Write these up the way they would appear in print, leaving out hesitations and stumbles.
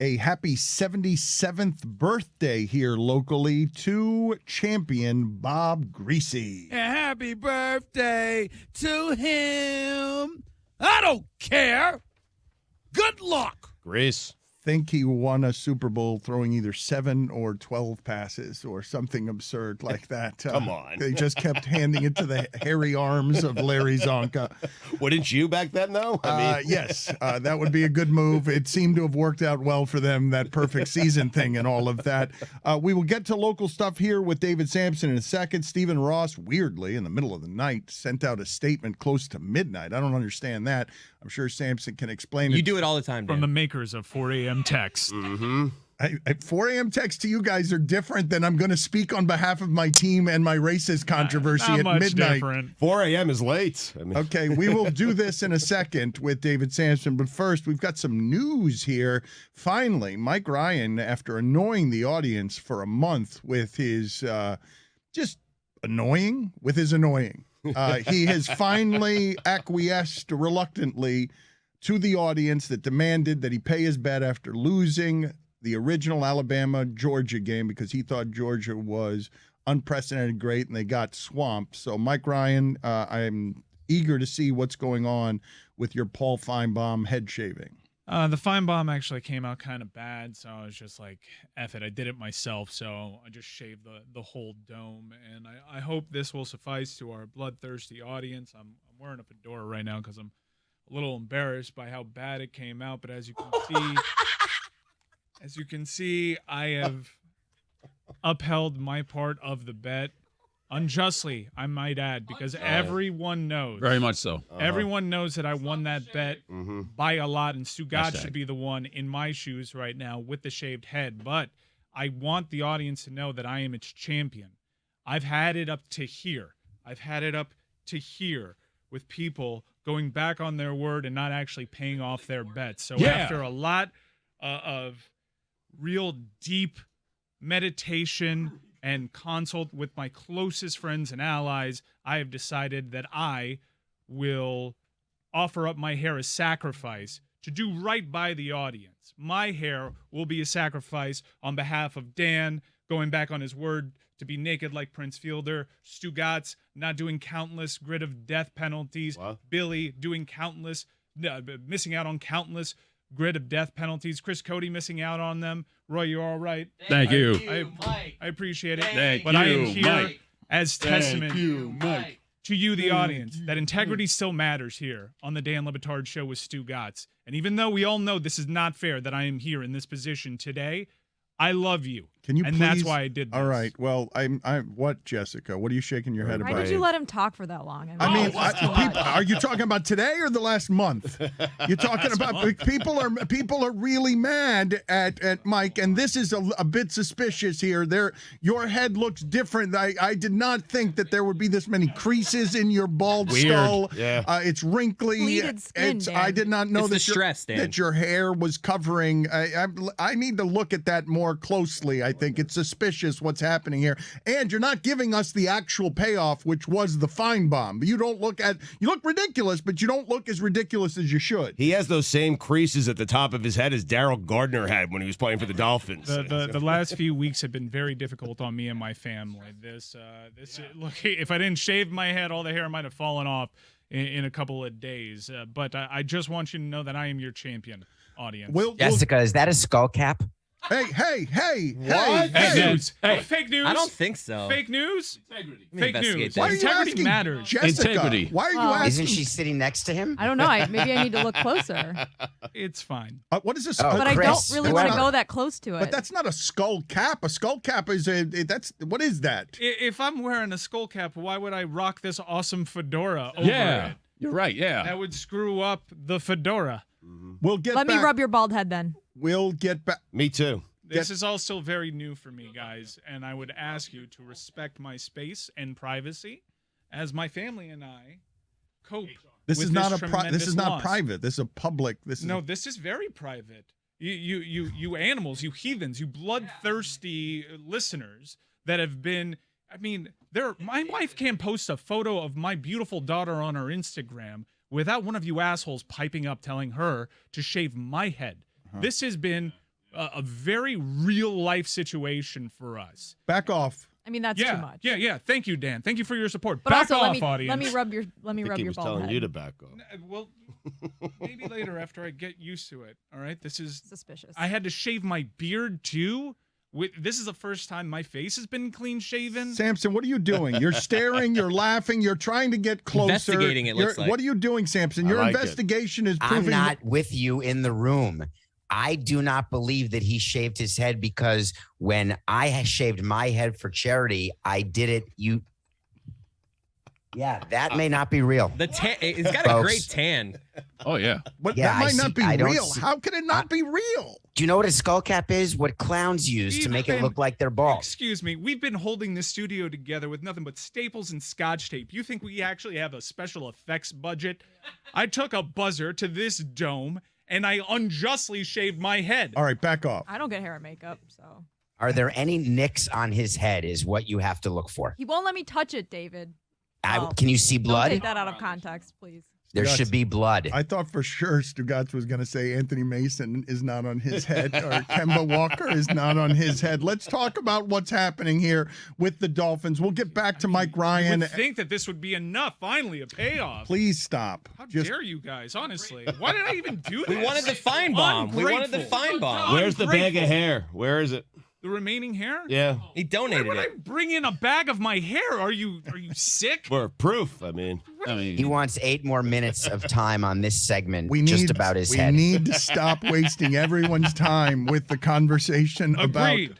a happy 77th birthday here locally to champion Bob Greasy. Happy birthday to him. I don't care. Good luck. Grease. Think he won a Super Bowl throwing either 7 or 12 passes or something absurd like that. Come on. They just kept handing it to the hairy arms of Larry Zonka. Wouldn't you back then, though? Yes, that would be a good move. It seemed to have worked out well for them, that perfect season thing and all of that. We will get to local stuff here with David Samson in a second. Stephen Ross, weirdly, in the middle of the night, sent out a statement close to midnight. I don't understand that. I'm sure Samson can explain it. You do it all the time, Dan. From the makers of 4 a.m. text. Mm-hmm. 4 a.m. texts to you guys are different than I'm going to speak on behalf of my team and my racist controversy Not at much midnight. Different. 4 a.m. is late. Okay, we will do this in a second with David Samson, but first we've got some news here. Finally, Mike Ryan, after annoying the audience for a month with his just annoying, he has finally acquiesced reluctantly to the audience that demanded that he pay his bet after losing the original Alabama-Georgia game because he thought Georgia was unprecedented great and they got swamped. So, Mike Ryan, I'm eager to see what's going on with your Paul Feinbaum head shaving. The Feinbaum actually came out kind of bad, so I was just like, F it, I did it myself, so I just shaved the whole dome, and I hope this will suffice to our bloodthirsty audience. I'm wearing a fedora right now because I'm a little embarrassed by how bad it came out, but as you can see, I have upheld my part of the bet. Unjustly, I might add, because everyone knows. Very much so. Everyone knows that I won that bet by a lot, and Stugotz should be the one in my shoes right now with the shaved head. But I want the audience to know that I am its champion. I've had it up to here. With people going back on their word and not actually paying off their bets. So after a lot of real deep meditation and consult with my closest friends and allies, I have decided that I will offer up my hair as sacrifice to do right by the audience. My hair will be a sacrifice on behalf of Dan, going back on his word to be naked like Prince Fielder, Stugotz not doing countless grid of death penalties, Billy doing missing out on countless grid of death penalties, Chris Cody missing out on them. Roy, you're all right. Thank you. I appreciate it. Thank but you, I am here Mike. as testament Mike. to you, the audience, that integrity still matters here on the Dan LeBatard Show with Stugotz. And even though we all know this is not fair that I am here in this position today, I love you. Can you and please? That's why I did this. All right. Well, I'm. What, Jessica? What are you shaking your head Why about? did you let him talk for that long? Are you talking about today or the last month? You're talking about people are really mad at Mike, and this is a bit suspicious here. Your head looks different. I did not think that there would be this many creases in your bald skull. Yeah. It's wrinkly. Pleated skin, I did not know that your hair was covering. I need to look at that more closely. I think it's suspicious what's happening here. And you're not giving us the actual payoff, which was the Feinbaum. You look ridiculous, but you don't look as ridiculous as you should. He has those same creases at the top of his head as Darryl Gardner had when he was playing for the Dolphins. The last few weeks have been very difficult on me and my family. Look, if I didn't shave my head, all the hair might have fallen off in a couple of days. But I just want you to know that I am your champion, audience. Jessica, is that a skull cap? Hey! What? Fake news. Fake news. I don't think so. Fake news. Integrity. Fake news. Why are you Integrity asking matters. Jessica? Integrity. Why are you asking? Isn't she sitting next to him? I don't know. Maybe I need to look closer. It's fine. What is this? But I don't really want to go that close to it. But that's not a skull cap. A skull cap is what is that? If I'm wearing a skull cap, why would I rock this awesome fedora over it? You're right. Yeah. That would screw up the fedora. We'll get Let me rub your bald head then. We'll get back. Me too. This is all still very new for me, guys, and I would ask you to respect my space and privacy as my family and I cope. This with is not tremendous loss. private. This is a public. This is very private. You animals, you heathens, you bloodthirsty listeners that have been. I mean, my wife can't post a photo of my beautiful daughter on her Instagram without one of you assholes piping up telling her to shave my head. This has been a very real life situation for us. Back off. I mean, that's too much. Yeah. Thank you, Dan. Thank you for your support. But Back also, off, audience. let me rub your He your was bald telling head. you to back off. Well, maybe later after I get used to it. All right, this is Suspicious. I had to shave my beard too. This is the first time my face has been clean shaven. Samson, what are you doing? You're staring, you're laughing, you're trying to get closer. Investigating, it looks like. What are you doing, Samson? Your like it. investigation is I'm proving not with you in the room. I do not believe that he shaved his head because when I shaved my head for charity, I did it. Yeah, that may not be real. The tan, it's got a Folks. great tan. Oh, yeah. But Yeah, that might not be I don't real. see- How can it not be real? Do you know what a skull cap is? What clowns use to make it look like they're bald. Excuse me, we've been holding this studio together with nothing but staples and scotch tape. You think we actually have a special effects budget? I took a buzzer to this dome and I unjustly shaved my head. All right, back off. I don't get hair and makeup, so Are there any nicks on his head is what you have to look for. he won't let me touch it, David. Oh. Can you see Don't blood? take that out of context, please. There Stugotz. should be blood. I thought for sure Stugotz was going to say Anthony Mason is not on his head or Kemba Walker is not on his head. Let's talk about what's happening here with the Dolphins. We'll get back to Mike I Ryan. would think that this would be enough, finally, a payoff. Please stop. How dare you guys, honestly? Why did I even do this? We wanted the fine bomb. We wanted the fine bomb. Where's the bag of Ungrateful. hair? Where is it? The remaining hair? Yeah. He Why donated would I it. bring in a bag of my hair? Are you sick? For proof, I mean. He wants 8 more minutes of time on this segment We need, just about his we head. need to stop wasting everyone's time with the conversation Agreed.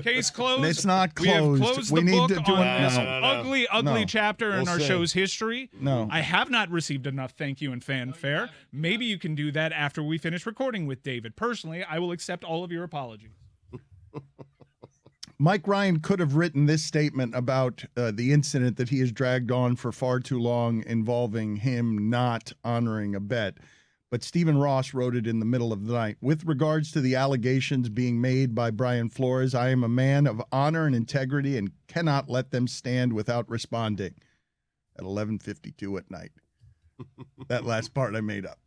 Case closed. It's not We have closed. closed We the need book to do on it this now. ugly No. chapter in We'll our see. show's history. No. I have not received enough thank you and fanfare. Maybe you can do that after we finish recording with David. Personally, I will accept all of your apologies. Mike Ryan could have written this statement about the incident that he has dragged on for far too long involving him not honoring a bet. But Stephen Ross wrote it in the middle of the night. With regards to the allegations being made by Brian Flores, I am a man of honor and integrity and cannot let them stand without responding. At 11:52 at night. That last part I made up.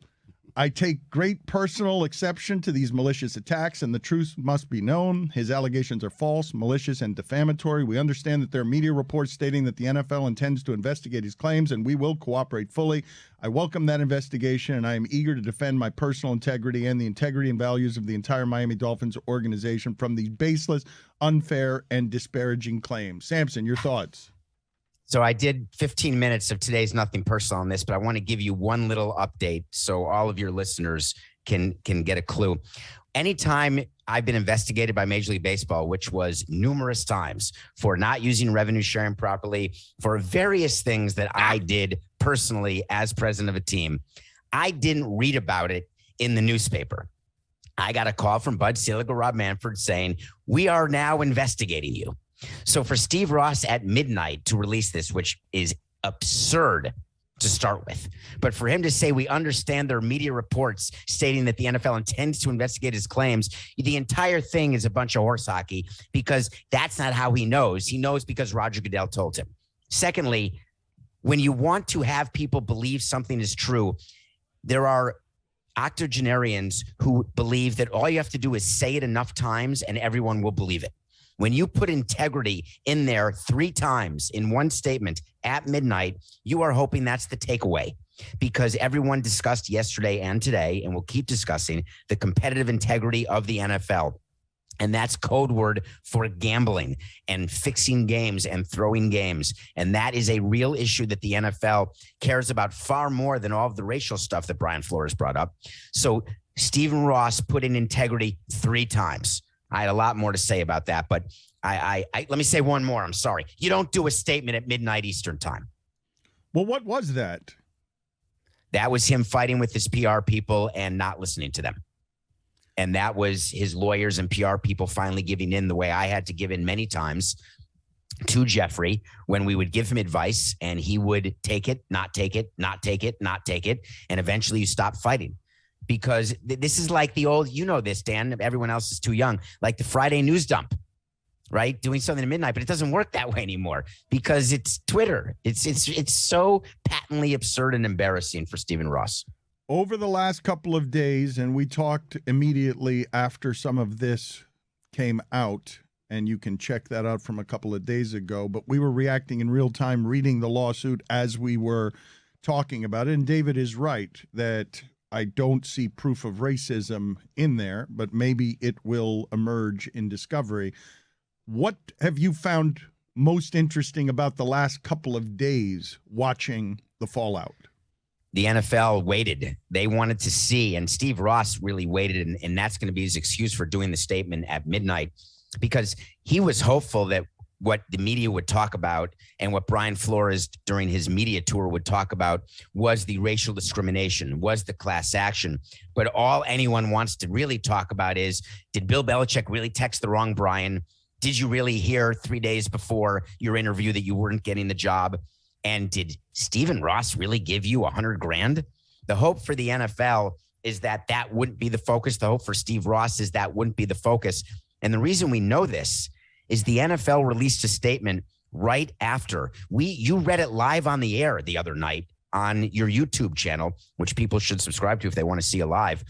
I take great personal exception to these malicious attacks, and the truth must be known. His allegations are false, malicious, and defamatory. We understand that there are media reports stating that the NFL intends to investigate his claims, and we will cooperate fully. I welcome that investigation, and I am eager to defend my personal integrity and the integrity and values of the entire Miami Dolphins organization from these baseless, unfair, and disparaging claims. Samson, your thoughts? So I did 15 minutes of today's Nothing Personal on this, but I want to give you one little update so all of your listeners can get a clue. Anytime I've been investigated by Major League Baseball, which was numerous times for not using revenue sharing properly, for various things that I did personally as president of a team, I didn't read about it in the newspaper. I got a call from Bud Selig or Rob Manfred saying, we are now investigating you. So for Steve Ross at midnight to release this, which is absurd to start with, but for him to say we understand there are media reports stating that the NFL intends to investigate his claims, the entire thing is a bunch of horse hockey because that's not how he knows. He knows because Roger Goodell told him. Secondly, when you want to have people believe something is true, there are octogenarians who believe that all you have to do is say it enough times and everyone will believe it. When you put integrity in there 3 times in one statement at midnight, you are hoping that's the takeaway because everyone discussed yesterday and today, and will keep discussing the competitive integrity of the NFL. And that's code word for gambling and fixing games and throwing games. And that is a real issue that the NFL cares about far more than all of the racial stuff that Brian Flores brought up. So Stephen Ross put in integrity 3 times. I had a lot more to say about that, but I let me say one more. I'm sorry. You don't do a statement at midnight Eastern time. Well, what was that? That was him fighting with his PR people and not listening to them. And that was his lawyers and PR people finally giving in the way I had to give in many times to Jeffrey when we would give him advice and he would take it, not take it, not take it, not take it. And eventually you stop fighting. Because this is like the old, you know this, Dan, everyone else is too young, like the Friday news dump, right? Doing something at midnight, but it doesn't work that way anymore because it's Twitter. It's so patently absurd and embarrassing for Stephen Ross. Over the last couple of days, and we talked immediately after some of this came out, and you can check that out from a couple of days ago, but we were reacting in real time, reading the lawsuit as we were talking about it. And David is right that I don't see proof of racism in there, but maybe it will emerge in discovery. What have you found most interesting about the last couple of days watching the fallout? The NFL waited. They wanted to see, and Steve Ross really waited, and that's going to be his excuse for doing the statement at midnight, because he was hopeful that what the media would talk about and what Brian Flores during his media tour would talk about was the racial discrimination, was the class action. But all anyone wants to really talk about is, did Bill Belichick really text the wrong Brian? Did you really hear 3 days before your interview that you weren't getting the job? And did Stephen Ross really give you $100,000? The hope for the NFL is that that wouldn't be the focus. The hope for Steve Ross is that wouldn't be the focus. And the reason we know this is the NFL released a statement right after you read it live on the air the other night on your YouTube channel, which people should subscribe to if they want to see it live.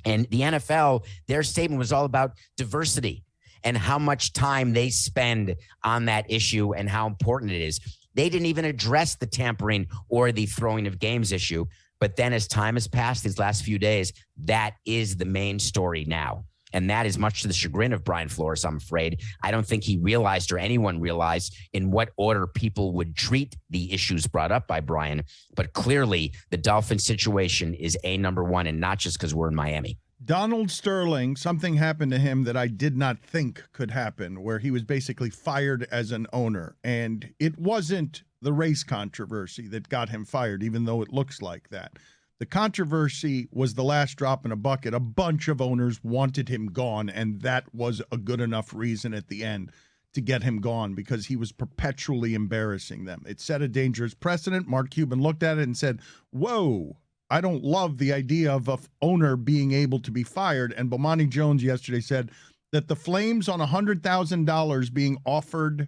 And the NFL, their statement was all about diversity and how much time they spend on that issue and how important it is. They didn't even address the tampering or the throwing of games issue. But then as time has passed these last few days, that is the main story now. And that is much to the chagrin of Brian Flores, I'm afraid. I don't think he realized or anyone realized in what order people would treat the issues brought up by Brian. But clearly, the Dolphins situation is number one, and not just because we're in Miami. Donald Sterling, something happened to him that I did not think could happen, where he was basically fired as an owner. And it wasn't the race controversy that got him fired, even though it looks like that. The controversy was the last drop in a bucket. A bunch of owners wanted him gone, and that was a good enough reason at the end to get him gone, because he was perpetually embarrassing them. It set a dangerous precedent. Mark Cuban looked at it and said, whoa, I don't love the idea of an owner being able to be fired. And Bomani Jones yesterday said that the Flames on $100,000 being offered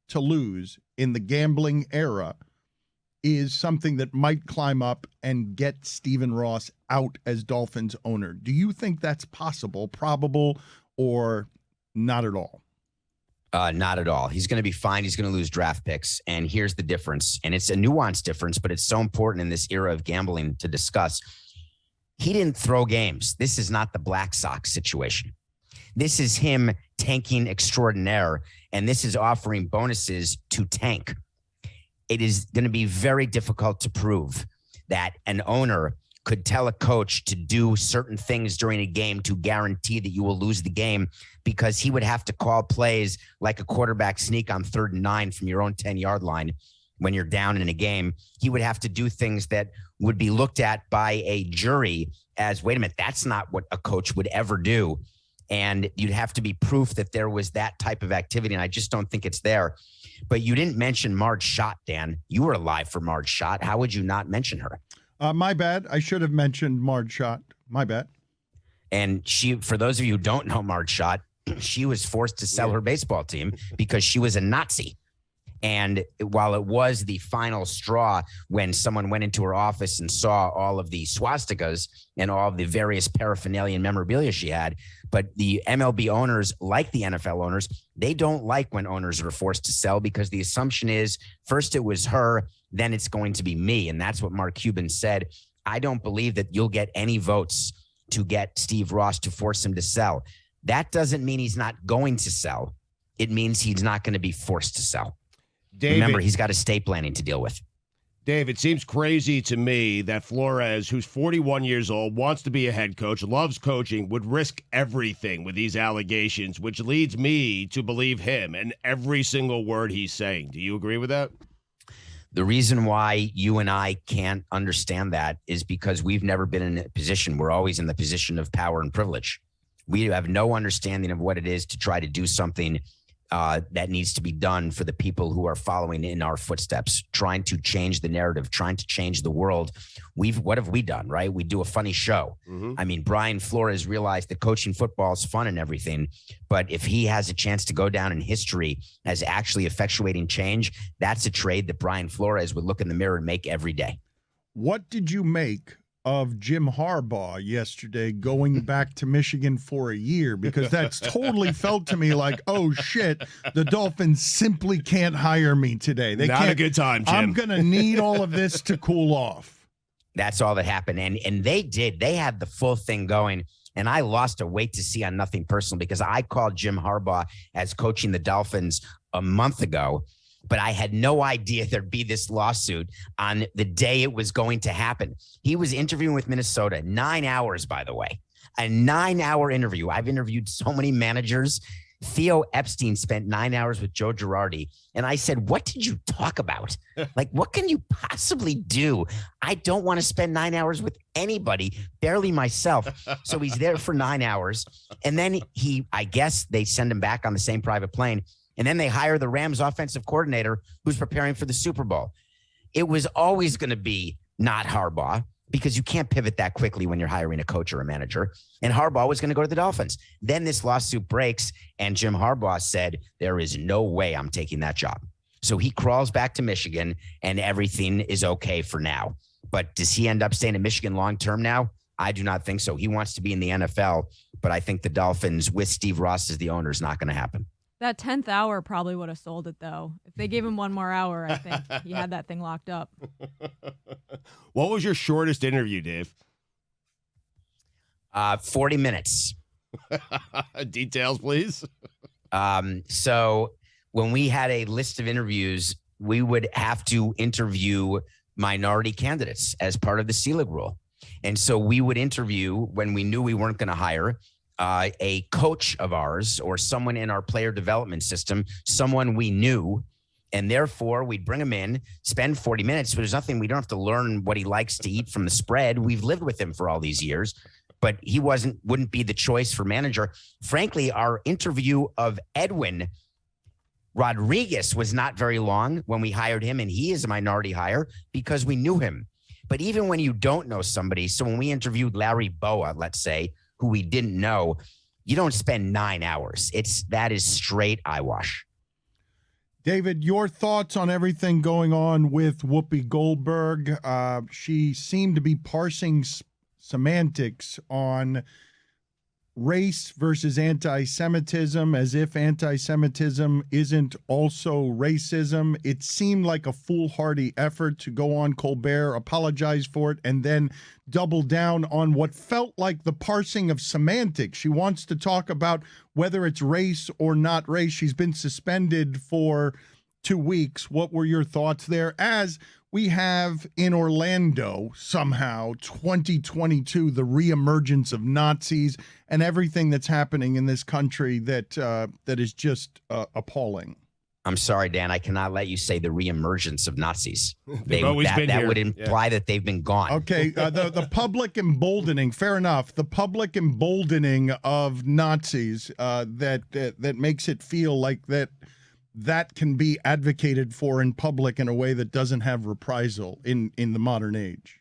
to lose in the gambling era is something that might climb up and get Stephen Ross out as Dolphins owner. Do you think that's possible, probable, or not at all? Not at all. He's going to be fine. He's going to lose draft picks. And here's the difference. And it's a nuanced difference, but it's so important in this era of gambling to discuss. He didn't throw games. This is not the Black Sox situation. This is him tanking extraordinaire, and this is offering bonuses to tank. It is going to be very difficult to prove that an owner could tell a coach to do certain things during a game to guarantee that you will lose the game, because he would have to call plays like a quarterback sneak on 3rd and 9 from your own 10-yard line when you're down in a game. He would have to do things that would be looked at by a jury as, wait a minute, that's not what a coach would ever do. And you'd have to be proof that there was that type of activity, and I just don't think it's there. But you didn't mention Marge Schott, Dan. You were alive for Marge Schott. How would you not mention her? My bad. I should have mentioned Marge Schott. My bad. And she, for those of you who don't know Marge Schott, she was forced to sell her baseball team because she was a Nazi. And while it was the final straw when someone went into her office and saw all of the swastikas and all of the various paraphernalia and memorabilia she had, but the MLB owners, like the NFL owners, they don't like when owners are forced to sell, because the assumption is first it was her, then it's going to be me. And that's what Mark Cuban said. I don't believe that you'll get any votes to get Steve Ross to force him to sell. That doesn't mean he's not going to sell. It means he's not going to be forced to sell. David, remember, he's got estate planning to deal with. Dave, it seems crazy to me that Flores, who's 41 years old, wants to be a head coach, loves coaching, would risk everything with these allegations, which leads me to believe him and every single word he's saying. Do you agree with that? The reason why you and I can't understand that is because we've never been in a position. We're always in the position of power and privilege. We have no understanding of what it is to try to do something that needs to be done for the people who are following in our footsteps, trying to change the narrative, trying to change the world. What have we done, right? We do a funny show. Mm-hmm. I mean, Brian Flores realized that coaching football is fun and everything, but if he has a chance to go down in history as actually effectuating change, that's a trade that Brian Flores would look in the mirror and make every day. What did you make of Jim Harbaugh yesterday going back to Michigan for a year, because that's totally felt to me like, oh shit, the Dolphins simply can't hire me today. They Not can't. a good time, Jim. I'm gonna need all of this to cool off. That's all that happened. And they did. They had the full thing going. And I lost a wait to see on Nothing Personal because I called Jim Harbaugh as coaching the Dolphins a month ago, but I had no idea there'd be this lawsuit on the day it was going to happen. He was interviewing with Minnesota, 9 hours, by the way, a 9-hour interview. I've interviewed so many managers. Theo Epstein spent 9 hours with Joe Girardi. And I said, what did you talk about? Like, what can you possibly do? I don't want to spend 9 hours with anybody, barely myself. So he's there for 9 hours. And then I guess they send him back on the same private plane. And then they hire the Rams offensive coordinator who's preparing for the Super Bowl. It was always going to be not Harbaugh, because you can't pivot that quickly when you're hiring a coach or a manager. And Harbaugh was going to go to the Dolphins. Then this lawsuit breaks, and Jim Harbaugh said, there is no way I'm taking that job. So he crawls back to Michigan, and everything is okay for now. But does he end up staying in Michigan long-term now? I do not think so. He wants to be in the NFL, but I think the Dolphins with Steve Ross as the owner is not going to happen. That 10th hour probably would have sold it, though. If they gave him one more hour, I think he had that thing locked up. What was your shortest interview, Dave? 40 minutes. Details, please. So when we had a list of interviews, we would have to interview minority candidates as part of the CELIG rule. And so we would interview, when we knew we weren't going to hire, a coach of ours or someone in our player development system, someone we knew, and therefore we'd bring him in, spend 40 minutes. But there's nothing, we don't have to learn what he likes to eat from the spread. We've lived with him for all these years, but he wouldn't be the choice for manager. Frankly, our interview of Edwin Rodriguez was not very long when we hired him, and he is a minority hire because we knew him. But even when you don't know somebody, so when we interviewed Larry Boa, let's say, who we didn't know, you don't spend 9 hours. That is straight eyewash. David, your thoughts on everything going on with Whoopi Goldberg? She seemed to be parsing semantics on race versus anti-Semitism, as if anti-Semitism isn't also racism. It seemed like a foolhardy effort to go on Colbert, apologize for it, and then double down on what felt like the parsing of semantics. She wants to talk about whether it's race or not race. She's been suspended for 2 weeks. What were your thoughts there? As we have in Orlando, somehow, 2022, the reemergence of Nazis and everything that's happening in this country that is just appalling. I'm sorry, Dan. I cannot let you say the reemergence of Nazis. They've always been that here. would imply that they've been gone. Okay, the public emboldening, fair enough. The public emboldening of Nazis that makes it feel like that can be advocated for in public in a way that doesn't have reprisal in the modern age.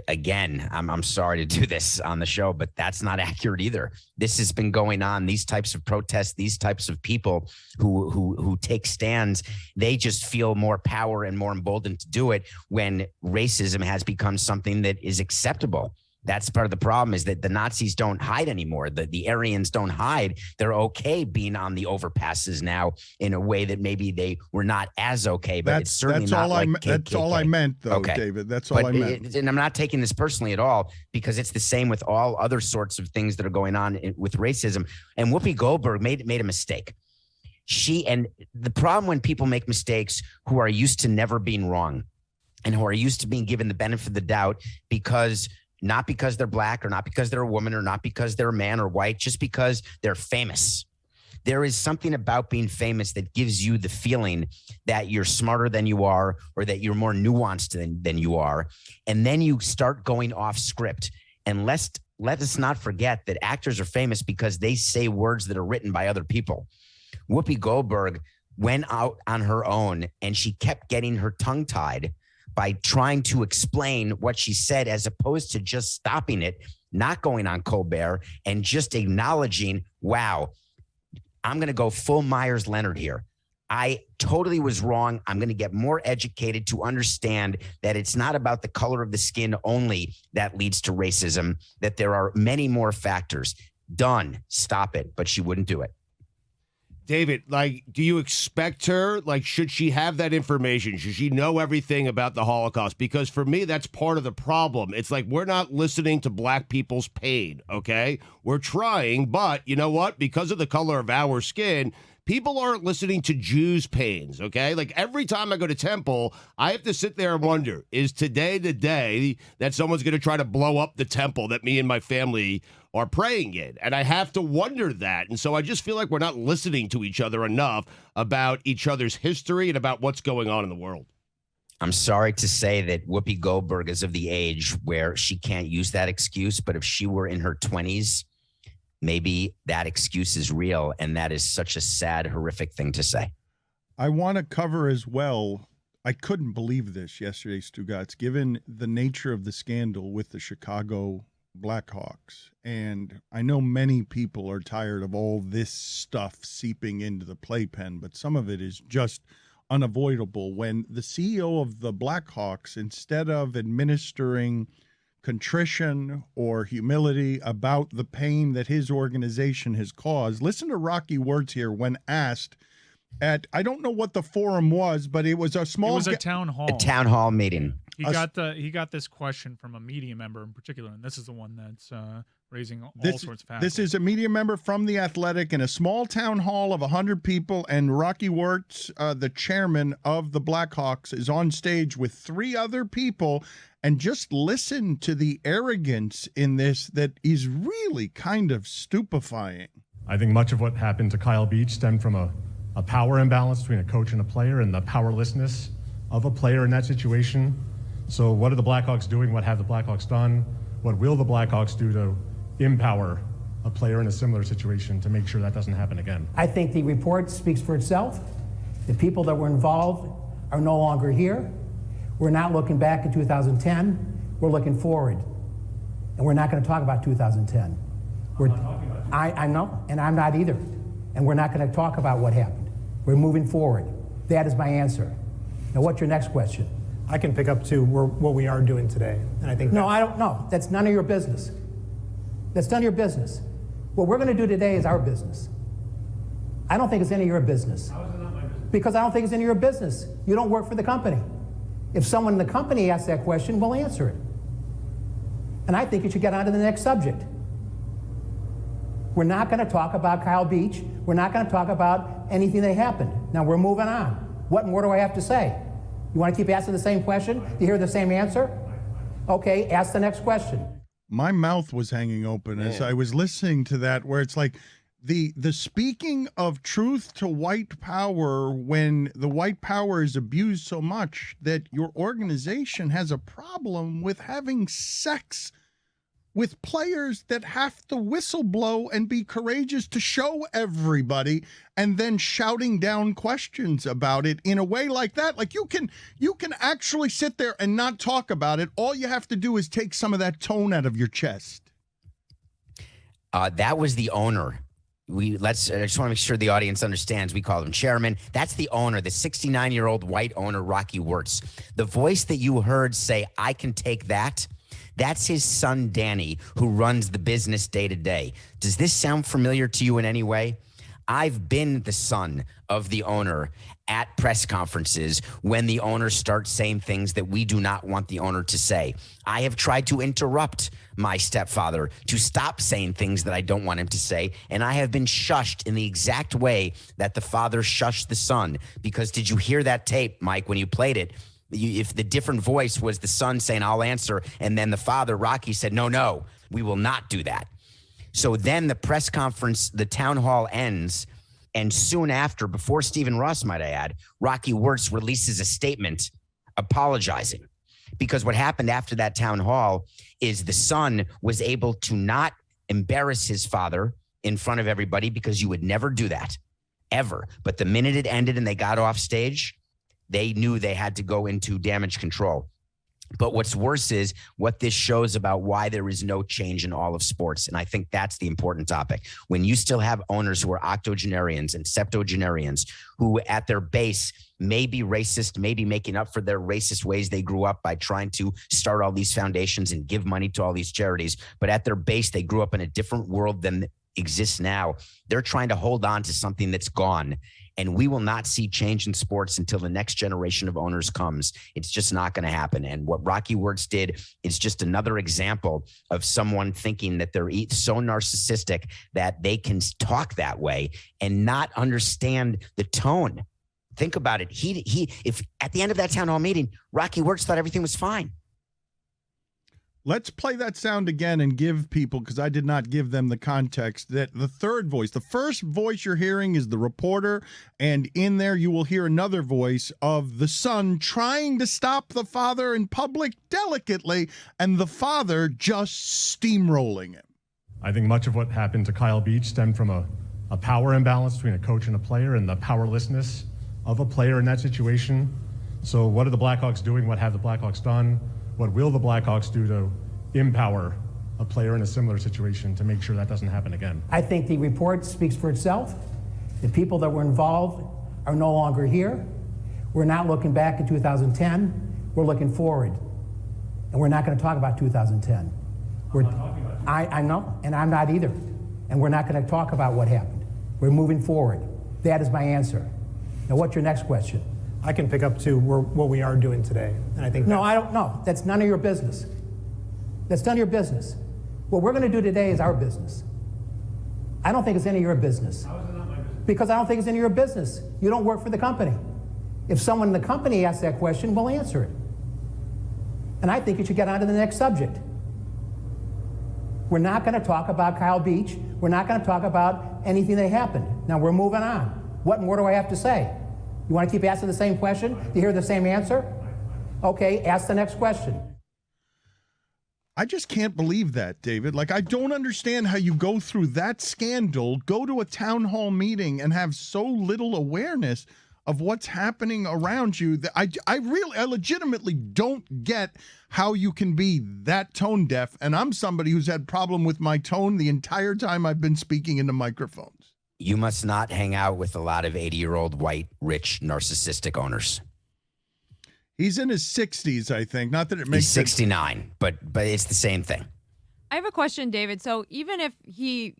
Again, I'm sorry to do this on the show, but that's not accurate either. This has been going on. These types of protests, these types of people who take stands, they just feel more power and more emboldened to do it when racism has become something that is acceptable. That's part of the problem, is that the Nazis don't hide anymore. The Aryans don't hide. They're okay being on the overpasses now in a way that maybe they were not as okay, but it's certainly not like KKK. That's all I meant, though, okay. David. That's all I meant. And I'm not taking this personally at all, because it's the same with all other sorts of things that are going on with racism. And Whoopi Goldberg made a mistake. And the problem when people make mistakes who are used to never being wrong and who are used to being given the benefit of the doubt not because they're black or not because they're a woman or not because they're a man or white, just because they're famous. There is something about being famous that gives you the feeling that you're smarter than you are, or that you're more nuanced than you are. And then you start going off script. And let us not forget that actors are famous because they say words that are written by other people. Whoopi Goldberg went out on her own, and she kept getting her tongue tied by trying to explain what she said, as opposed to just stopping it, not going on Colbert, and just acknowledging, wow, I'm going to go full Myers-Leonard here. I totally was wrong. I'm going to get more educated to understand that it's not about the color of the skin only that leads to racism, that there are many more factors. Done. Stop it. But she wouldn't do it. David, like, do you expect her? Like, should she have that information? Should she know everything about the Holocaust? Because for me, that's part of the problem. It's like we're not listening to black people's pain, okay? We're trying, but you know what? Because of the color of our skin, people aren't listening to Jews' pains, okay? Like, every time I go to temple, I have to sit there and wonder, is today the day that someone's going to try to blow up the temple that me and my family are praying in? And I have to wonder that. And so I just feel like we're not listening to each other enough about each other's history and about what's going on in the world. I'm sorry to say that Whoopi Goldberg is of the age where she can't use that excuse, but if she were in her 20s, maybe that excuse is real, and that is such a sad, horrific thing to say. I want to cover as well. I couldn't believe this yesterday, Stugotz, given the nature of the scandal with the Chicago Blackhawks. And I know many people are tired of all this stuff seeping into the playpen, but some of it is just unavoidable. When the CEO of the Blackhawks, instead of administering contrition or humility about the pain that his organization has caused. Listen to Rocky Wirtz here when asked at, I don't know what the forum was, but it was a small... It was a town hall. A town hall meeting. He got this question from a media member in particular, and this is the one that's raising all sorts of hassle. This is a media member from The Athletic in a small town hall of 100 people, and Rocky Wirtz, the chairman of the Blackhawks, is on stage with 3 other people. And just listen to the arrogance in this that is really kind of stupefying. I think much of what happened to Kyle Beach stemmed from a power imbalance between a coach and a player and the powerlessness of a player in that situation. So what are the Blackhawks doing? What have the Blackhawks done? What will the Blackhawks do to empower a player in a similar situation to make sure that doesn't happen again? I think the report speaks for itself. The people that were involved are no longer here. We're not looking back at 2010. We're looking forward. And we're not going to talk about 2010. I know, and I'm not either. And we're not going to talk about what happened. We're moving forward. That is my answer. Now, what's your next question? I can pick up to what we are doing today. And I think no, I don't know. That's none of your business. That's none of your business. What we're going to do today is our business. I don't think it's any of your business. How is it not my business? Because I don't think it's any of your business. You don't work for the company. If someone in the company asks that question, we'll answer it. And I think you should get on to the next subject. We're not going to talk about Kyle Beach. We're not going to talk about anything that happened. Now we're moving on. What more do I have to say? You want to keep asking the same question? Do you hear the same answer? Okay, ask the next question. My mouth was hanging open as I was listening to that, where it's like the speaking of truth to white power, when the white power is abused so much that your organization has a problem with having sex with players that have to whistleblow and be courageous to show everybody, and then shouting down questions about it in a way like that. Like you can actually sit there and not talk about it. All you have to do is take some of that tone out of your chest. That was the owner. I just want to make sure the audience understands. We call him chairman. That's the owner, the 69-year-old white owner, Rocky Wirtz. The voice that you heard say, "I can take that," that's his son, Danny, who runs the business day to day. Does this sound familiar to you in any way? I've been the son of the owner at press conferences when the owner starts saying things that we do not want the owner to say. I have tried to interrupt my stepfather to stop saying things that I don't want him to say, and I have been shushed in the exact way that the father shushed the son. Because did you hear that tape, Mike, when you played it? If the different voice was the son saying, "I'll answer," and then the father, Rocky, said, no, we will not do that. So then the press conference, the town hall ends, and soon after, before Stephen Ross, might I add, Rocky Wirtz releases a statement apologizing. Because what happened after that town hall is the son was able to not embarrass his father in front of everybody, because you would never do that, ever. But the minute it ended and they got off stage, they knew they had to go into damage control. But what's worse is what this shows about why there is no change in all of sports. And I think that's the important topic. When you still have owners who are octogenarians and septuagenarians who at their base may be racist, maybe making up for their racist ways they grew up by trying to start all these foundations and give money to all these charities. But at their base, they grew up in a different world than exists now. They're trying to hold on to something that's gone. And we will not see change in sports until the next generation of owners comes. It's just not going to happen. And what Rocky Wirtz did is just another example of someone thinking that they're so narcissistic that they can talk that way and not understand the tone. Think about it. If at the end of that town hall meeting, Rocky Wirtz thought everything was fine. Let's play that sound again and give people, because I did not give them the context, that the third voice, the first voice you're hearing is the reporter, and in there you will hear another voice of the son trying to stop the father in public delicately, and the father just steamrolling him. I think much of what happened to Kyle Beach stemmed from a power imbalance between a coach and a player and the powerlessness of a player in that situation. So what are the Blackhawks doing? What have the Blackhawks done? What will the Blackhawks do to empower a player in a similar situation to make sure that doesn't happen again? I think the report speaks for itself. The people that were involved are no longer here. We're not looking back at 2010. We're looking forward. And we're not going to talk about 2010. I know, and I'm not either. And we're not going to talk about what happened. We're moving forward. That is my answer. Now, what's your next question? I can pick up to what we are doing today. And I think No, I don't know. That's none of your business. That's none of your business. What we're going to do today is our business. I don't think it's any of your business. How is it not my business? Because I don't think it's any of your business. You don't work for the company. If someone in the company asks that question, we'll answer it. And I think you should get on to the next subject. We're not going to talk about Kyle Beach. We're not going to talk about anything that happened. Now we're moving on. What more do I have to say? You want to keep asking the same question to hear the same answer? Okay, ask the next question. I just can't believe that, David. Like, I don't understand how you go through that scandal, go to a town hall meeting, and have so little awareness of what's happening around you. That I legitimately don't get how you can be that tone deaf. And I'm somebody who's had problem with my tone the entire time I've been speaking into microphones. You must not hang out with a lot of 80-year-old white, rich, narcissistic owners. He's in his 60s, I think. Not that it makes He's 69, but it's the same thing. I have a question, David. So even if he,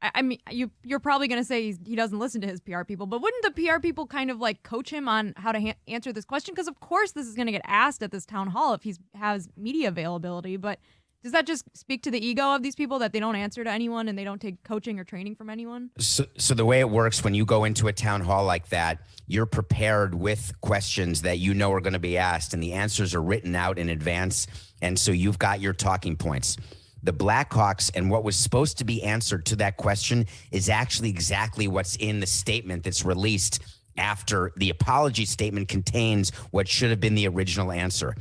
I mean, you're probably going to say he doesn't listen to his PR people, but wouldn't the PR people kind of like coach him on how to answer this question? Because of course this is going to get asked at this town hall if he has media availability, but does that just speak to the ego of these people that they don't answer to anyone and they don't take coaching or training from anyone? So the way it works when you go into a town hall like that, you're prepared with questions that you know are going to be asked, and the answers are written out in advance. And so you've got your talking points. The Blackhawks and what was supposed to be answered to that question is actually exactly what's in the statement that's released after the apology statement contains what should have been the original answer.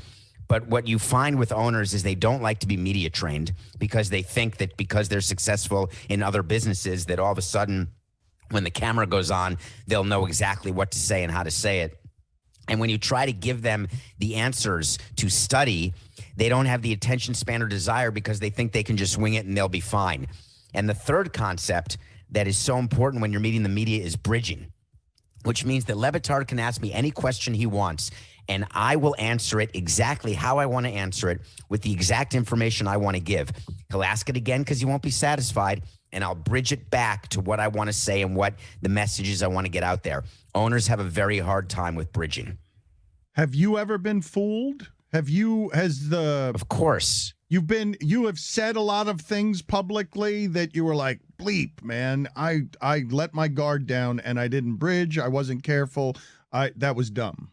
But what you find with owners is they don't like to be media trained because they think that because they're successful in other businesses that all of a sudden when the camera goes on, they'll know exactly what to say and how to say it. And when you try to give them the answers to study, they don't have the attention span or desire because they think they can just wing it and they'll be fine. And the third concept that is so important when you're meeting the media is bridging, which means that LeBatard can ask me any question he wants, and I will answer it exactly how I want to answer it with the exact information I want to give. He'll ask it again because he won't be satisfied, and I'll bridge it back to what I want to say and what the messages I want to get out there. Owners have a very hard time with bridging. Have you ever been fooled? Of course. You have said a lot of things publicly that you were like, bleep, man, I let my guard down and I didn't bridge. I wasn't careful. That was dumb.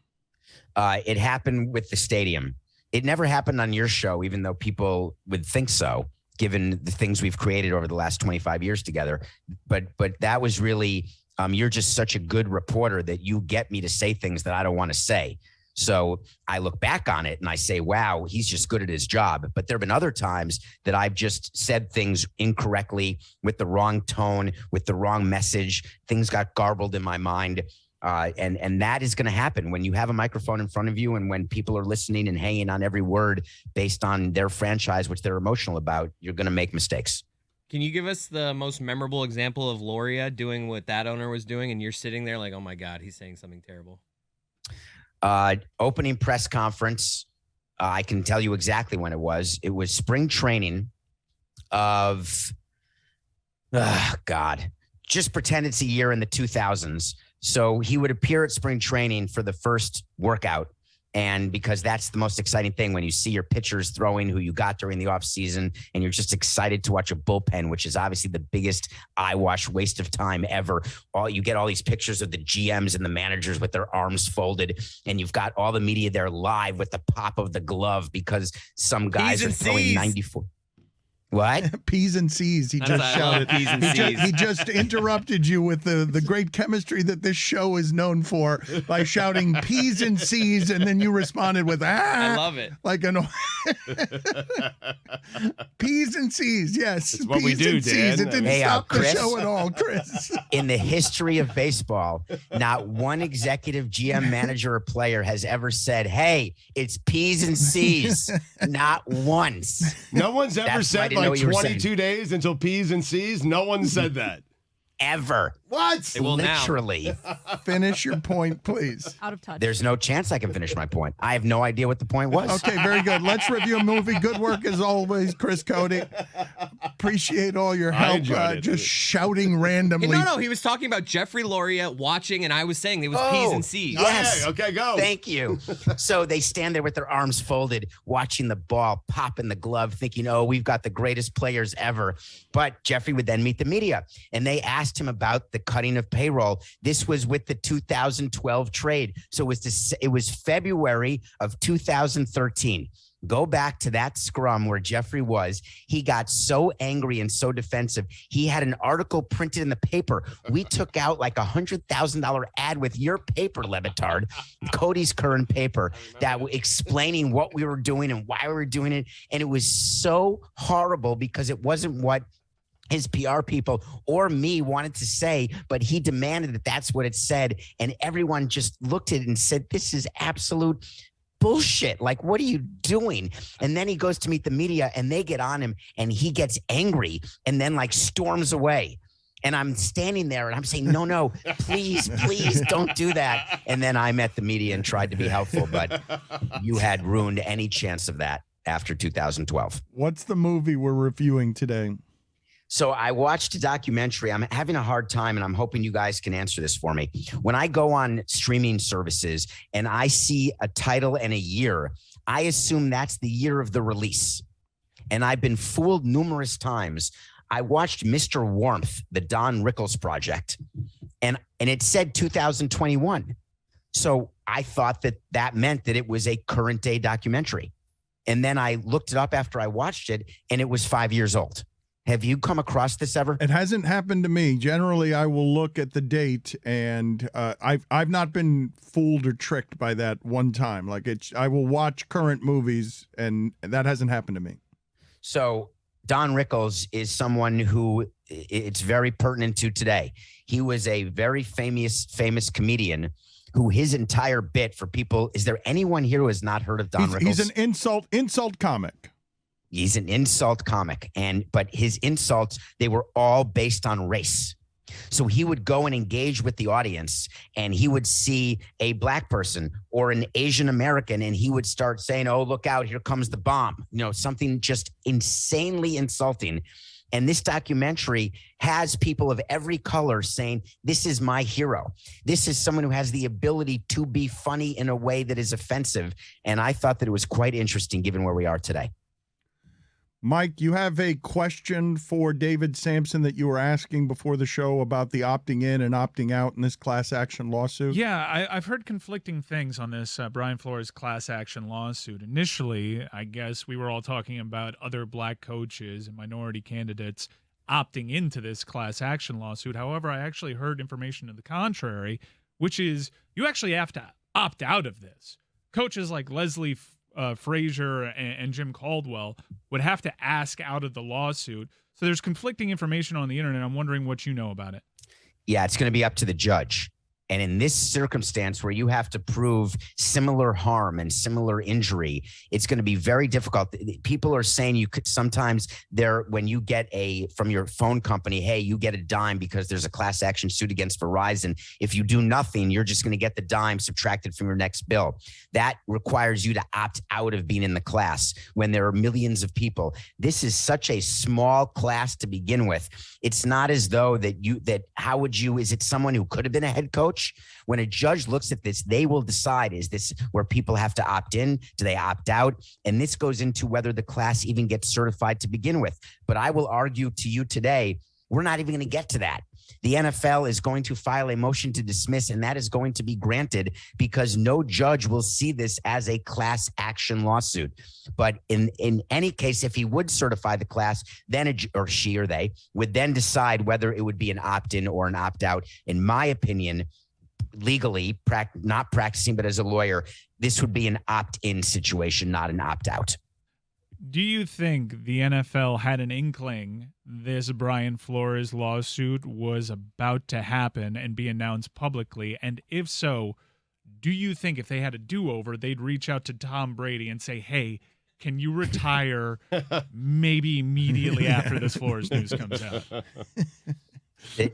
It happened with the stadium. It never happened on your show, even though people would think so, given the things we've created over the last 25 years together. But that was really, you're just such a good reporter that you get me to say things that I don't want to say. So I look back on it and I say, wow, he's just good at his job. But there have been other times that I've just said things incorrectly with the wrong tone, with the wrong message. Things got garbled in my mind. And that is going to happen when you have a microphone in front of you and when people are listening and hanging on every word based on their franchise, which they're emotional about. You're going to make mistakes. Can you give us the most memorable example of Loria doing what that owner was doing, and you're sitting there like, oh my God, he's saying something terrible? Opening press conference. I can tell you exactly when it was. It was spring training of, God, just pretend it's a year in the 2000s. So he would appear at spring training for the first workout. And because that's the most exciting thing when you see your pitchers throwing who you got during the offseason, and you're just excited to watch a bullpen, which is obviously the biggest eyewash waste of time ever. You get all these pictures of the GMs and the managers with their arms folded, and you've got all the media there live with the pop of the glove because some guys are throwing 94. What? P's and C's. He just shouted. P's and C's. He just interrupted you with the great chemistry that this show is known for by shouting P's and C's, and then you responded with I love it. like an P's and C's. Yes, it's what we P's do, and C's. Dan. It didn't stop the show at all, Chris. In the history of baseball, not one executive, GM, manager, or player has ever said, "Hey, it's P's and C's." Not once. No one's ever That's why I said didn't know like what you were 22 days until P's and C's. No one said that. Ever. What? It will now. Literally. Finish your point, please. Out of touch. There's no chance I can finish my point. I have no idea what the point was. Okay, very good. Let's review a movie. Good work as always, Chris Cody. Appreciate all your I help. enjoyed it. Just shouting randomly. No, he was talking about Jeffrey Loria watching, and I was saying it was P's and C's. Yes. Okay, go. Thank you. So they stand there with their arms folded, watching the ball pop in the glove, thinking, oh, we've got the greatest players ever. But Jeffrey would then meet the media, and they asked him about the cutting of payroll. This was with the 2012 trade. So it was February of 2013. Go back to that scrum where Jeffrey was. He got so angry and so defensive. He had an article printed in the paper. We took out like $100,000 ad with your paper, LeBatard, Cody's current paper, that explaining what we were doing and why we were doing it. And it was so horrible because it wasn't what his PR people or me wanted to say, but he demanded that that's what it said. And everyone just looked at it and said, this is absolute bullshit. Like, what are you doing? And then he goes to meet the media and they get on him and he gets angry and then like storms away. And I'm standing there and I'm saying, no, please don't do that. And then I met the media and tried to be helpful, but you had ruined any chance of that after 2012. What's the movie we're reviewing today? So I watched a documentary. I'm having a hard time, and I'm hoping you guys can answer this for me. When I go on streaming services and I see a title and a year, I assume that's the year of the release. And I've been fooled numerous times. I watched Mr. Warmth, the Don Rickles project, and it said 2021. So I thought that meant that it was a current day documentary. And then I looked it up after I watched it, and it was 5 years old. Have you come across this ever? It hasn't happened to me. Generally, I will look at the date, and I've not been fooled or tricked by that one time. Like I will watch current movies, and that hasn't happened to me. So Don Rickles is someone who it's very pertinent to today. He was a very famous comedian who his entire bit for people. Is there anyone here who has not heard of Don Rickles? He's an insult comic. He's an insult comic, but his insults, they were all based on race. So he would go and engage with the audience, and he would see a black person or an Asian American, and he would start saying, oh, look out, here comes the bomb. Something just insanely insulting. And this documentary has people of every color saying, this is my hero. This is someone who has the ability to be funny in a way that is offensive. And I thought that it was quite interesting given where we are today. Mike, you have a question for David Samson that you were asking before the show about the opting in and opting out in this class action lawsuit? Yeah, I've heard conflicting things on this Brian Flores class action lawsuit. Initially, I guess we were all talking about other black coaches and minority candidates opting into this class action lawsuit. However, I actually heard information to the contrary, which is you actually have to opt out of this. Coaches like Leslie Frazier and Jim Caldwell would have to ask out of the lawsuit. So there's conflicting information on the internet. I'm wondering what you know about it. Yeah, it's going to be up to the judge. And in this circumstance where you have to prove similar harm and similar injury, it's going to be very difficult. People are saying you could sometimes when you get from your phone company, hey, you get a dime because there's a class action suit against Verizon. If you do nothing, you're just going to get the dime subtracted from your next bill. That requires you to opt out of being in the class when there are millions of people. This is such a small class to begin with. It's not as though is it someone who could have been a head coach? When a judge looks at this, they will decide, is this where people have to opt in? Do they opt out? And this goes into whether the class even gets certified to begin with. But I will argue to you today, we're not even going to get to that. The NFL is going to file a motion to dismiss, and that is going to be granted because no judge will see this as a class action lawsuit. But in any case, if he would certify the class, then or she or they would then decide whether it would be an opt-in or an opt-out. In my opinion, legally, not practicing, but as a lawyer, this would be an opt-in situation, not an opt-out. Do you think the NFL had an inkling this Brian Flores lawsuit was about to happen and be announced publicly? And if so, do you think if they had a do-over, they'd reach out to Tom Brady and say, hey, can you retire maybe immediately after this Flores news comes out?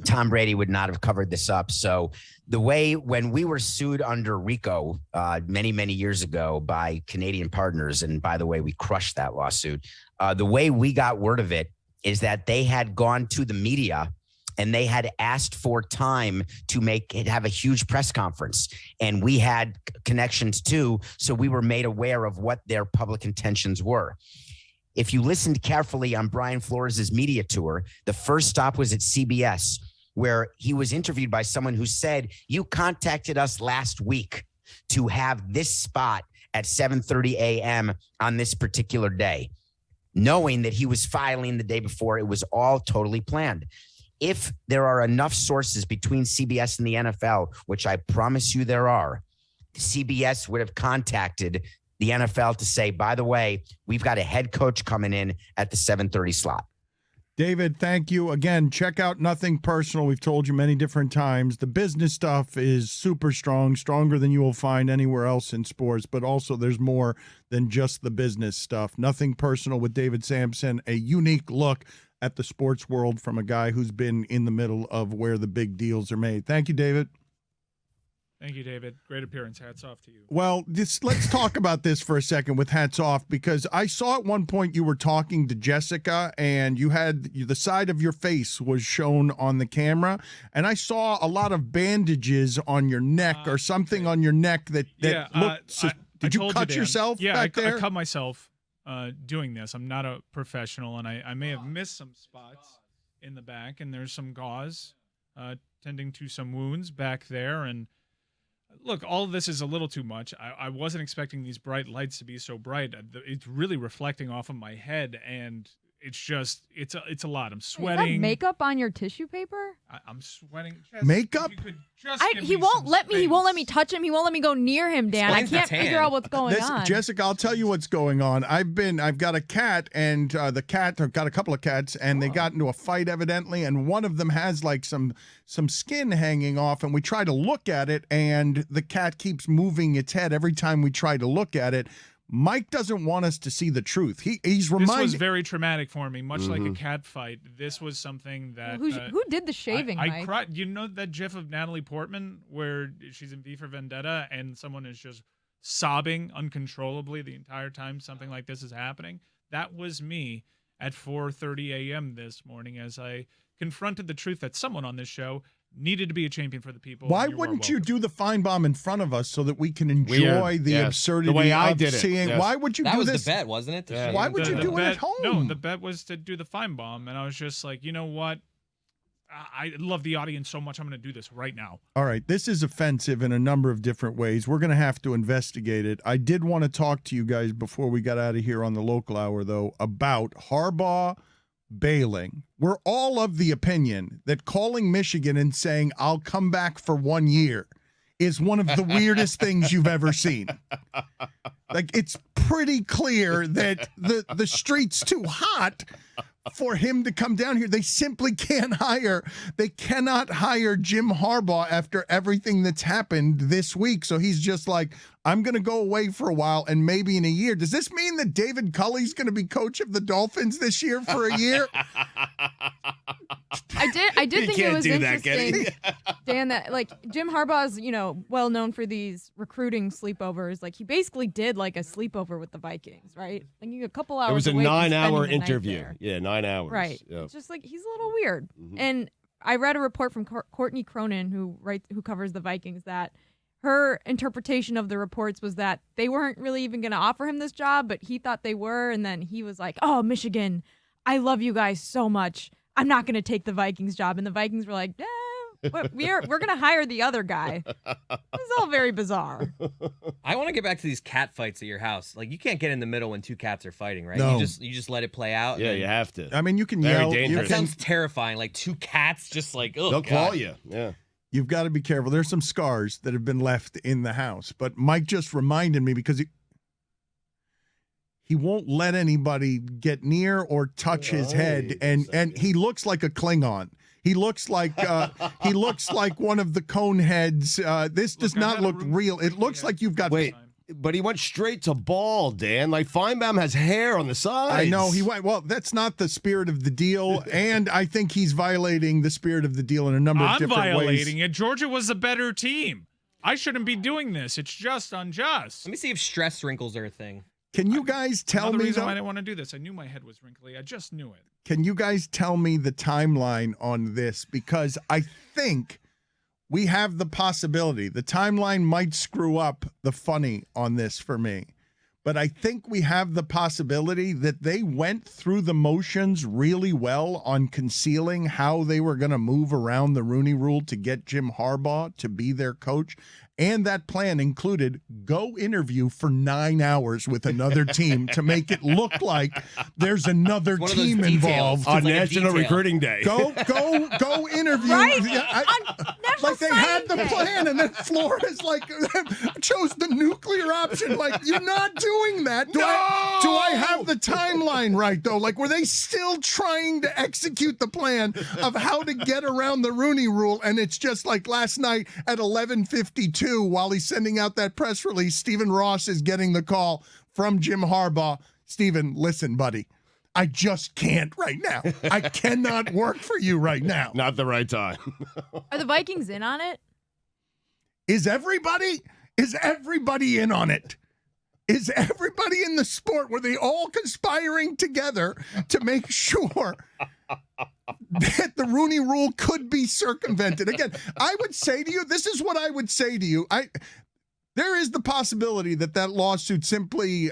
Tom Brady would not have covered this up. So when we were sued under RICO many, many years ago by Canadian partners, and by the way, we crushed that lawsuit, the way we got word of it is that they had gone to the media and they had asked for time to have a huge press conference. And we had connections too, so we were made aware of what their public intentions were. If you listened carefully on Brian Flores' media tour, the first stop was at CBS, where he was interviewed by someone who said, you contacted us last week to have this spot at 7:30 a.m. on this particular day, knowing that he was filing the day before. It was all totally planned. If there are enough sources between CBS and the NFL, which I promise you there are, CBS would have contacted the NFL to say, by the way, we've got a head coach coming in at the 7:30 slot. David, thank you. Again, check out Nothing Personal. We've told you many different times. The business stuff is super strong, stronger than you will find anywhere else in sports, but also there's more than just the business stuff. Nothing Personal with David Samson, a unique look at the sports world from a guy who's been in the middle of where the big deals are made. Thank you, David. Thank you, David. Great appearance. Hats off to you. Well, let's talk about this for a second with hats off, because I saw at one point you were talking to Jessica and you had the side of your face was shown on the camera, and I saw a lot of bandages on your neck or something on your neck that looked. Did you cut yourself back there? I cut myself doing this. I'm not a professional, and I may have missed some spots in the back, and there's some gauze tending to some wounds back there, and look, all of this is a little too much. I wasn't expecting these bright lights to be so bright. It's really reflecting off of my head, and it's a lot. I'm sweating. Is that makeup on your tissue paper? I'm sweating. Makeup? He won't let me. He won't let me touch him. He won't let me go near him, Dan. I can't figure out what's going on. Jessica, I'll tell you what's going on. I've got a cat, and I've got a couple of cats, and they got into a fight evidently, and one of them has like some skin hanging off, and we try to look at it, and the cat keeps moving its head every time we try to look at it. Mike doesn't want us to see the truth. He's reminded. This was very traumatic for me, much like a cat fight. This was something that who did the shaving? I Mike? cried. You know that GIF of Natalie Portman where she's in V for Vendetta and someone is just sobbing uncontrollably the entire time something like this is happening? That was me at 4:30 a.m. this morning as I confronted the truth that someone on this show needed to be a champion for the people. Why wouldn't you do the fine bomb in front of us so that we can enjoy the absurdity the way I of did seeing? Yes. Why would you That do was this? the bet, wasn't it? Why would you do it at home? No, the bet was to do the fine bomb, and I was just like, you know what? I love the audience so much. I'm going to do this right now. All right. This is offensive in a number of different ways. We're going to have to investigate it. I did want to talk to you guys before we got out of here on the local hour, though, about Harbaugh bailing. We're all of the opinion that calling Michigan and saying, I'll come back for 1 year is one of the weirdest things you've ever seen. Like, it's pretty clear that the street's too hot for him to come down here. They simply can't hire. They cannot hire Jim Harbaugh after everything that's happened this week. So he's just like, I'm going to go away for a while and maybe in a year. Does this mean that David Culley's going to be coach of the Dolphins this year for a year? I did think it was interesting, That, Dan, that like Jim Harbaugh's, well known for these recruiting sleepovers. Like he basically did like a sleepover with the Vikings, right? Like a couple hours. It was a away from 9-hour spending the night interview. there. Yeah, 9 hours. Right. Yeah. It's just like he's a little weird. Mhm. And I read a report from Courtney Cronin, who covers the Vikings, that her interpretation of the reports was that they weren't really even going to offer him this job, but he thought they were. And then he was like, "Oh, Michigan, I love you guys so much. I'm not going to take the Vikings job." And the Vikings were like, we're going to hire the other guy. It's all very bizarre. I want to get back to these cat fights at your house. Like, you can't get in the middle when two cats are fighting, right? No. You just let it play out. Yeah, and you have to. I mean, you can Very yell. dangerous. That sounds terrifying. Like two cats just like, oh, They'll God. claw you. Yeah. You've got to be careful. There's some scars that have been left in the house. But Mike just reminded me because he won't let anybody get near or touch his head, and he looks like a Klingon. He looks like one of the Coneheads. This does not look real. It looks like you've got. Wait, but he went straight to bald, Dan. Like Feinbaum has hair on the sides. I know he went. Well, that's not the spirit of the deal, and I think he's violating the spirit of the deal in a number of I'm different ways. violating it. Georgia was a better team. I shouldn't be doing this. It's just unjust. Let me see if stress wrinkles are a thing. Can you guys tell Another me? reason though- why I didn't want to do this. I knew my head was wrinkly. I just knew it. Can you guys tell me the timeline on this? Because I think we have the possibility. The timeline might screw up the funny on this for me. But I think we have the possibility that they went through the motions really well on concealing how they were going to move around the Rooney Rule to get Jim Harbaugh to be their coach. And that plan included go interview for 9 hours with another team to make it look like there's another One of those team details. involved. On It's like a National detail. Recruiting Day. Go interview. Right? Yeah, On National like they had the Signing Day. plan, and then Flores chose the nuclear option. Like, you're not doing that. Do I have the timeline right though? Like, were they still trying to execute the plan of how to get around the Rooney Rule? And it's just like last night at 11:52, while he's sending out that press release, Stephen Ross is getting the call from Jim Harbaugh. Stephen, listen, buddy. I just can't right now. I cannot work for you right now. Not the right time. Are the Vikings in on it? Is everybody in on it? Is everybody in the sport, were they all conspiring together to make sure that the Rooney Rule could be circumvented? Again, I would say to you, this is what I would say to you. There is the possibility that lawsuit simply,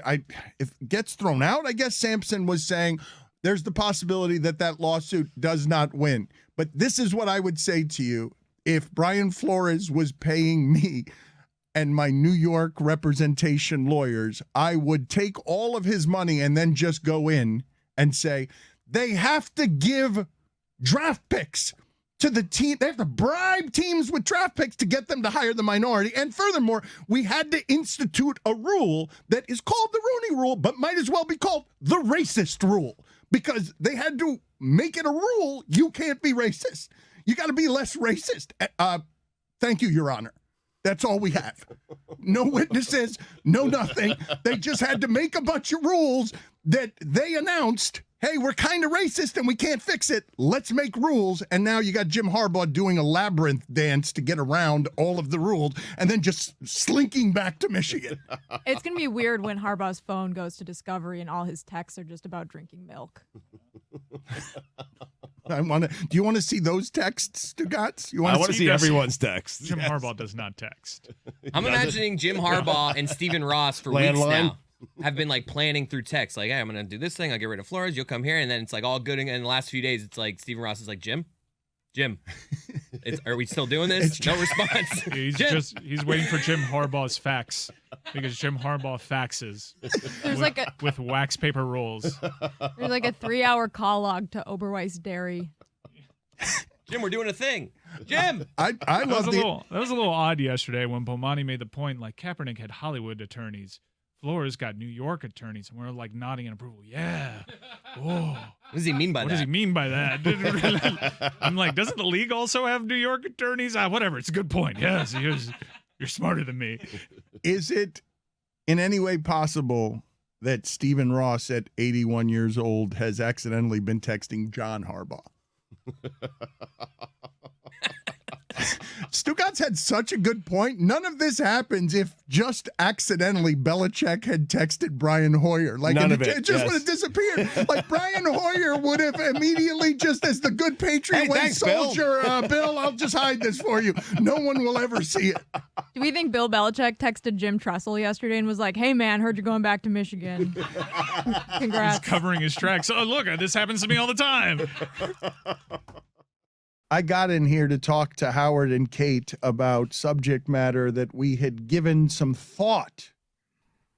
if it gets thrown out, I guess Samson was saying, there's the possibility that lawsuit does not win. But this is what I would say to you. If Brian Flores was paying me and my New York representation lawyers, I would take all of his money and then just go in and say, they have to give draft picks to the team. They have to bribe teams with draft picks to get them to hire the minority. And furthermore, we had to institute a rule that is called the Rooney Rule, but might as well be called the racist rule, because they had to make it a rule. You can't be racist. You got to be less racist. Thank you, Your Honor. That's all we have. No witnesses, no nothing. They just had to make a bunch of rules that they announced, hey, we're kind of racist and we can't fix it. Let's make rules. And now you got Jim Harbaugh doing a labyrinth dance to get around all of the rules and then just slinking back to Michigan. It's going to be weird when Harbaugh's phone goes to Discovery and all his texts are just about drinking milk. Do you want to see those texts, Stugotz? I want to see everyone's text. Jim Harbaugh does not text. I'm imagining Jim Harbaugh and Stephen Ross for weeks now have been like planning through text. Like, hey, I'm going to do this thing. I'll get rid of Flores. You'll come here. And then it's like all good. And in the last few days, it's like Stephen Ross is like, Jim, are we still doing this? No response. He's waiting for Jim Harbaugh's fax, because Jim Harbaugh faxes with wax paper rolls. There's like a 3-hour call log to Oberweis Dairy. Jim, we're doing a thing. Jim. I love that was a little odd yesterday when Bomani made the point, like, Kaepernick had Hollywood attorneys Flores got New York attorneys, and we're like nodding in approval. Yeah. Oh. What does he mean by What that? does he mean by that? I'm like, doesn't the league also have New York attorneys? Whatever. It's a good point. Yes, you're smarter than me. Is it in any way possible that Stephen Ross at 81 years old has accidentally been texting John Harbaugh? Stugotz had such a good point. None of this happens if just accidentally Belichick had texted Brian Hoyer. Like, None of it, it just yes. would have disappeared. Like, Brian Hoyer would have immediately, just as the good patriot way thanks, Bill. soldier, Bill, I'll just hide this for you. No one will ever see it. Do we think Bill Belichick texted Jim Tressel yesterday and was like, "Hey man, heard you're going back to Michigan. Congrats." He's covering his tracks. Oh, look, this happens to me all the time. I got in here to talk to Howard and Kate about subject matter that we had given some thought,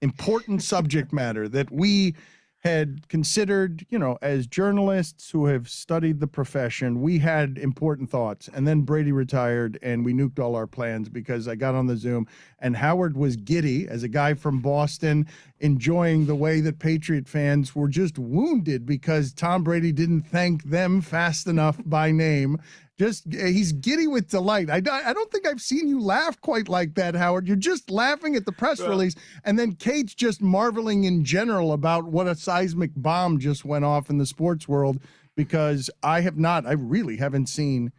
important subject matter that we had considered, as journalists who have studied the profession, we had important thoughts. And then Brady retired and we nuked all our plans because I got on the Zoom and Howard was giddy as a guy from Boston, enjoying the way that Patriot fans were just wounded because Tom Brady didn't thank them fast enough by name. He's giddy with delight. I don't think I've seen you laugh quite like that, Howard. You're just laughing at the press release, and then Kate's just marveling in general about what a seismic bomb just went off in the sports world, because I really haven't seen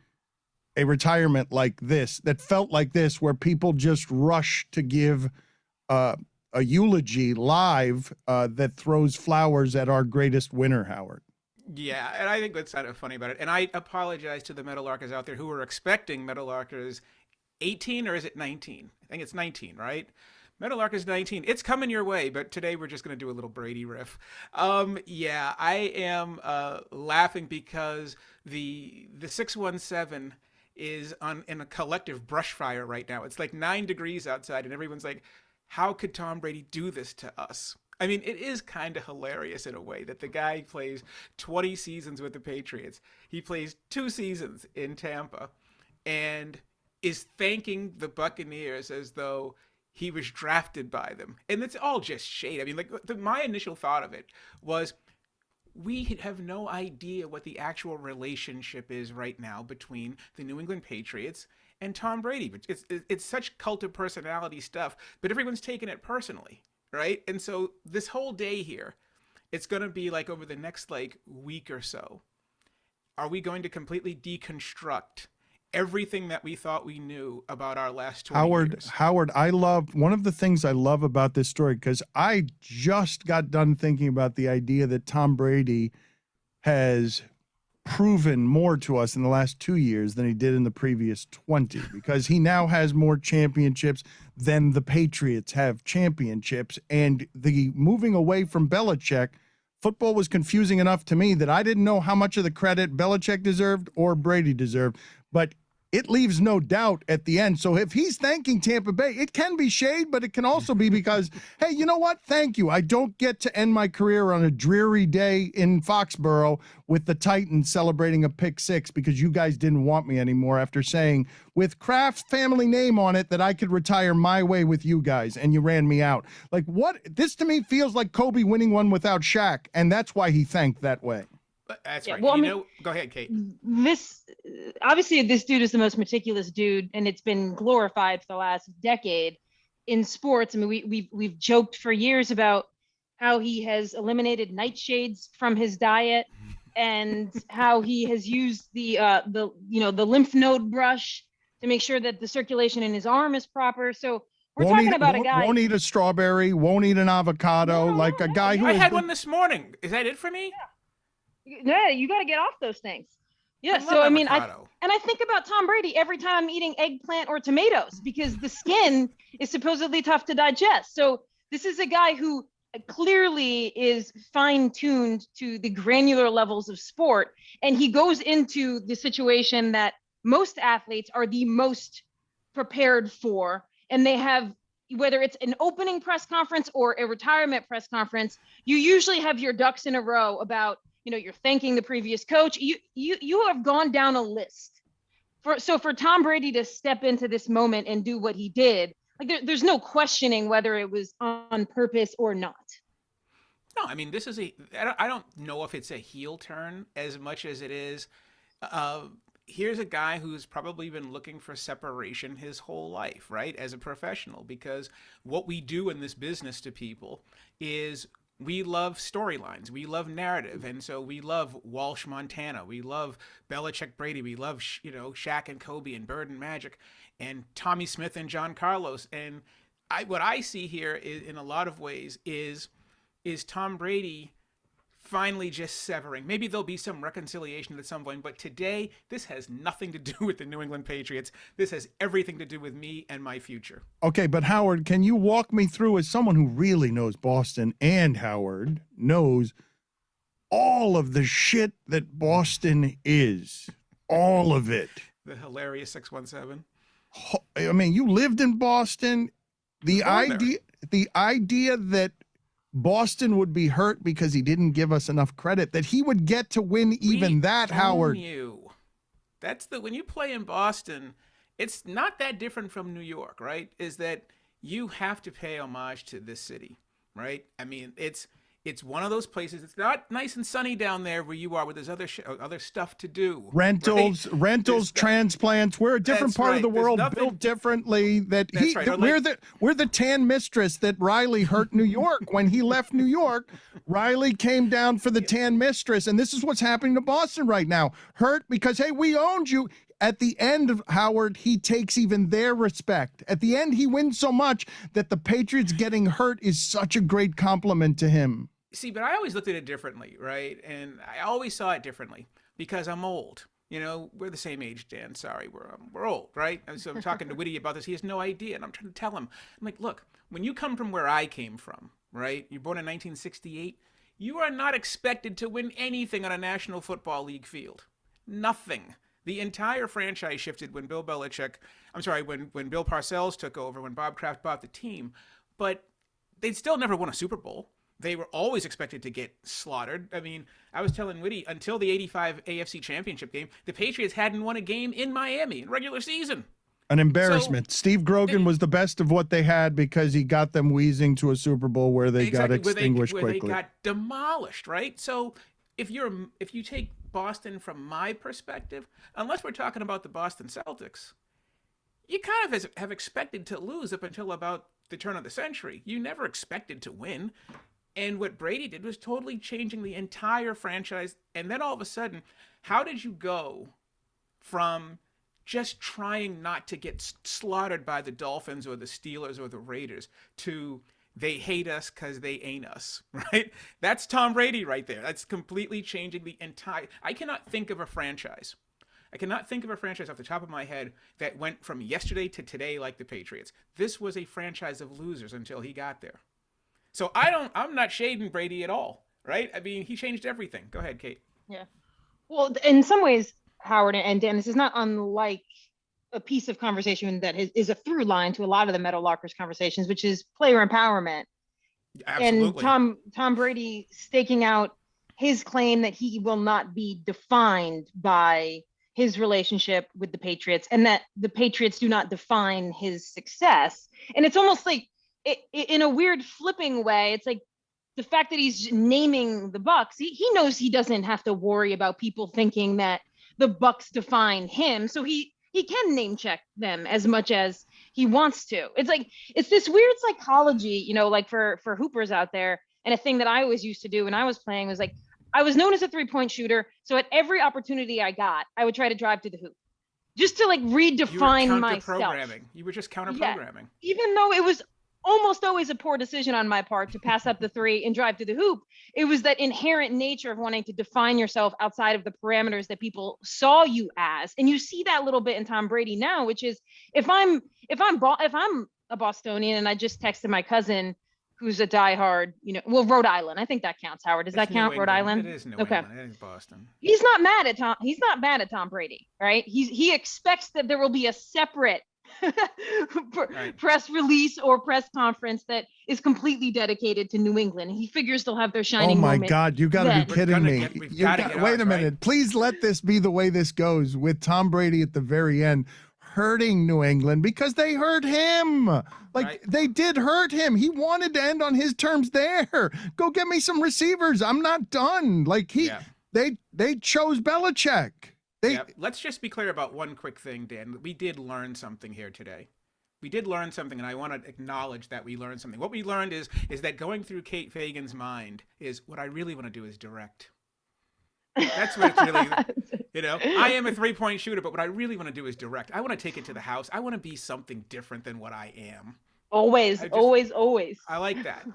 a retirement like this, that felt like this, where people just rush to give a eulogy live that throws flowers at our greatest winner, Howard. Yeah, and I think that's kind of funny about it. And I apologize to the Meadowlarkers out there who were expecting Meadowlarkers 18, or is it 19? I think it's 19, right? Meadowlarkers 19. It's coming your way, but today we're just going to do a little Brady riff. Yeah, I am laughing because the 617 is in a collective brush fire right now. It's like 9 degrees outside, and everyone's like, how could Tom Brady do this to us? I mean, it is kind of hilarious in a way that the guy plays 20 seasons with the Patriots. He plays 2 seasons in Tampa and is thanking the Buccaneers as though he was drafted by them. And it's all just shade. I mean, my initial thought of it was, we have no idea what the actual relationship is right now between the New England Patriots and Tom Brady. It's such cult of personality stuff, but everyone's taking it personally. Right? And so this whole day here, it's going to be like over the next week or so, are we going to completely deconstruct everything that we thought we knew about our last 20 years? Howard, one of the things I love about this story, because I just got done thinking about the idea that Tom Brady has proven more to us in the last 2 years than he did in the previous 20, because he now has more championships than the Patriots have championships. And the moving away from Belichick, football was confusing enough to me that I didn't know how much of the credit Belichick deserved or Brady deserved. But it leaves no doubt at the end. So if he's thanking Tampa Bay, it can be shade, but it can also be because, hey, you know what? Thank you. I don't get to end my career on a dreary day in Foxborough with the Titans celebrating a pick 6 because you guys didn't want me anymore after saying with Kraft's family name on it that I could retire my way with you guys, and you ran me out. Like, what? This to me feels like Kobe winning one without Shaq, and that's why he thanked that way. That's Yeah, right. well, Go ahead, Kate. Obviously this dude is the most meticulous dude, and it's been glorified for the last decade in sports. I mean, we've joked for years about how he has eliminated nightshades from his diet, and how he has used the lymph node brush to make sure that the circulation in his arm is proper. So we're talking about a guy won't eat a strawberry, won't eat an avocado, a guy who I had one this morning. Is that it for me? Yeah, you got to get off those things. Yeah, so I mean, I think about Tom Brady every time I'm eating eggplant or tomatoes, because the skin is supposedly tough to digest. So this is a guy who clearly is fine-tuned to the granular levels of sport, and he goes into the situation that most athletes are the most prepared for, and they have, whether it's an opening press conference or a retirement press conference, you usually have your ducks in a row about, you're thanking the previous coach. You have gone down a list. For Tom Brady to step into this moment and do what he did Like there's no questioning whether it was on purpose or not. No, I mean, this is I don't know if it's a heel turn as much as it is. Here's a guy who's probably been looking for separation his whole life, right? As a professional, because what we do in this business to people is we love storylines, we love narrative, and so we love Walsh, Montana, we love Belichick, Brady, we love Shaq and Kobe and Bird and Magic, and Tommy Smith and John Carlos. And what I see here is, in a lot of ways, is Tom Brady finally just severing. Maybe there'll be some reconciliation at some point, but today this has nothing to do with the New England Patriots. This has everything to do with me and my future. Okay, but Howard, can you walk me through, as someone who really knows Boston, and Howard knows all of the shit that Boston is, all of it. The hilarious 617. I mean, you lived in Boston. The idea that Boston would be hurt because he didn't give us enough credit, that he would get to win even that, Howard. That's when you play in Boston, it's not that different from New York, right? Is that you have to pay homage to this city, right? I mean, it's one of those places. It's not nice and sunny down there where you are, where there's other stuff to do. Rentals, transplants. We're a different part of the world, built differently. We're the tan mistress that Riley hurt New York. When he left New York, Riley came down for the tan mistress, and this is what's happening to Boston right now. Hurt because, hey, we owned you. At the end of Howard, he takes even their respect. At the end, he wins so much that the Patriots getting hurt is such a great compliment to him. See, but I always looked at it differently, right? And I always saw it differently because I'm old. We're the same age, Dan. Sorry, we're old, right? And so I'm talking to Whitty about this. He has no idea, and I'm trying to tell him. I'm like, look, when you come from where I came from, right? You're born in 1968. You are not expected to win anything on a National Football League field. Nothing. The entire franchise shifted when when Bill Parcells took over, when Bob Kraft bought the team, but they'd still never won a Super Bowl. They were always expected to get slaughtered. I mean, I was telling Whitty, until the 85 AFC Championship game, the Patriots hadn't won a game in Miami in regular season. An embarrassment. Steve Grogan was the best of what they had because he got them wheezing to a Super Bowl where they got extinguished quickly. Where they got demolished, right? So if you take Boston from my perspective, unless we're talking about the Boston Celtics, you kind of have expected to lose up until about the turn of the century. You never expected to win. And what Brady did was totally changing the entire franchise. And then all of a sudden, how did you go from just trying not to get slaughtered by the Dolphins or the Steelers or the Raiders to they hate us because they ain't us, right? That's Tom Brady right there. That's completely changing the entire... I cannot think of a franchise off the top of my head that went from yesterday to today like the Patriots. This was a franchise of losers until he got there. So I'm not shading Brady at all, right? I mean, he changed everything. Go ahead, Kate. Yeah. Well, in some ways, Howard and Dan, this is not unlike a piece of conversation that is a through line to a lot of the Meadowlarkers conversations, which is player empowerment. Absolutely. And Tom Brady staking out his claim that he will not be defined by his relationship with the Patriots and that the Patriots do not define his success. And it's almost like, in a weird flipping way, it's like the fact that he's naming the Bucks, he knows he doesn't have to worry about people thinking that the Bucks define him. So he can name check them as much as he wants to. It's like, it's this weird psychology, like for hoopers out there. And a thing that I always used to do when I was playing was like, I was known as a 3-point shooter. So at every opportunity I got, I would try to drive to the hoop just to redefine myself. You were just counter-programming. Yeah. Even though it was almost always a poor decision on my part to pass up the three and drive to the hoop, it was that inherent nature of wanting to define yourself outside of the parameters that people saw you as. And you see that a little bit in Tom Brady now, which is if I'm a Bostonian and I just texted my cousin who's a diehard, Rhode Island. I think that counts, Howard. Does that count, Rhode Island? It is New England. It is Boston. He's not mad at Tom Brady, right? He expects that there will be a separate press release or press conference that is completely dedicated to New England. He figures they'll have their shining moment. Oh my God, you got to be kidding me. Wait a minute. Please let this be the way this goes with Tom Brady at the very end. hurting New England because they hurt him. Like Right. they did hurt him. He wanted to end on his terms there. Go get me some receivers. I'm not done. Like they chose Belichick. Let's just be clear about one quick thing, Dan. We did learn something here today. We did learn something, and I want to acknowledge that we learned something. What we learned is that going through Kate Fagan's mind is what I really want to do is direct. That's what it's really, I am a three-point shooter, but what I really want to do is direct. I want to take it to the house. I want to be something different than what I am. Always. I like that.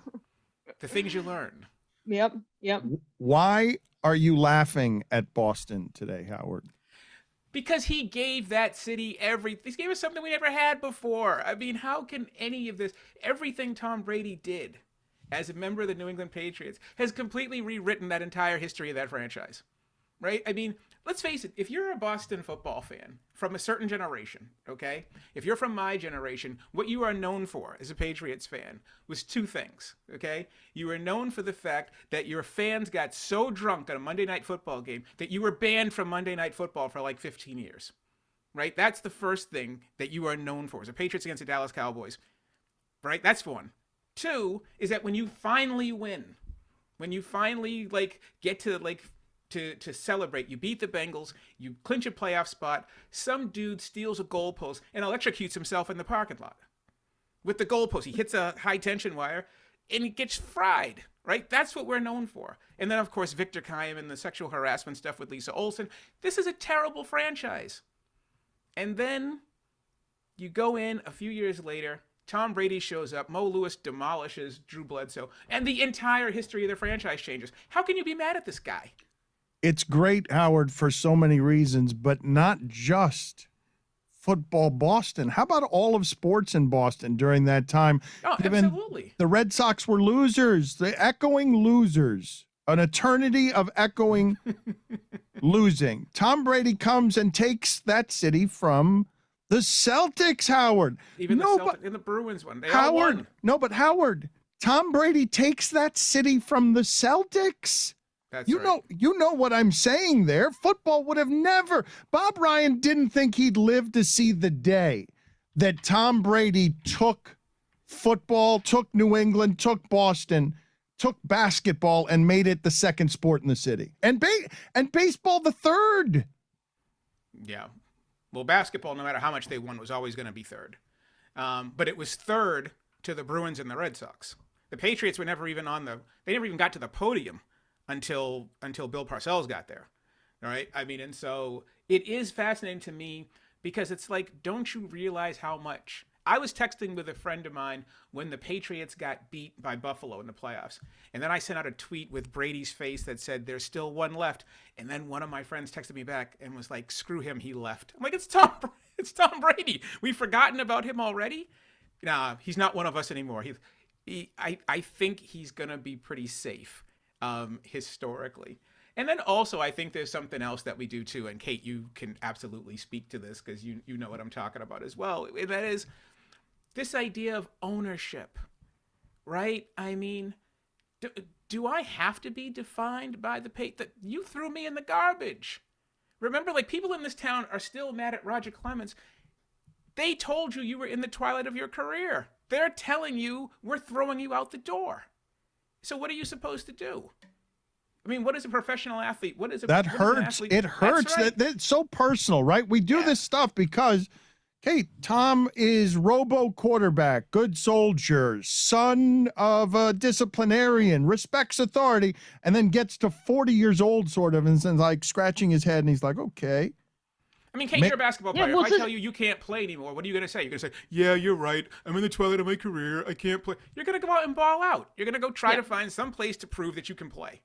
The things you learn. Yep. Why are you laughing at Boston today, Howard? Because he gave that city he gave us something we never had before. I mean, how can any of this, everything Tom Brady did as a member of the New England Patriots has completely rewritten that entire history of that franchise, right? I mean, let's face it, if you're a Boston football fan from a certain generation, okay? If you're from my generation, what you are known for as a Patriots fan was two things, okay? You were known for the fact that your fans got so drunk at a Monday Night Football game that you were banned from Monday Night Football for like 15 years, right? That's the first thing that you are known for as a Patriots against the Dallas Cowboys, right? That's one. Two is that when you finally win, when you finally get to celebrate, you beat the Bengals, you clinch a playoff spot, some dude steals a goalpost and electrocutes himself in the parking lot. With the goalpost, he hits a high tension wire and he gets fried, right? That's what we're known for. And then, of course, Victor Kaim and the sexual harassment stuff with Lisa Olson. This is a terrible franchise. And then you go in a few years later, Tom Brady shows up, Mo Lewis demolishes Drew Bledsoe, and the entire history of the franchise changes. How can you be mad at this guy? It's great, Howard, for so many reasons, but not just football Boston. How about all of sports in Boston during that time? Oh, absolutely. The Red Sox were losers, the echoing losers, an eternity of echoing losing. Tom Brady comes and takes that city from the Celtics, Howard. Even the Celtics and the Bruins one. They all won. But Howard, Tom Brady takes that city from the Celtics. You know what I'm saying there. Football would have never. Bob Ryan didn't think he'd live to see the day that Tom Brady took football, took New England, took Boston, took basketball, and made it the second sport in the city, and baseball the third. Yeah. Well, basketball, no matter how much they won, was always going to be third. But it was third to the Bruins and the Red Sox. The Patriots were never even they never even got to the podium until Bill Parcells got there. All right. I mean, and so it is fascinating to me because it's like, don't you realize how much? I was texting with a friend of mine when the Patriots got beat by Buffalo in the playoffs. And then I sent out a tweet with Brady's face that said, there's still one left. And then one of my friends texted me back and was like, screw him, he left. I'm like, it's Tom Brady. We've forgotten about him already? Nah, he's not one of us anymore. I think he's going to be pretty safe historically. And then also, I think there's something else that we do too. And Kate, you can absolutely speak to this because you know what I'm talking about as well. And that is this idea of ownership, right? I mean, do I have to be defined by the that you threw me in the garbage? Remember, like, people in this town are still mad at Roger Clemens. They told you were in the twilight of your career. They're telling you we're throwing you out the door. So what are you supposed to do? I mean, what is a professional athlete? That hurts. It hurts. Right. That's so personal, right? We do this stuff because, Kate, Tom is robo quarterback, good soldier, son of a disciplinarian, respects authority, and then gets to 40 years old, sort of, and like scratching his head, and he's like, okay. I mean, Kate, you're a basketball player. If I tell you can't play anymore, what are you going to say? You're going to say, yeah, you're right. I'm in the twilight of my career. I can't play. You're going to go out and ball out. You're going to go try to find some place to prove that you can play.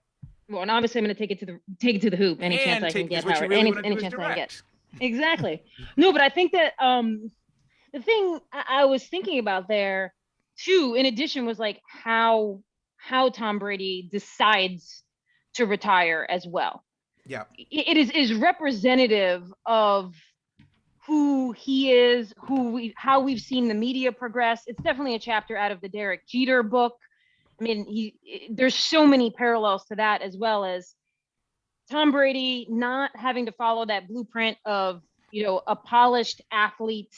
Well, and obviously I'm going to take it to the hoop any chance I can get, Howard. Any chance I can get. Exactly. No, but I think that the thing I was thinking about there too, in addition, was like how Tom Brady decides to retire as well. Yeah. It is representative of who he is, how we've seen the media progress. It's definitely a chapter out of the Derek Jeter book. I mean, there's so many parallels to that, as well as Tom Brady not having to follow that blueprint of, a polished athlete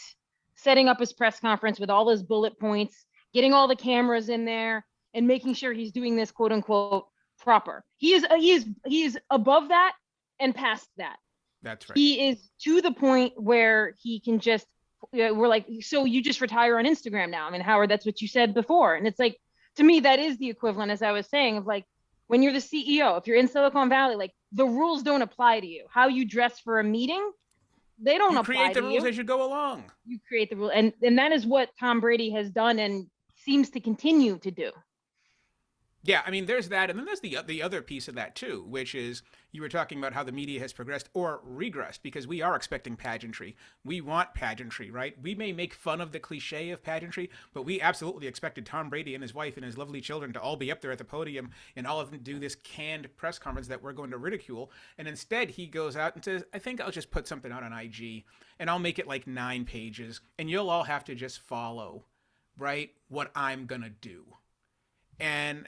setting up his press conference with all his bullet points, getting all the cameras in there, and making sure he's doing this quote unquote proper. He is above that and past that. That's right. He is to the point where he can just, we're like, so you just retire on Instagram now. I mean, Howard, that's what you said before. And it's like, to me, that is the equivalent, as I was saying, of like, when you're the CEO, if you're in Silicon Valley, like the rules don't apply to you. How you dress for a meeting, they don't apply to you. You create the rules as you go along. You create the rule. And that is what Tom Brady has done and seems to continue to do. Yeah, I mean, there's that. And then there's the other piece of that, too, which is you were talking about how the media has progressed or regressed, because we are expecting pageantry. We want pageantry, right? We may make fun of the cliche of pageantry, but we absolutely expected Tom Brady and his wife and his lovely children to all be up there at the podium and all of them do this canned press conference that we're going to ridicule. And instead, he goes out and says, I think I'll just put something out on IG and I'll make it like 9 pages and you'll all have to just follow, right, what I'm going to do. And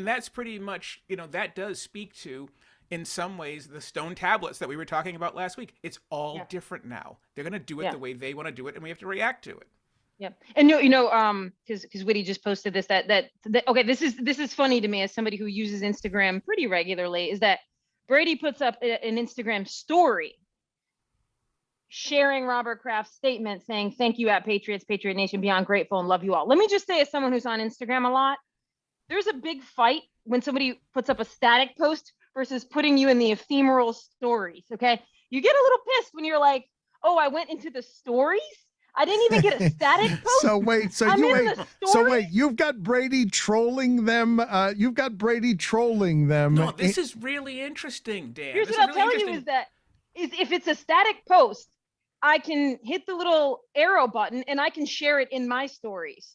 that's pretty much, that does speak to, in some ways, the stone tablets that we were talking about last week. It's all different now. They're going to do it the way they want to do it, and we have to react to it. Yeah, and because Whitty just posted this that okay, this is funny to me as somebody who uses Instagram pretty regularly. Is that Brady puts up an Instagram story sharing Robert Kraft's statement saying, "Thank you at Patriots, Patriot Nation, beyond grateful and love you all." Let me just say, as someone who's on Instagram a lot, there's a big fight when somebody puts up a static post versus putting you in the ephemeral stories, okay? You get a little pissed when you're like, oh, I went into the stories? I didn't even get a static post? So wait, you've got Brady trolling them. No, this is really interesting, Dan. Here's what I'll tell you is that if it's a static post, I can hit the little arrow button and I can share it in my stories.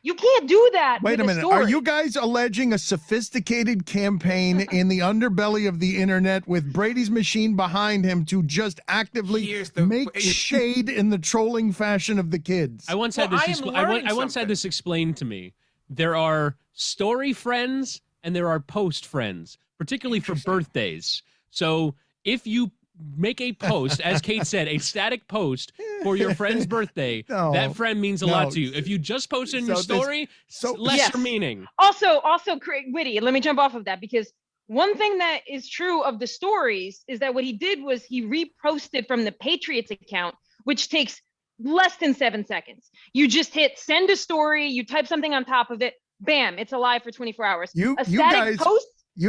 You can't do that. Wait a minute. Are you guys alleging a sophisticated campaign in the underbelly of the internet with Brady's machine behind him to just actively make shade in the trolling fashion of the kids? I once had this explained to me. There are story friends and there are post friends, particularly for birthdays. So if you make a post, as Kate said, a static post for your friend's birthday, that friend means a lot to you. If you just post it in your story, lesser meaning. Also, Whitty, let me jump off of that, because one thing that is true of the stories is that what he did was he reposted from the Patriots account, which takes less than 7 seconds. You just hit send a story, you type something on top of it, bam, it's alive for 24 hours. A static post is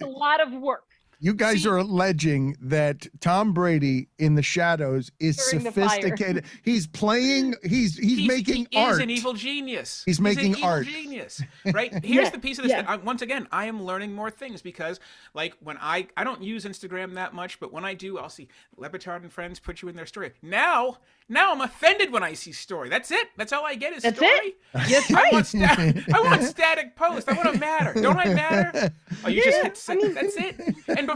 a lot of work. You guys are alleging that Tom Brady in the shadows is sophisticated. He's playing. He's making art. He's an evil genius. He's making art. Genius, right? Here's the piece of this. That once again, I am learning more things because, like, when I don't use Instagram that much, but when I do, I'll see LeBatard and friends put you in their story. Now I'm offended when I see story. That's it. That's all I get is story. That's right. I want static post. I want to matter. Don't I matter? Oh, you just hit send. That's it. And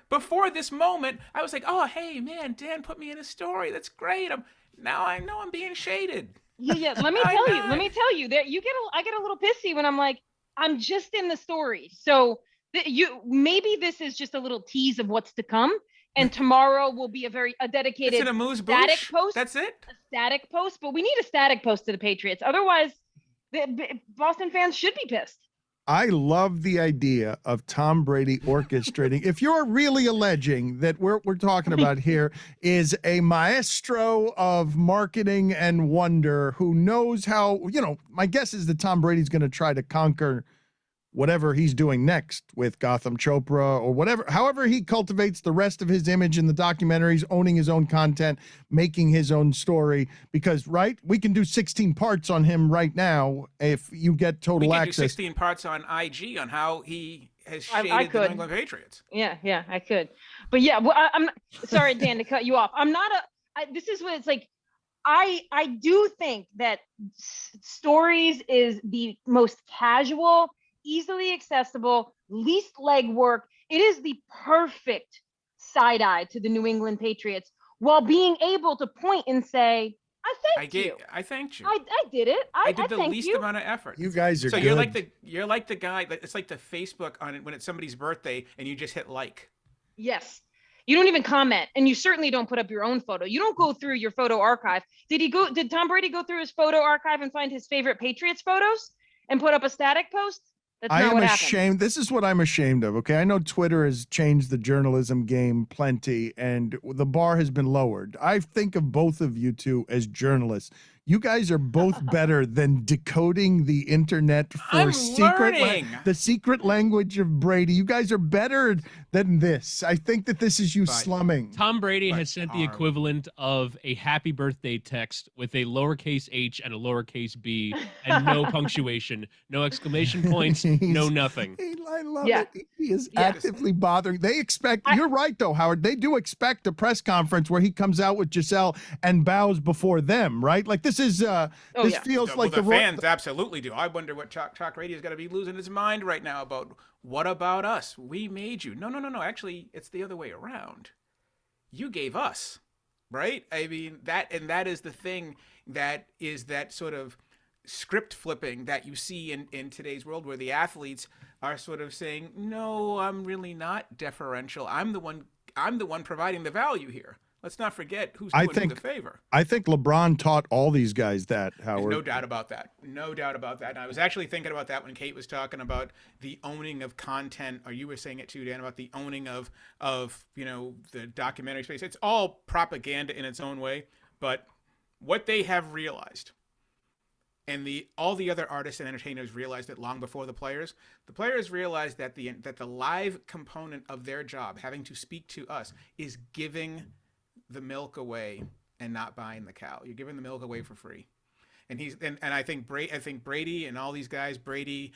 before this moment, I was like, oh, hey, man, Dan put me in a story. That's great. Now I know I'm being shaded. Yeah. Let me tell you that I get a little pissy when I'm like, I'm just in the story. So maybe this is just a little tease of what's to come. And tomorrow will be a dedicated static post. That's it? A static post. But we need a static post to the Patriots. Otherwise, the Boston fans should be pissed. I love the idea of Tom Brady orchestrating. If you're really alleging that we're talking about here is a maestro of marketing and wonder who knows how, my guess is that Tom Brady's going to try to conquer whatever he's doing next with Gotham Chopra or whatever, however he cultivates the rest of his image in the documentaries, owning his own content, making his own story, because, right, we can do 16 parts on him right now if you get total access. We can do 16 parts on IG on how he has shaded the New England Patriots. Yeah, I could. But yeah, well, I'm sorry, Dan, to cut you off. This is what it's like. I do think that stories is the most casual, easily accessible, least legwork. It is the perfect side eye to the New England Patriots while being able to point and say, I thanked you. I thanked you. I did it. I did the least amount of effort. You guys are so good. You're like the guy that it's like the Facebook on it when it's somebody's birthday and you just hit like. Yes. You don't even comment, and you certainly don't put up your own photo. You don't go through your photo archive. Did Tom Brady go through his photo archive and find his favorite Patriots photos and put up a static post? That's not what happened. Ashamed. This is what I'm ashamed of. Okay, I know Twitter has changed the journalism game plenty, and the bar has been lowered. I think of both of you two as journalists. You guys are both better than decoding the internet for the secret language of Brady. You guys are better than this. I think that this is you slumming. Tom Brady has sent the equivalent of a happy birthday text with a lowercase h and a lowercase b and no punctuation, no exclamation points, no nothing. I love it. He is actively bothering. They expect, you're right though, Howard. They do expect a press conference where he comes out with Giselle and bows before them, right? Like this is, this feels like the fans absolutely do. I wonder what Talk Radio's got to be losing his mind right now about what about us? We made you. No. Actually, it's the other way around. You gave us, right? I mean, that is the thing that is that sort of script flipping that you see in today's world where the athletes are sort of saying, no, I'm really not deferential. I'm the one providing the value here. Let's not forget who's doing who the favor. I think LeBron taught all these guys that, Howard. There's no doubt about that. No doubt about that. And I was actually thinking about that when Kate was talking about the owning of content, or you were saying it too, Dan, about the owning of the documentary space. It's all propaganda in its own way, but what they have realized, and all the other artists and entertainers realized it long before the players. The players realized that the live component of their job, having to speak to us, is giving the milk away and not buying the cow. You're giving the milk away for free. And I think Brady and all these guys, Brady,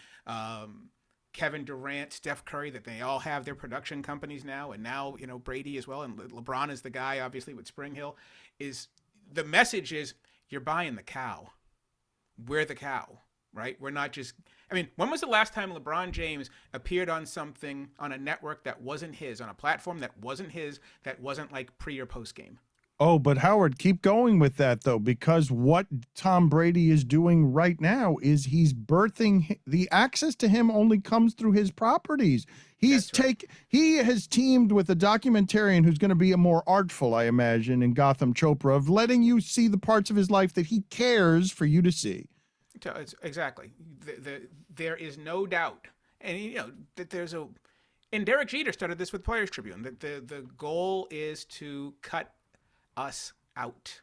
Kevin Durant, Steph Curry, that they all have their production companies now, and now Brady as well, and LeBron is the guy obviously with Spring Hill. Is the message is you're buying the cow. We're the cow, right? We're not just. I mean, when was the last time LeBron James appeared on something on a network that wasn't his, on a platform that wasn't his, that wasn't like pre or post game? Oh, but Howard, keep going with that though, because what Tom Brady is doing right now is birthing the access to him only comes through his properties. He has teamed with a documentarian who's going to be a more artful, I imagine, in Gotham Chopra, of letting you see the parts of his life that he cares for you to see. Exactly. There is no doubt, and that there's a. And Derek Jeter started this with Players Tribune. That the goal is to cut us out.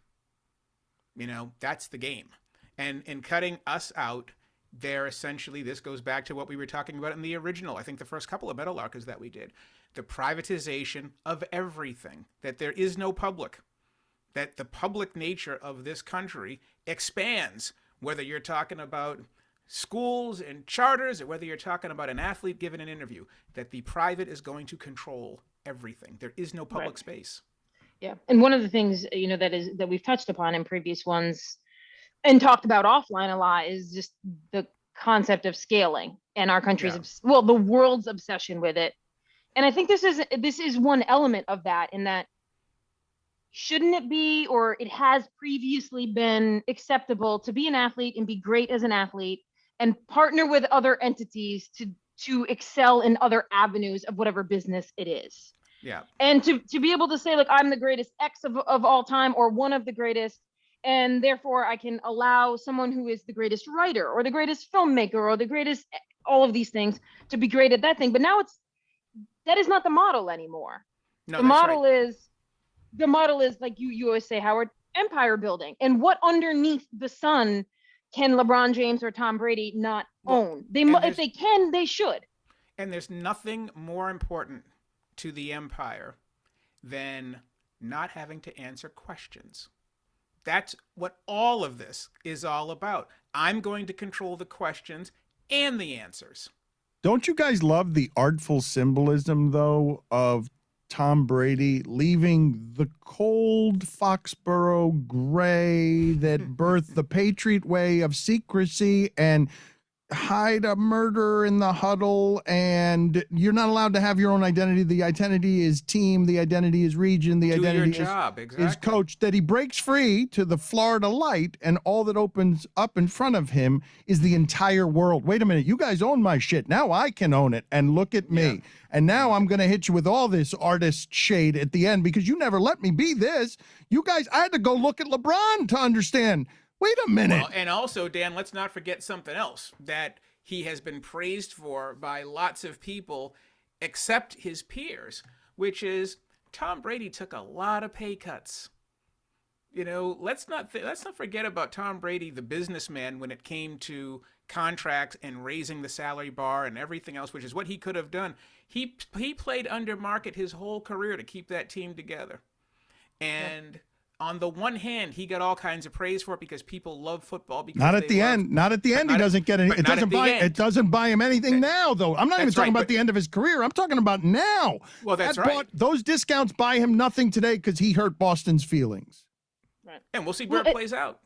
That's the game, and in cutting us out, they're essentially. This goes back to what we were talking about in the original. I think the first couple of Meadowlarkers that we did, the privatization of everything. That there is no public. That the public nature of this country expands. Whether you're talking about schools and charters or whether you're talking about an athlete giving an interview, that the private is going to control everything. There is no public space. Yeah. And one of the things, that we've touched upon in previous ones and talked about offline a lot is just the concept of scaling and our country's, the world's obsession with it. And I think this is one element of that, in that shouldn't it be, or it has previously been acceptable to be an athlete and be great as an athlete and partner with other entities to excel in other avenues of whatever business it is. Yeah. And to be able to say, like, I'm the greatest X of all time, or one of the greatest, and therefore I can allow someone who is the greatest writer or the greatest filmmaker or the greatest, all of these things, to be great at that thing. But now that is not the model anymore. No, the model is like you always say, Howard, empire building. And what underneath the sun can LeBron James or Tom Brady not own? If they can, they should. And there's nothing more important to the empire than not having to answer questions. That's what all of this is all about. I'm going to control the questions and the answers. Don't you guys love the artful symbolism, though, of Tom Brady leaving the cold Foxborough gray that birthed the Patriot way of secrecy and hide a murderer in the huddle, and you're not allowed to have your own identity. The identity is team. The identity is region. The identity is coach. That he breaks free to the Florida light, and all that opens up in front of him is the entire world. Wait a minute. You guys own my shit. Now I can own it, and look at me. Yeah. And now I'm going to hit you with all this artist shade at the end because you never let me be this. You guys, I had to go look at LeBron to understand. Wait a minute. Well, and also, Dan, let's not forget something else that he has been praised for by lots of people except his peers, which is Tom Brady took a lot of pay cuts. You know, let's not forget about Tom Brady, the businessman, when it came to contracts and raising the salary bar and everything else, which is what he could have done. He played under market his whole career to keep that team together. And on the one hand, he got all kinds of praise for it because people love football. Because not at the end. Not at the end. He doesn't get any. It doesn't buy him anything now, though. I'm not even talking about the end of his career. I'm talking about now. Well, that's right. Those discounts buy him nothing today because he hurt Boston's feelings. Right. And we'll see where it plays out.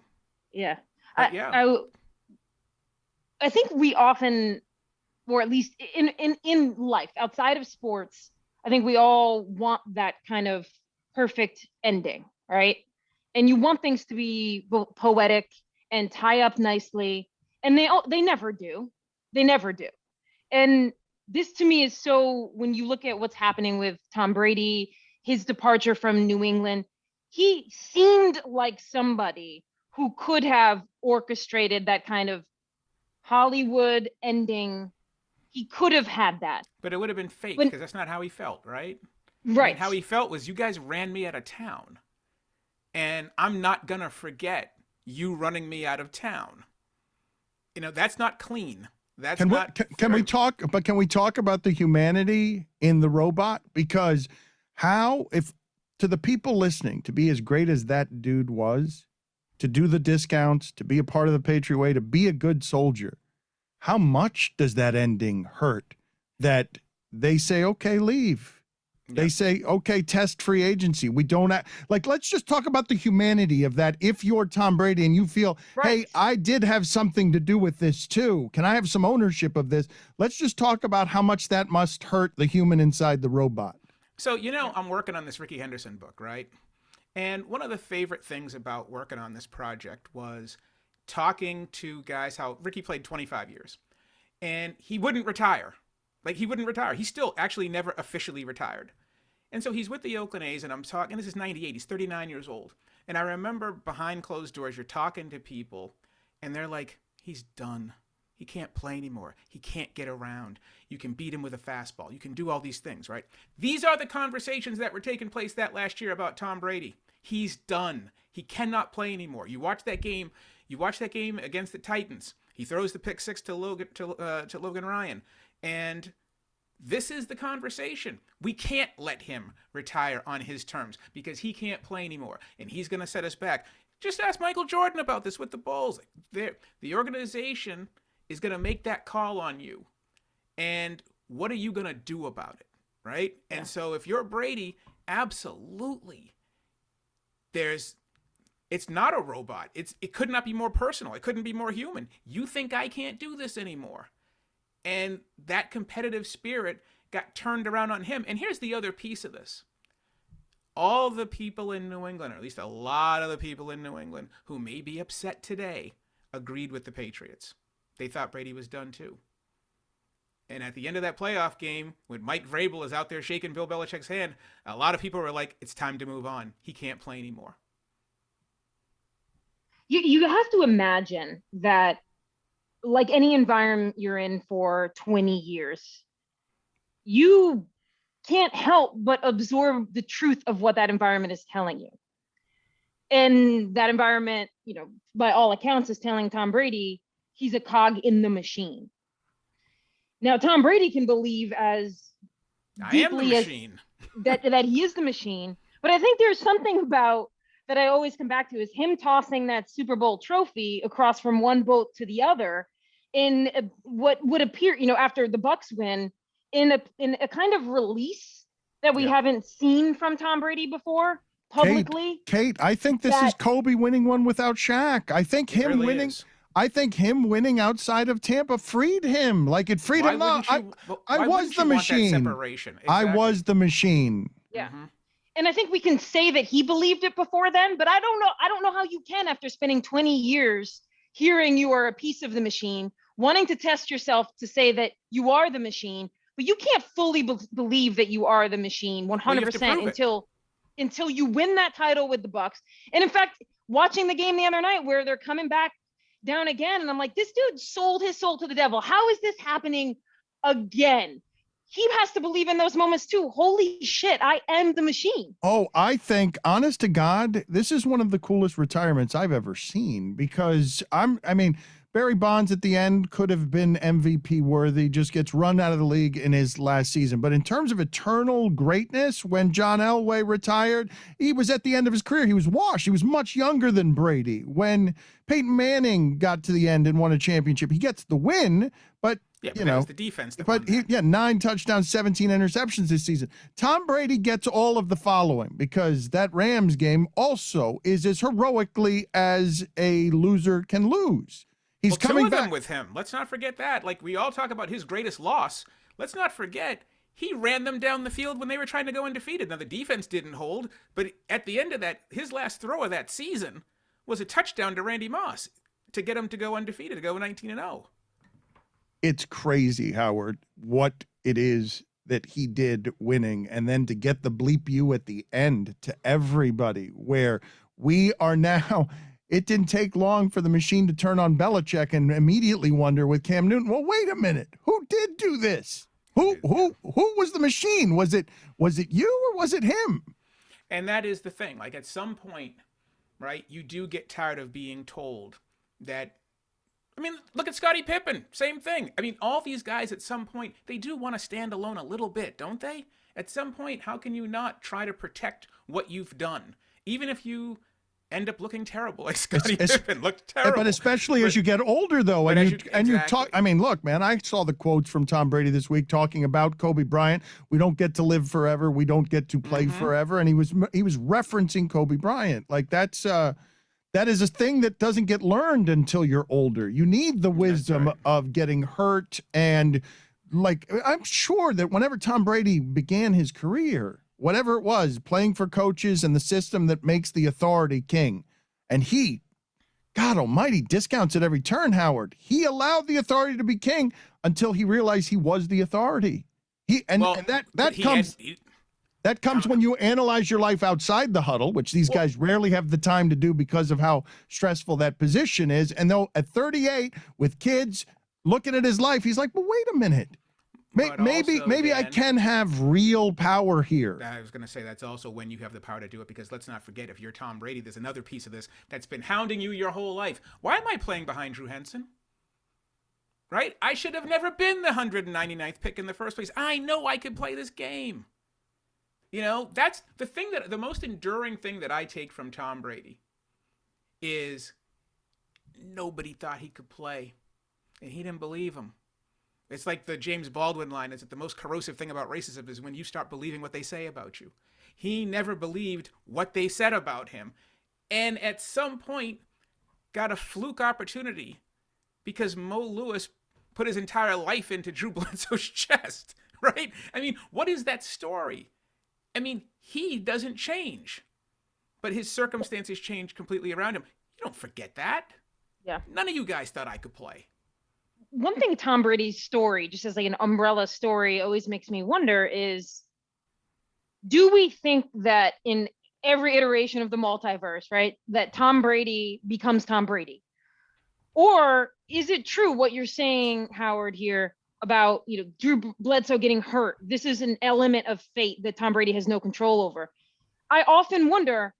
Yeah. I think we often, or at least in life, outside of sports, I think we all want that kind of perfect ending, right? And you want things to be poetic and tie up nicely, and they never do. They never do. And this to me is so, when you look at what's happening with Tom Brady, his departure from New England, he seemed like somebody who could have orchestrated that kind of Hollywood ending. He could have had that. But it would have been fake because that's not how he felt, right? Right. I mean, how he felt was, you guys ran me out of town. And I'm not going to forget you running me out of town. You know, that's not clean. That's can we talk about the humanity in the robot? Because if to the people listening, to be as great as that dude was, to do the discounts, to be a part of the Patriot Way, to be a good soldier, how much does that ending hurt that they say, okay, leave? They say, okay, test free agency. We don't let's just talk about the humanity of that. If you're Tom Brady and you feel, hey, I did have something to do with this too. Can I have some ownership of this? Let's just talk about how much that must hurt the human inside the robot. So, you know, I'm working on this Ricky Henderson book, right? And one of the favorite things about working on this project was talking to guys, how Ricky played 25 years and he wouldn't retire. He wouldn't retire. He still actually never officially retired. And so he's with the Oakland A's, and I'm talking, this is 98, he's 39 years old. And I remember behind closed doors, you're talking to people, and they're like, he's done. He can't play anymore. He can't get around. You can beat him with a fastball. You can do all these things, right? These are the conversations that were taking place that last year about Tom Brady. He's done. He cannot play anymore. You watch that game against the Titans. He throws the pick six to Logan Ryan. And this is the conversation. We can't let him retire on his terms because he can't play anymore, and he's going to set us back. Just ask Michael Jordan about this with the Bulls. The organization is going to make that call on you, and what are you going to do about it, right? Yeah. And so if you're Brady, absolutely, it's not a robot. It could not be more personal. It couldn't be more human. You think I can't do this anymore. And that competitive spirit got turned around on him. And here's the other piece of this. All the people in New England, or at least a lot of the people in New England who may be upset today, agreed with the Patriots. They thought Brady was done too. And at the end of that playoff game, when Mike Vrabel is out there shaking Bill Belichick's hand, a lot of people were like, it's time to move on. He can't play anymore. You have to imagine that, like any environment you're in for 20 years, you can't help but absorb the truth of what that environment is telling you. And that environment, you know, by all accounts, is telling Tom Brady he's a cog in the machine. Now, Tom Brady can believe as deeply as that he is the machine, but I think there's something about that I always come back to, is him tossing that Super Bowl trophy across from one boat to the other in what would appear, you know, after the Bucs win, in a kind of release that we haven't seen from Tom Brady before publicly. Kate, I think this is Kobe winning one without Shaq. I think him winning. I think him winning outside of Tampa freed him. Like it freed him up. I was the machine. I was the machine. Yeah. And I think we can say that he believed it before then, but I don't know how you can after spending 20 years hearing you are a piece of the machine, wanting to test yourself to say that you are the machine, but you can't fully believe that you are the machine 100% until you win that title with the Bucks. And in fact, watching the game the other night where they're coming back down again, and I'm like, this dude sold his soul to the devil. How is this happening again? He has to believe in those moments too. Holy shit, I am the machine. Oh, I think, honest to God, this is one of the coolest retirements I've ever seen because Barry Bonds at the end could have been MVP worthy, just gets run out of the league in his last season. But in terms of eternal greatness, when John Elway retired, he was at the end of his career. He was washed. He was much younger than Brady. When Peyton Manning got to the end and won a championship, he gets the win, but it was the defense that won that. 9 touchdowns, 17 interceptions this season. Tom Brady gets all of the following because that Rams game also is as heroically as a loser can lose. He's coming back with him. Let's not forget that. Like we all talk about his greatest loss. Let's not forget he ran them down the field when they were trying to go undefeated. Now the defense didn't hold, but at the end of that, his last throw of that season was a touchdown to Randy Moss to get him to go undefeated, to go 19-0. It's crazy, Howard, what it is that he did winning, and then to get the bleep you at the end to everybody, where we are now. It didn't take long for the machine to turn on Belichick and immediately wonder with Cam Newton, well, wait a minute, who did do this? Who was the machine? Was it you or was it him? And that is the thing. Like at some point, right, you do get tired of being told that. I mean, look at Scottie Pippen, same thing. I mean, all these guys at some point, they do want to stand alone a little bit, don't they? At some point, how can you not try to protect what you've done? Even if you end up looking terrible, like Scottie Pippen looked terrible. But especially as you get older, though, and you talk. I mean, look, man, I saw the quotes from Tom Brady this week talking about Kobe Bryant. We don't get to live forever. We don't get to play forever. And he was referencing Kobe Bryant. Like that is a thing that doesn't get learned until you're older. You need the wisdom of getting hurt. And like, I'm sure that whenever Tom Brady began his career, whatever it was, playing for coaches and the system that makes the authority king, and he, God almighty, discounts at every turn, Howard. He allowed the authority to be king until he realized he was the authority. That comes when you analyze your life outside the huddle, which these guys rarely have the time to do because of how stressful that position is. And though at 38 with kids looking at his life, he's like, well, wait a minute. Maybe I can have real power here. I was going to say that's also when you have the power to do it, because let's not forget, if you're Tom Brady, there's another piece of this that's been hounding you your whole life. Why am I playing behind Drew Henson? Right? I should have never been the 199th pick in the first place. I know I could play this game. You know, that's the most enduring thing that I take from Tom Brady is nobody thought he could play, and he didn't believe him. It's like the James Baldwin line is that the most corrosive thing about racism is when you start believing what they say about you. He never believed what they said about him, and at some point got a fluke opportunity because Mo Lewis put his entire life into Drew Bledsoe's chest, right? I mean, what is that story? I mean, he doesn't change, but his circumstances change completely around him. You don't forget that. Yeah. None of you guys thought I could play. One thing Tom Brady's story, just as like an umbrella story, always makes me wonder is, do we think that in every iteration of the multiverse, right, that Tom Brady becomes Tom Brady? Or is it true what you're saying, Howard, here, about, you know, Drew Bledsoe getting hurt? This is an element of fate that Tom Brady has no control over. I often wonder,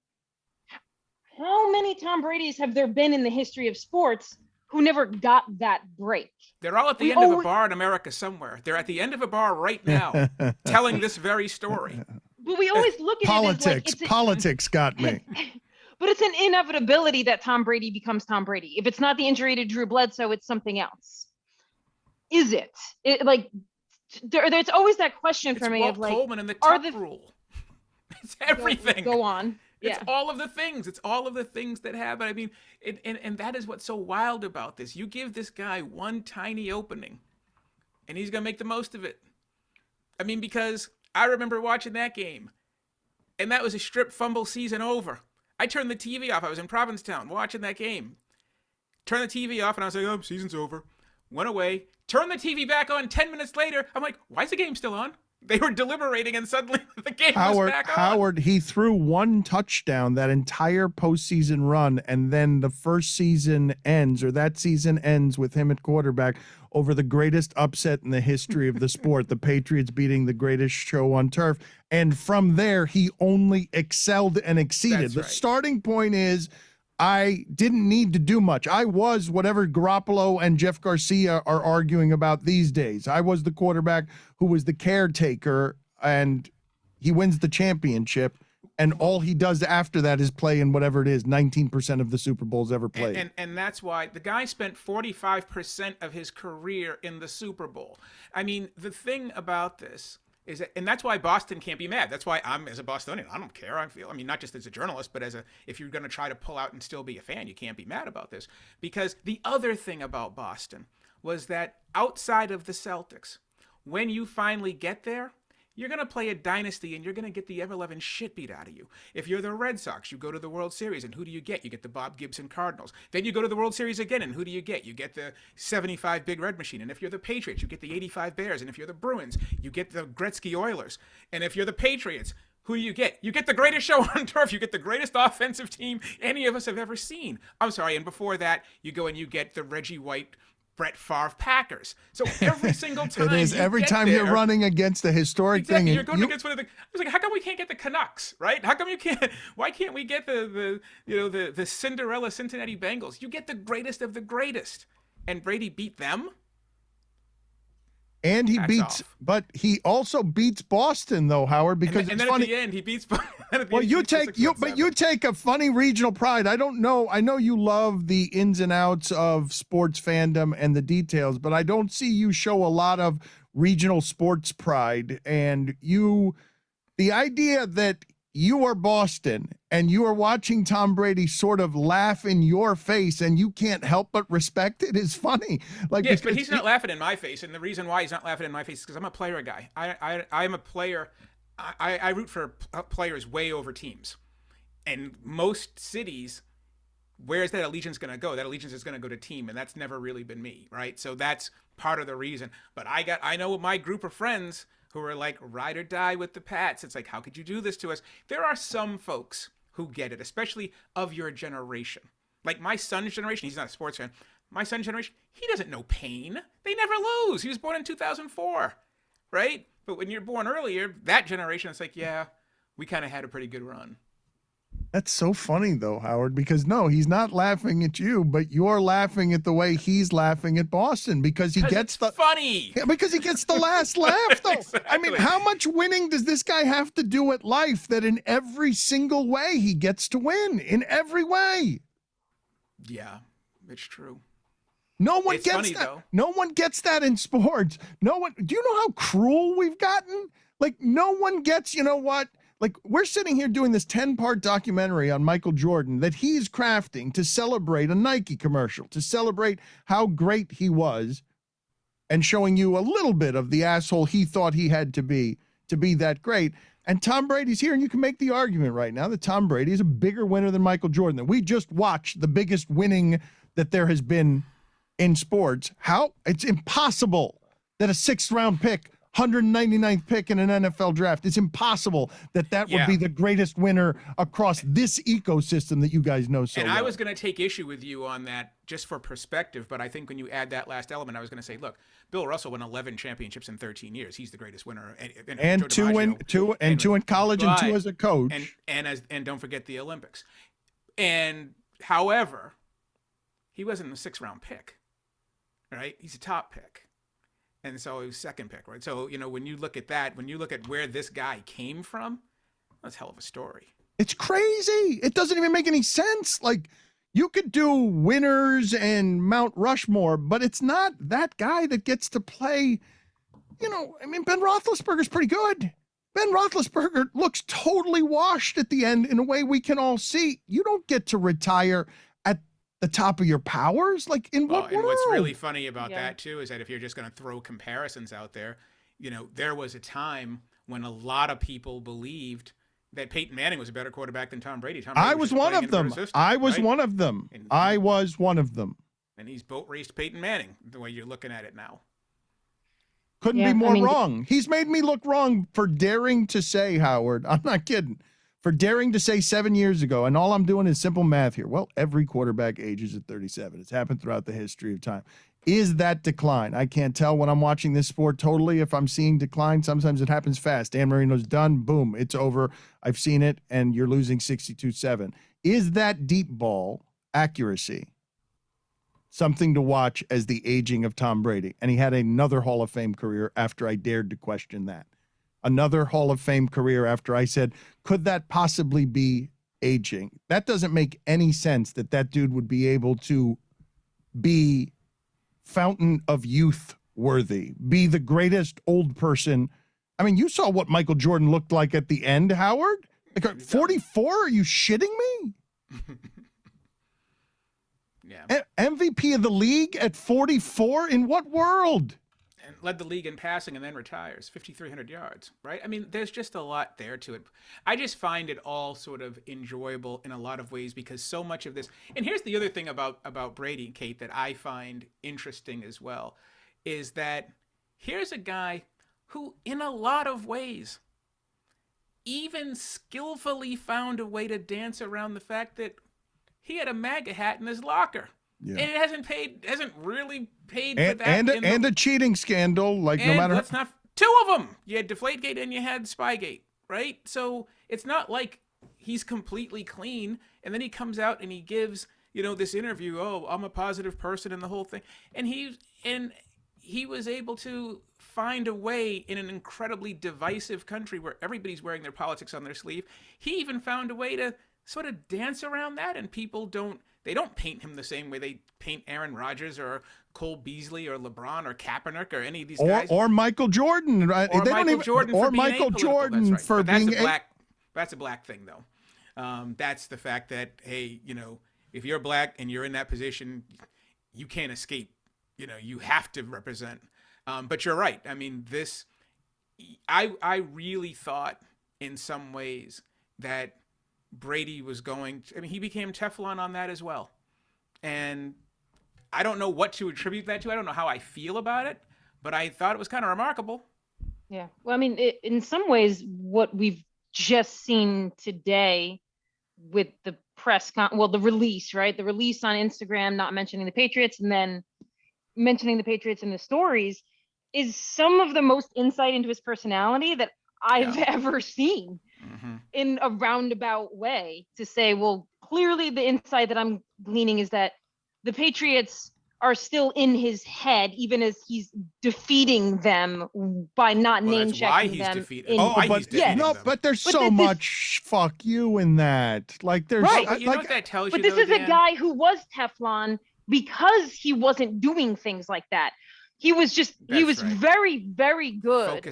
how many Tom Bradys have there been in the history of sports who never got that break? They're all at the end of a bar in America somewhere. They're at the end of a bar right now telling this very story. But we always look at Politics got me. But it's an inevitability that Tom Brady becomes Tom Brady. If it's not the injury to Drew Bledsoe, it's something else. Is it? There's always that question for me Walt of like, Coleman and the tuck rule. It's everything. Go on. It's all of the things. It's all of the things that happen. I mean, and that is what's so wild about this. You give this guy one tiny opening, and he's going to make the most of it. I mean, because I remember watching that game, and that was a strip fumble season over. I turned the TV off. I was in Provincetown watching that game. Turned the TV off, and I was like, oh, season's over. Went away. Turned the TV back on 10 minutes later. I'm like, why is the game still on? They were deliberating, and suddenly the game was back on. Howard, he threw one touchdown that entire postseason run, and then the first season ends, or that season ends with him at quarterback over the greatest upset in the history of the sport, the Patriots beating the greatest show on turf. And from there, he only excelled and exceeded. That's the right. starting point is, I didn't need to do much. I was whatever Garoppolo and Jeff Garcia are arguing about these days. I was the quarterback who was the caretaker, and he wins the championship. And all he does after that is play in whatever it is, 19% of the Super Bowls ever played. And that's why the guy spent 45% of his career in the Super Bowl. I mean, the thing about this is that, and that's why Boston can't be mad. That's why I'm, as a Bostonian, I don't care. I mean, not just as a journalist, but if you're going to try to pull out and still be a fan, you can't be mad about this. Because the other thing about Boston was that outside of the Celtics, when you finally get there, you're going to play a dynasty, and you're going to get the ever-loving shit beat out of you. If you're the Red Sox, you go to the World Series, and who do you get? You get the Bob Gibson Cardinals. Then you go to the World Series again, and who do you get? You get the 75 Big Red Machine. And if you're the Patriots, you get the 85 Bears. And if you're the Bruins, you get the Gretzky Oilers. And if you're the Patriots, who do you get? You get the greatest show on turf. You get the greatest offensive team any of us have ever seen. I'm sorry, and before that, you go and you get the Reggie White, Brett Favre Packers. So every single time It is every time you're running against a historic thing. You're going against one of the. I was like, how come we can't get the Canucks, right? How come you can't? Why can't we get the Cinderella Cincinnati Bengals? You get the greatest of the greatest, and Brady beat them. And he beats, but he also beats Boston, though, Howard, because and it's then funny. At the end, he beats. Well, you take a funny regional pride. I don't know. I know you love the ins and outs of sports fandom and the details, but I don't see you show a lot of regional sports pride. And the idea that you are Boston and you are watching Tom Brady sort of laugh in your face and you can't help but respect it is funny. Yes, but he's not laughing in my face, and the reason why he's not laughing in my face is because I'm a player guy. I'm a player. I root for players way over teams, and most cities, where's that allegiance going to go? That allegiance is going to go to team, and that's never really been me, right? So that's part of the reason. But I know my group of friends who are like ride or die with the Pats. It's like, how could you do this to us? There are some folks who get it, especially of your generation. Like my son's generation, he's not a sports fan. My son's generation, he doesn't know pain. They never lose. He was born in 2004, right? But when you're born earlier, that generation, it's like, yeah, we kind of had a pretty good run. That's so funny, though, Howard, because no, he's not laughing at you, but you're laughing at the way he's laughing at Boston because he gets the funny. Yeah, because he gets the last laugh, though. Exactly. I mean, how much winning does this guy have to do at life that in every single way he gets to win? In every way. Yeah, it's true. No one It's gets funny, that. though. No one gets that in sports. No one. Do you know how cruel we've gotten? Like, no one gets, you know what? Like, we're sitting here doing this 10-part documentary on Michael Jordan that he's crafting to celebrate a Nike commercial, to celebrate how great he was, and showing you a little bit of the asshole he thought he had to be that great. And Tom Brady's here, and you can make the argument right now that Tom Brady is a bigger winner than Michael Jordan. That we just watched the biggest winning that there has been in sports. How? It's impossible that a 6th-round pick, 199th pick in an NFL draft, it's impossible that would be the greatest winner across this ecosystem that you guys know so And well. I was going to take issue with you on that just for perspective, but I think when you add that last element, I was going to say, look, Bill Russell won 11 championships in 13 years. He's the greatest winner. And two in college and 2 as a coach. And don't forget the Olympics. And however, he wasn't a 6th-round pick, right? He's a top pick. And so he was 2nd pick, right? So, when you look at that, when you look at where this guy came from, that's a hell of a story. It's crazy. It doesn't even make any sense. Like, you could do winners and Mount Rushmore, but it's not that guy that gets to play. Ben Roethlisberger's pretty good. Ben Roethlisberger looks totally washed at the end in a way we can all see. You don't get to retire at the top of your powers. Like, in what world? And what's really funny about that, too, is that if you're just going to throw comparisons out there, there was a time when a lot of people believed that Peyton Manning was a better quarterback than Tom Brady. I was one of them. I was one of them. I was one of them. And he's boat raced Peyton Manning the way you're looking at it now. Couldn't be more wrong. He's made me look wrong for daring to say, Howard, I'm not kidding, for daring to say 7 years ago, and all I'm doing is simple math here. Well, every quarterback ages at 37. It's happened throughout the history of time. Is that decline? I can't tell when I'm watching this sport totally if I'm seeing decline. Sometimes it happens fast. Dan Marino's done. Boom, it's over. I've seen it, and you're losing 62-7. Is that deep ball accuracy something to watch as the aging of Tom Brady? And he had another Hall of Fame career after I dared to question that. Another Hall of Fame career after I said, could that possibly be aging? That doesn't make any sense that that dude would be able to be fountain of youth worthy, be the greatest old person. I mean, you saw what Michael Jordan looked like at the end, Howard. Like 44? Are you shitting me? Yeah. MVP of the league at 44? In what world? And led the league in passing and then retires, 5,300 yards, right? I mean, there's just a lot there to it. I just find it all sort of enjoyable in a lot of ways because so much of this, and here's the other thing about Brady, Kate, that I find interesting as well, is that here's a guy who, in a lot of ways, even skillfully found a way to dance around the fact that he had a MAGA hat in his locker. Yeah. And it hasn't really paid for that. And a cheating scandal, like no matter. Let's not, two of them. You had Deflategate and you had Spygate, right? So it's not like he's completely clean. And then he comes out and he gives, this interview. Oh, I'm a positive person and the whole thing. And he was able to find a way in an incredibly divisive country where everybody's wearing their politics on their sleeve. He even found a way to sort of dance around that, and people don't paint him the same way they paint Aaron Rodgers or Cole Beasley or LeBron or Kaepernick or any of these guys. Or Michael Jordan. Right? Or Michael Jordan for being apolitical. For being that's a black thing, though. That's the fact that, hey, if you're black and you're in that position, you can't escape. You have to represent. But you're right. I mean, I really thought in some ways that Brady was he became Teflon on that as well. And I don't know what to attribute that to. I don't know how I feel about it, but I thought it was kind of remarkable. Yeah. Well, I mean, in some ways, what we've just seen today with the the release, right? The release on Instagram, not mentioning the Patriots and then mentioning the Patriots in the stories is some of the most insight into his personality that I've ever seen. In a roundabout way to say, well, clearly the insight that I'm gleaning is that the Patriots are still in his head, even as he's defeating them by not name checking them. But there's so much fuck you in that. Like there's right. You know what that tells you? But this is a guy who was Teflon because he wasn't doing things like that. He was very, very good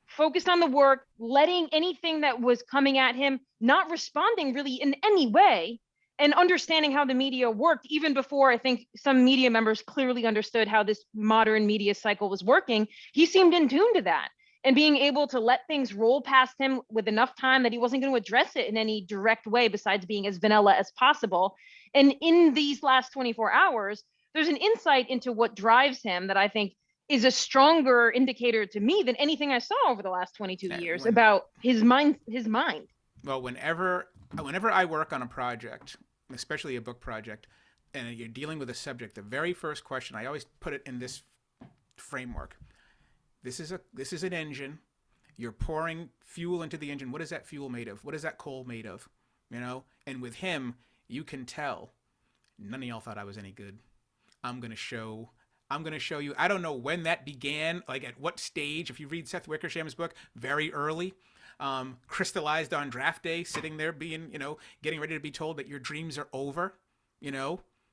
focused on the work, letting anything that was coming at him, not responding really in any way, and understanding how the media worked, even before I think some media members clearly understood how this modern media cycle was working. He seemed in tune to that and being able to let things roll past him with enough time that he wasn't going to address it in any direct way besides being as vanilla as possible. And in these last 24 hours, there's an insight into what drives him that I think is a stronger indicator to me than anything I saw over the last 22 years about his mind. Well, whenever I work on a project, especially a book project, and you're dealing with a subject, the very first question, I always put it in this framework. This is an engine. You're pouring fuel into the engine. What is that fuel made of? What is that coal made of? And with him, you can tell none of y'all thought I was any good. I'm going to show you. I don't know when that began, like at what stage. If you read Seth Wickersham's book, very early, crystallized on draft day, sitting there being, getting ready to be told that your dreams are over,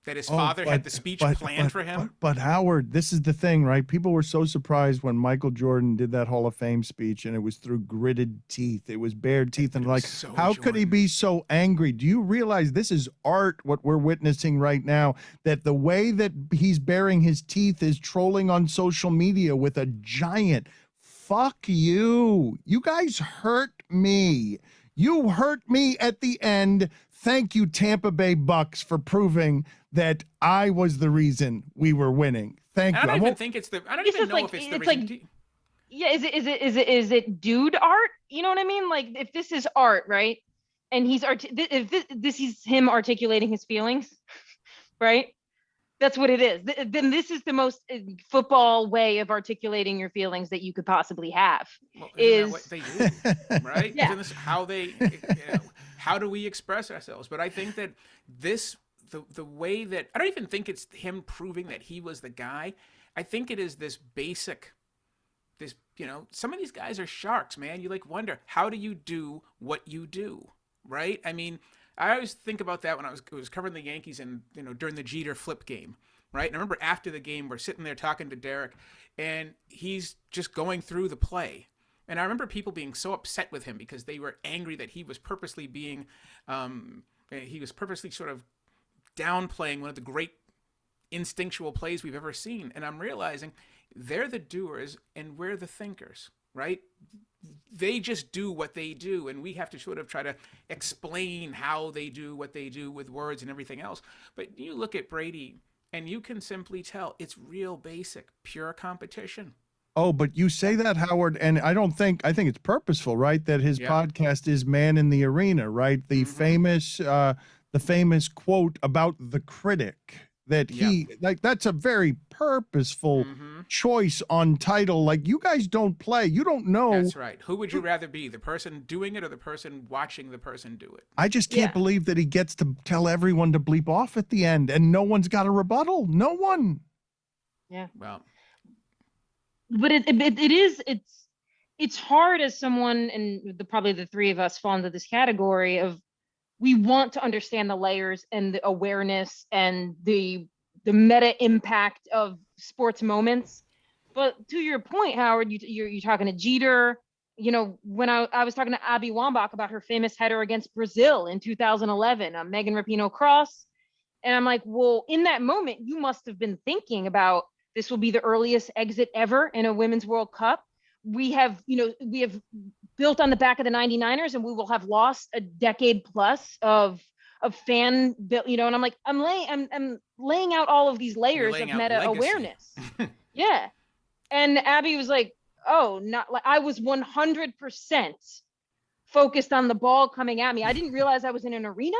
that his father had the speech planned for him. But Howard, this is the thing, right? People were so surprised when Michael Jordan did that Hall of Fame speech, and it was through gritted teeth. It was bared teeth, and like, so how could he be so angry? Do you realize this is art, what we're witnessing right now, that the way that he's baring his teeth is trolling on social media with a giant fuck you. You guys hurt me. You hurt me at the end. Thank you, Tampa Bay Bucks, for proving that I was the reason we were winning. Thank you. I don't even think it's the. I don't even know if it's the reason. Yeah, is it dude art? You know what I mean? Like, if this is art, right? And if this is him articulating his feelings, right? That's what it is. Then this is the most football way of articulating your feelings that you could possibly have. Well, isn't that what they do, right? Yeah. Isn't this how they? How do we express ourselves? But I think that the way that I don't even think it's him proving that he was the guy. I think it is this basic. Some of these guys are sharks, man. You like wonder, how do you do what you do, right? I mean, I always think about that when I was covering the Yankees and during the Jeter flip game, right? And I remember after the game, we're sitting there talking to Derek, and he's just going through the play. And I remember people being so upset with him because they were angry that he was purposely sort of downplaying one of the great instinctual plays we've ever seen. And I'm realizing they're the doers and we're the thinkers, right? They just do what they do, and we have to sort of try to explain how they do what they do with words and everything else. But you look at Brady, and you can simply tell it's real basic, pure competition. Oh, but you say that, Howard, and I think it's purposeful, right? That his podcast is Man in the Arena, right? The famous quote about the critic. That that's a very purposeful choice on title. Like, you guys don't play. You don't know. That's right. Who would you rather be, the person doing it or the person watching the person do it? I just can't believe that he gets to tell everyone to bleep off at the end and no one's got a rebuttal. No one. Yeah. Well, but it's hard as someone, and probably the three of us fall into this category of, we want to understand the layers and the awareness and the meta impact of sports moments. But to your point, Howard, you're talking to Jeter. When I was talking to Abby Wambach about her famous header against Brazil in 2011, Megan Rapinoe cross. And I'm like, well, in that moment, you must have been thinking about, this will be the earliest exit ever in a Women's World Cup. We have built on the back of the 99ers, and we will have lost a decade plus of fan built, and I'm like, I'm laying out all of these layers of meta awareness. Yeah. And Abby was like, oh, not like, I was 100% focused on the ball coming at me. I didn't realize I was in an arena.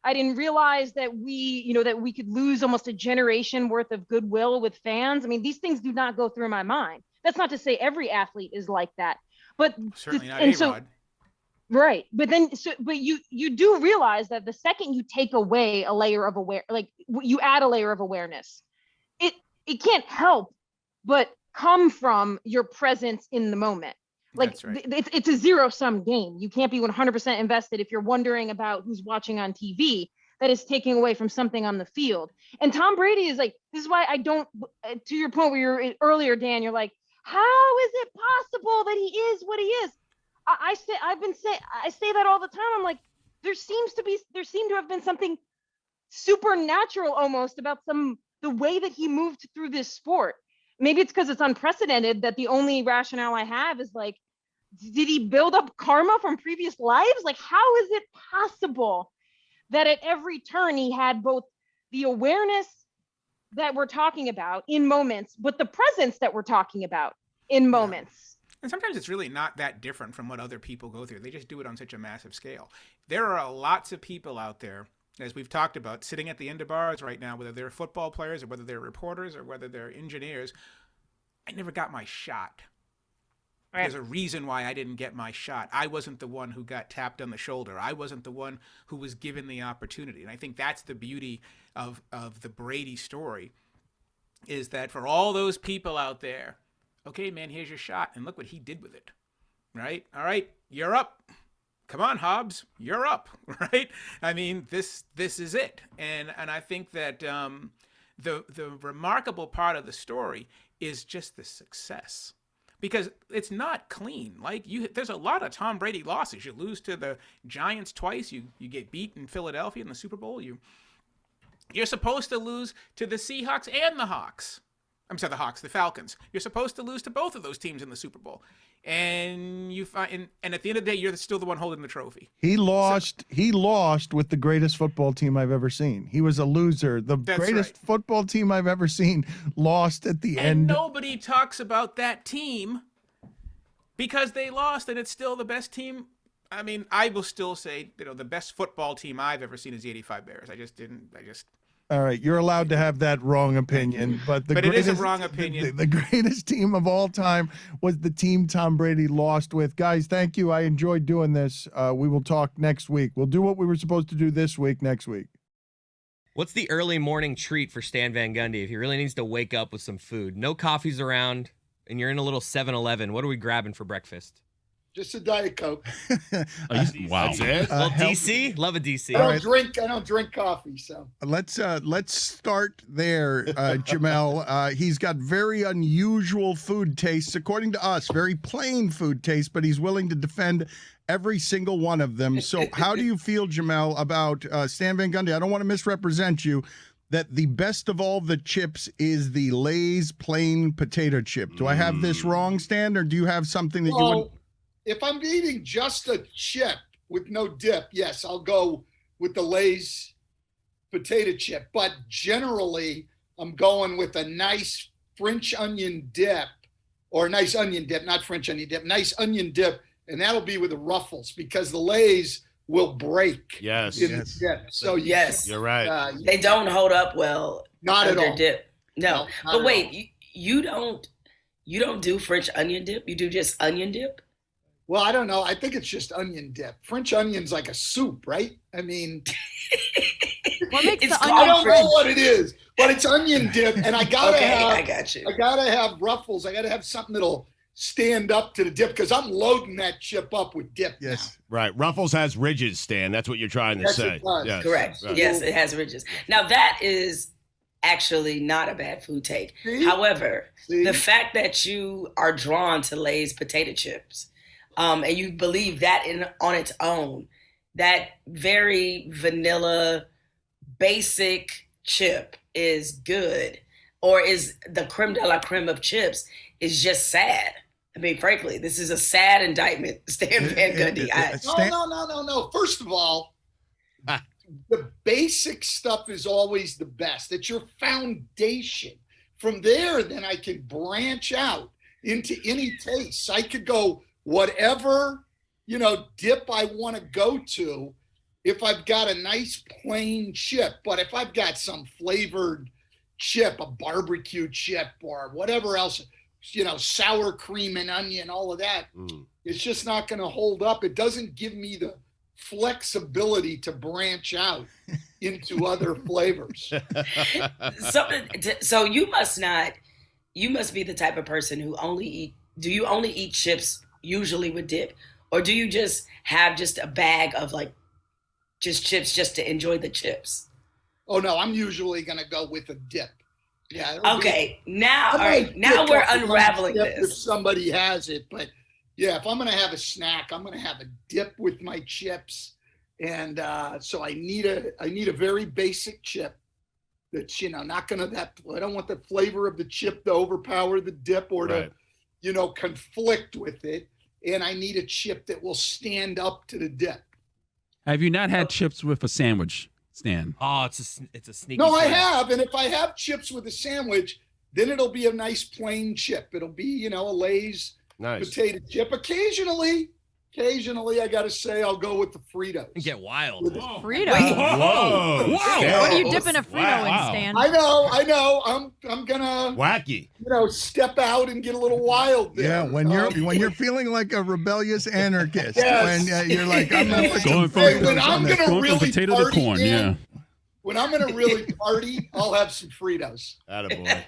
I didn't realize that we could lose almost a generation worth of goodwill with fans. I mean, these things do not go through my mind. That's not to say every athlete is like that, but certainly not A-Rod. Right. But you do realize that the second you take away a layer of you add a layer of awareness, it can't help but come from your presence in the moment. Like, that's right. It's a zero-sum game. You can't be 100% invested if you're wondering about who's watching on TV. That is taking away from something on the field. And Tom Brady is like, this is why I don't, to your point where you're earlier, Dan, you're like, how is it possible that he is what he is? I say that all the time. I'm like, there seem to have been something supernatural almost about the way that he moved through this sport. Maybe it's because it's unprecedented that the only rationale I have is like, did he build up karma from previous lives? Like, how is it possible that at every turn he had both the awareness that we're talking about in moments, but the presence that we're talking about in moments? And sometimes it's really not that different from what other people go through. They just do it on such a massive scale. There are lots of people out there, as we've talked about, sitting at the end of bars right now, whether they're football players or whether they're reporters or whether they're engineers. I never got my shot. Right. There's a reason why I didn't get my shot. I wasn't the one who got tapped on the shoulder. I wasn't the one who was given the opportunity. And I think that's the beauty of the Brady story, is that for all those people out there, okay, man, here's your shot. And look what he did with it, right? All right, you're up. come on, Hobbs, you're up, right? I mean, this is it. And I think that the remarkable part of the story is just the success. Because it's not clean. Like there's a lot of Tom Brady losses. You lose to the Giants twice. You get beat in Philadelphia in the Super Bowl. You're supposed to lose to the Seahawks and the Hawks. I'm sorry, the Hawks, the Falcons. You're supposed to lose to both of those teams in the Super Bowl. And you find, and at the end of the day, you're still the one holding the trophy. He lost with the greatest football team I've ever seen. He was a loser. The greatest football team I've ever seen lost at the end. And nobody talks about that team because they lost, and it's still the best team. I mean, I will still say, the best football team I've ever seen is the '85 Bears. All right, you're allowed to have that wrong opinion, but it is a wrong opinion. The greatest team of all time was the team Tom Brady lost with. Guys, thank you. I enjoyed doing this. We will talk next week. We'll do what we were supposed to do this week next week. What's the early morning treat for Stan Van Gundy if he really needs to wake up with some food? No coffee's around, and you're in a little 7-Eleven. What are we grabbing for breakfast? Just a Diet Coke. Wow. That's it? Well, DC? Love a DC. I don't drink coffee, so. Let's start there, Jemele. He's got very unusual food tastes, according to us, very plain food tastes, but he's willing to defend every single one of them. So how do you feel, Jemele, about Stan Van Gundy? I don't want to misrepresent you, that the best of all the chips is the Lay's plain potato chip. Do I have this wrong, Stan, or do you have something that you would... If I'm eating just a chip with no dip, yes, I'll go with the Lay's potato chip. But generally, I'm going with a nice French onion dip, or a nice onion dip, not French onion dip, nice onion dip, and that'll be with the Ruffles because the Lay's will break. Yes. In the dip. So yes, you're right. They don't hold up well. Not at all. Dip. No, not but at wait, all. you don't do French onion dip. You do just onion dip. Well, I don't know. I think it's just onion dip. French onion's like a soup, right? I mean, what makes the I don't onion know what it is, but it's onion dip, and I gotta have. I got you. I gotta have Ruffles. I gotta have something that'll stand up to the dip because I'm loading that chip up with dip. Yes, right. Ruffles has ridges, Stan. That's what you're trying to Yes, say. it does. Yes. Correct. Right. Yes, it has ridges. Now that is actually not a bad food take. See? However, See? the fact that you are drawn to Lay's potato chips, and you believe that on its own, that very vanilla, basic chip is good, or is the creme de la creme of chips, is just sad. I mean, frankly, this is a sad indictment, Stan Van Gundy. No. First of all, the basic stuff is always the best. It's your foundation. From there, then I can branch out into any taste. I could go whatever, dip I want to go to if I've got a nice plain chip. But if I've got some flavored chip, a barbecue chip or whatever else, sour cream and onion, all of that, it's just not going to hold up. It doesn't give me the flexibility to branch out into other flavors. So you must be the type of person who do you only eat chips usually with dip, or do you just have just a bag of just chips just to enjoy the chips? Oh no, I'm usually going to go with a dip. Yeah. Okay. Now we're unraveling this. If somebody has it, but yeah, if I'm going to have a snack, I'm going to have a dip with my chips. And so I need a very basic chip that's, not going to, I don't want the flavor of the chip to overpower the dip or to, conflict with it. And I need a chip that will stand up to the dip. Have you not had chips with a sandwich, Stan? Oh, it's a sneaky. No, I have. And if I have chips with a sandwich, then it'll be a nice plain chip. It'll be, a Lay's potato chip. Occasionally, I got to say, I'll go with the Fritos. Get wild. Fritos. Whoa. What are you dipping a Frito in, Stan? I know. I'm gonna wacky. Step out and get a little wild there. Yeah, when you're feeling like a rebellious anarchist, Yes. when you're like, I'm gonna put Going some from, Fritos when I'm on this. gonna going from really potato to party corn, in, yeah. When I'm gonna really party, I'll have some Fritos. Attaboy.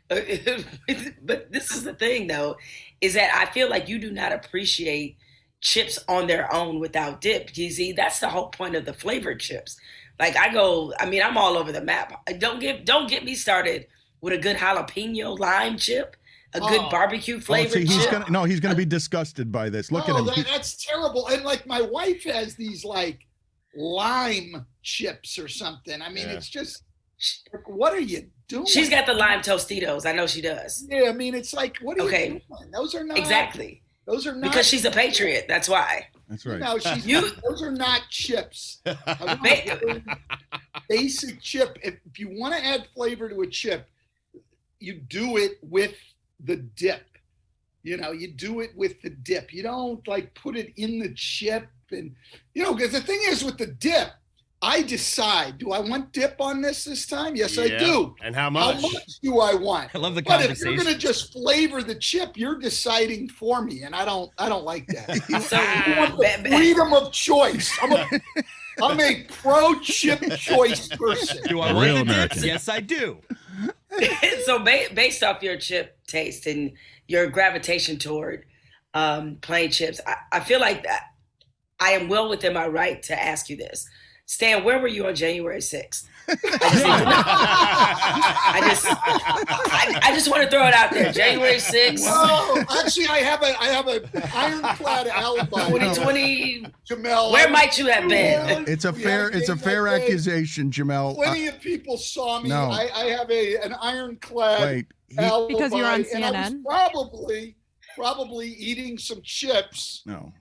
But this is the thing, though, is that I feel like you do not appreciate chips on their own without dip. You see, that's the whole point of the flavored chips. Like I'm all over the map. Don't get me started with a good jalapeno lime chip, a good barbecue flavored chip. He's gonna be disgusted by this. Look at him. That's terrible. And like my wife has these like lime chips or something. I mean, it's just like, what are you doing? She's got the lime Tostitos. I know she does. Yeah, I mean, it's like, what are you doing? Those are not exactly. Those are not because she's a patriot. That's why. That's right. No, those are not chips. Basic chip. If you want to add flavor to a chip, you do it with the dip. You do it with the dip. You don't like put it in the chip. And, because the thing is with the dip, I decide, do I want dip on this time? Yes, I do. And how much? How much do I want? I love the But conversation. if you're going to just flavor the chip, you're deciding for me, and I don't like that. I want the freedom of choice. I'm a pro-chip choice person. Do I want the dips? Yes, I do. So based off your chip taste and your gravitation toward plain chips, I feel like that I am well within my right to ask you this. Stan, where were you on January 6th? I just want to throw it out there. January 6th. Oh, actually, I have an ironclad alibi. 2020. Jemele, where might you have been? It's a fair accusation, Jemele. Plenty of people saw me. No. I have an ironclad alibi. Because you're on CNN. And I was probably eating some chips. No.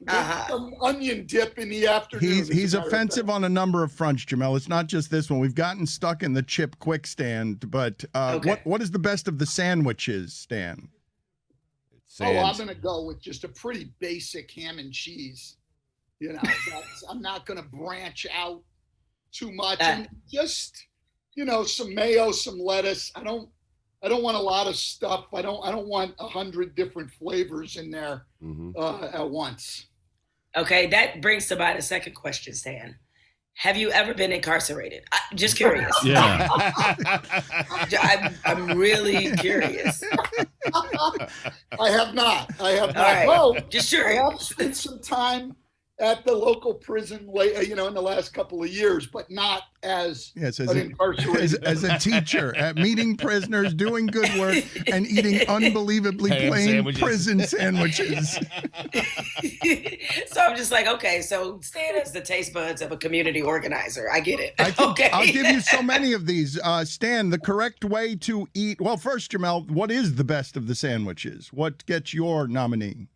Some onion dip in the afternoon. He's offensive on a number of fronts, Jemele. It's not just this one. We've gotten stuck in the chip quick stand, but what is the best of the sandwiches, Stan? I'm going to go with just a pretty basic ham and cheese. I'm not going to branch out too much. And just, some mayo, some lettuce. I don't want a lot of stuff. I don't want 100 different flavors in there at once. Okay, that brings to mind a second question, Stan. Have you ever been incarcerated? Just curious. Yeah. I'm really curious. I have not. All right. Well, just sure. I have spent some time at the local prison, in the last couple of years, but not as an incarcerated. As a teacher, at meeting prisoners, doing good work, and eating unbelievably plain prison sandwiches. So I'm just like, okay, so Stan has the taste buds of a community organizer. I get it. Okay. I'll give you so many of these. Stan, the correct way to eat. Well, first, Jemele, what is the best of the sandwiches? What gets your nominee?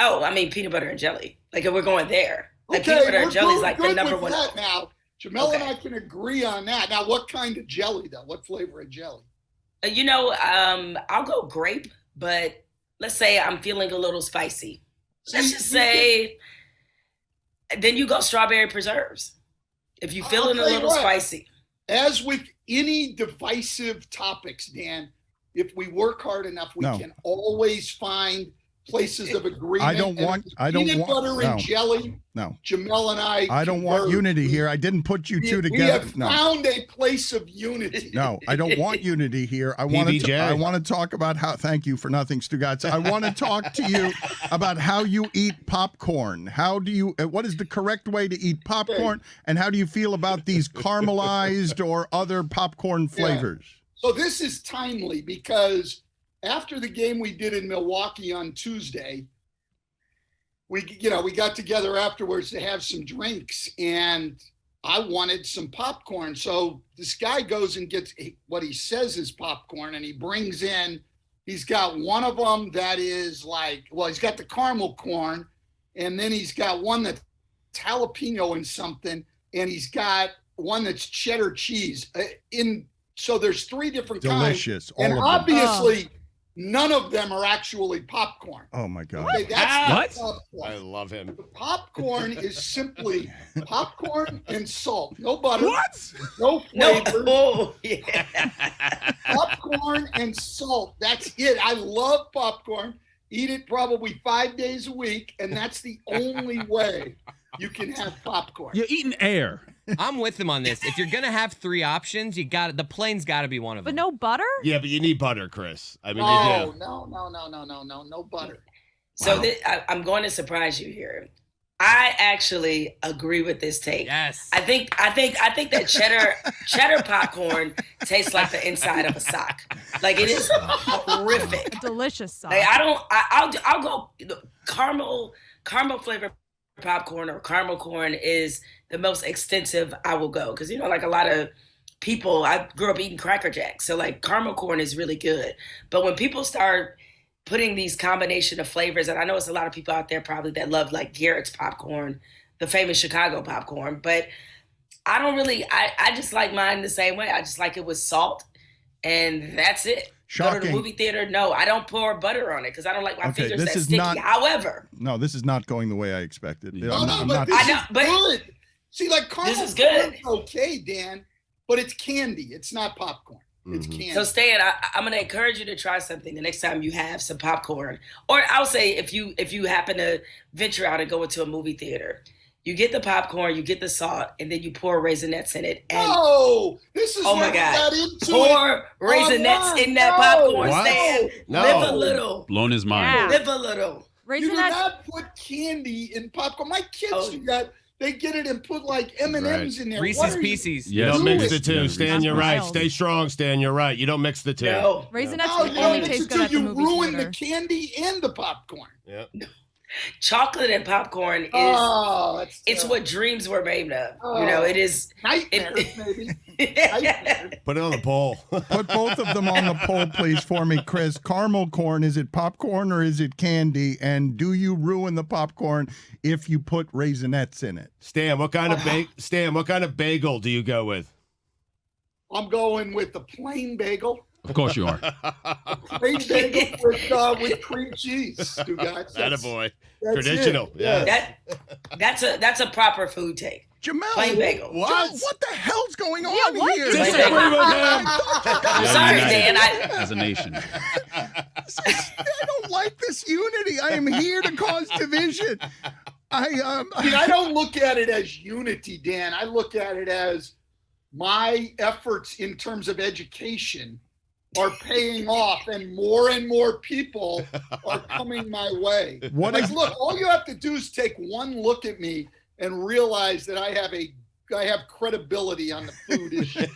Oh, peanut butter and jelly. Like, if we're going there. Like, Okay, peanut butter and we're jelly is going like the good number with one. that now. Jemele and I can agree on that. Now, what kind of jelly, though? What flavor of jelly? I'll go grape, but let's say I'm feeling a little spicy. Let's just say, then you go strawberry preserves. If you're feeling a little spicy. As with any divisive topics, Dan, if we work hard enough, we can always find places of agreement. I don't want peanut butter and jelly. No. Jemele and I don't want unity here. I didn't put you two together. We have found a place of unity. No, I don't want unity here. I want to talk about how. Thank you for nothing, Stugotz. I want to talk to you about how you eat popcorn. What is the correct way to eat popcorn, and how do you feel about these caramelized or other popcorn flavors? So this is timely because after the game we did in Milwaukee on Tuesday, we got together afterwards to have some drinks, and I wanted some popcorn. So this guy goes and gets what he says is popcorn, and he brings in, he's got one of them that is he's got the caramel corn, and then he's got one that's jalapeno and something, and he's got one that's cheddar cheese. So there's three different delicious, kinds. And obviously, none of them are actually popcorn. Oh my God! Okay, that's what? I love him. The popcorn is simply popcorn and salt. No butter. What? No flavor. No. Yeah. Popcorn and salt. That's it. I love popcorn. Eat it probably 5 days a week, and that's the only way you can have popcorn. You're eating air. I'm with him on this. If you're gonna have three options, the plain's got to be one of them. But no butter? Yeah, but you need butter, Chris. You do. No butter. So I'm going to surprise you here. I actually agree with this take. Yes. I think that cheddar popcorn tastes like the inside of a sock. Like it is horrific. A delicious sock. Like I'll go caramel flavored popcorn or caramel corn is the most extensive I will go, because like a lot of people, I grew up eating Cracker Jacks, so like caramel corn is really good. But when people start putting these combination of flavors, and I know it's a lot of people out there probably that love like Garrett's popcorn, the famous Chicago popcorn, but I don't really, I just like mine the same way. I just like it with salt, and that's it. Shocking. Go to the movie theater, no, I don't pour butter on it because I don't like my fingers that sticky. Not, However. No, this is not going the way I expected. But this is good. See, like caramel this is good. Okay, Dan, but it's candy. It's not popcorn. It's candy. So Stan, I'm going to encourage you to try something the next time you have some popcorn. Or I'll say if you happen to venture out and go into a movie theater, you get the popcorn, you get the salt, and then you pour Raisinets in it. And this is oh my what we God. got into pour Raisinets in that popcorn, What? Stan. No. Live a little. Blown his mind. Yeah. Live a little. You do not put candy in popcorn. My kids do that. They get it and put like M&Ms in there. Reese's Pieces. You don't mix the two. Yeah, Stan, you're right. wild. Stay strong, Stan. You're right. You don't mix the two. No. Raisinets you only don't taste mix good it at till the you movie ruin theater. the candy and the popcorn. Yeah. Chocolate and popcorn is That's it's what dreams were made of. Oh. It is nightmares, maybe. Nightmares. Put it on the poll. Put both of them on the poll, please, for me, Chris. Caramel corn, is it popcorn or is it candy? And do you ruin the popcorn if you put Raisinets in it? Stan, what kind of bagel do you go with? I'm going with the plain bagel. Of course you are. Plain bagel with cream cheese. Stugotz. Attaboy. That's Traditional. it. Yeah. That's a proper food take. Jamel, Plain bagel. What the hell's going on what here? is Disagree with him. I'm sorry, Dan. As a nation. I don't like this unity. I am here to cause division. I don't look at it as unity, Dan. I look at it as my efforts in terms of education are paying off, and more people are coming my way. Look, all you have to do is take one look at me and realize that I have credibility on the food issue.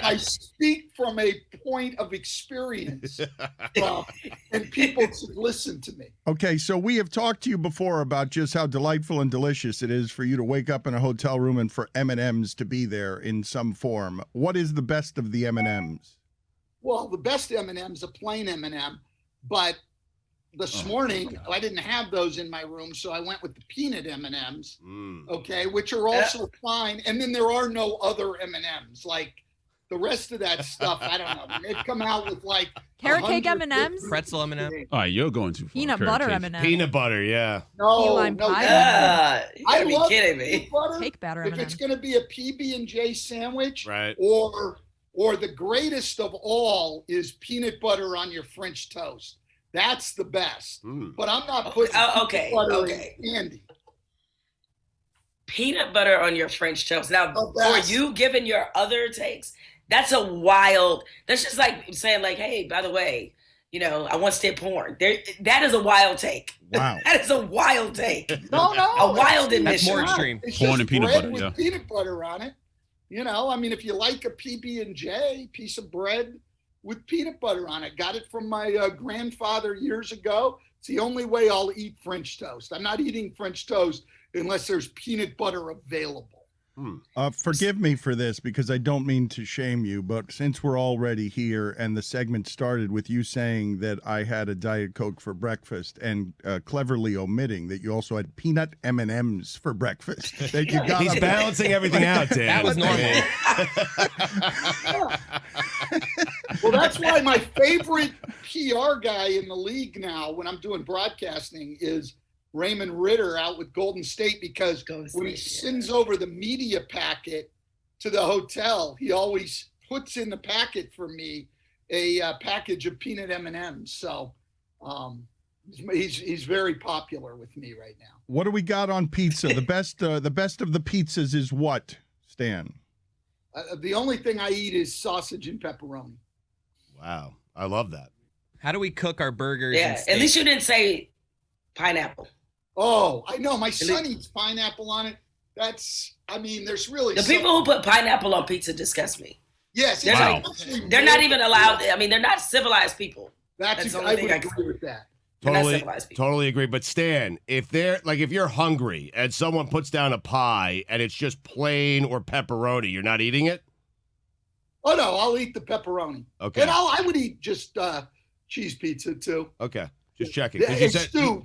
I speak from a point of experience, and people should listen to me. Okay, so we have talked to you before about just how delightful and delicious it is for you to wake up in a hotel room and for M&Ms to be there in some form. What is the best of the M&Ms? Well, the best M&M's a plain M&M, but this morning I didn't have those in my room, so I went with the peanut M&Ms, okay, which are also fine. And then there are no other M&Ms. Like the rest of that stuff, I don't know. They've come out with like carrot cake M&Ms, pretzel M&M. All right, you're going too far. Peanut butter M&M, Peanut butter, yeah. No, lime no. pie. You gotta be kidding me. Cake batter If M&M. it's going to be a PB&J sandwich, Right. or the greatest of all is peanut butter on your French toast. That's the best. But I'm not putting peanut butter in candy. Peanut butter on your French toast. Now, for you, given your other takes, that's just like saying like, hey, by the way, I want to stay porn. That is a wild take. Wow. That is a wild take. No. A wild admission. That's more extreme. It's Corn just and peanut bread butter, with yeah. peanut butter on it. If you like a PB&J, piece of bread with peanut butter on it. Got it from my grandfather years ago. It's the only way I'll eat French toast. I'm not eating French toast unless there's peanut butter available. Forgive me for this because I don't mean to shame you, but since we're already here and the segment started with you saying that I had a Diet Coke for breakfast and cleverly omitting that you also had peanut M&Ms for breakfast. That you got He's balancing everything out, Dan. That was normal. Well, that's why my favorite PR guy in the league now when I'm doing broadcasting is Raymond Ritter out with Golden State, because when he sends over the media packet to the hotel, he always puts in the packet for me a package of peanut M&Ms. So he's very popular with me right now. What do we got on pizza? The best of the pizzas is what, Stan? The only thing I eat is sausage and pepperoni. Wow. I love that. How do we cook our burgers? Yeah, and steak? at least you didn't say pineapple. Oh, I know. My son eats pineapple on it. There's really the people who put pineapple on pizza disgust me. Yes, they're not even allowed. I mean, they're not civilized people. That's the only thing I can agree with that. Totally agree. But Stan, if you're hungry and someone puts down a pie and it's just plain or pepperoni, you're not eating it? Oh no, I'll eat the pepperoni. Okay. And I would eat just cheese pizza too. Okay. Just checking. Stu,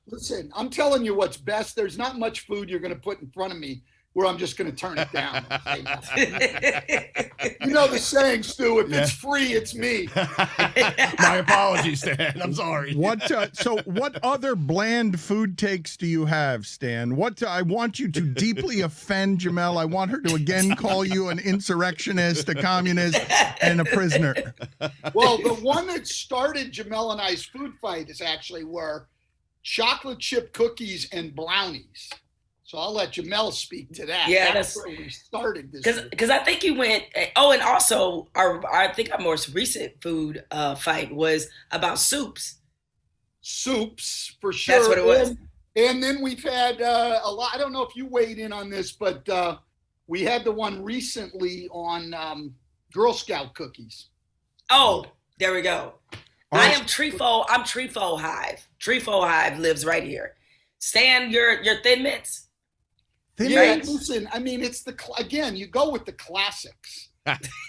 listen, I'm telling you what's best. There's not much food you're going to put in front of me where I'm just going to turn it down. You know the saying, Stu, if it's free, it's me. My apologies, Stan. I'm sorry. What other bland food takes do you have, Stan? I want you to deeply offend Jemele. I want her to again call you an insurrectionist, a communist, and a prisoner. Well, the one that started Jemele and I's food fight were chocolate chip cookies and brownies. So I'll let Jemele speak to that. Yeah, that's where we started this. Because I think you went. Oh, and also I think our most recent food fight was about soups. Soups, for sure. That's what it was. And then we've had a lot. I don't know if you weighed in on this, but we had the one recently on Girl Scout cookies. Oh, there we go. I am Trefo. I'm Trefo Hive. Trefo Hive lives right here. Stan, you're Thin Mints. Listen, I mean, it's again, you go with the classics.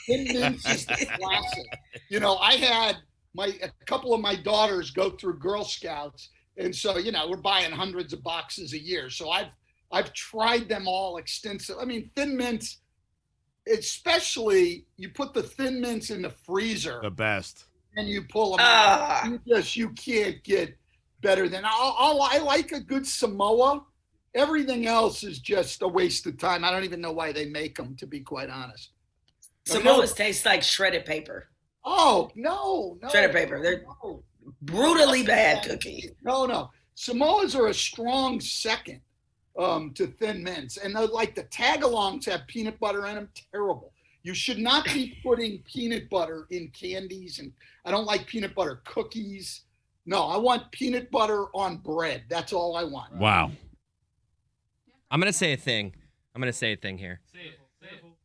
Thin Mints is the classic. You know, I had a couple of my daughters go through Girl Scouts, and so we're buying hundreds of boxes a year. So I've tried them all extensively. I mean, Thin Mints, especially you put the Thin Mints in the freezer, the best, and you pull them out. You can't get better than. I like a good Samoa. Everything else is just a waste of time. I don't even know why they make them, to be quite honest. Samoas taste like shredded paper. Oh, no. Shredded paper. They're brutally bad cookie. No. Samoas are a strong second to Thin Mints. And the tag-alongs have peanut butter in them. Terrible. You should not be putting peanut butter in candies. And I don't like peanut butter cookies. No, I want peanut butter on bread. That's all I want. Wow. I'm going to say a thing. Here. Say it.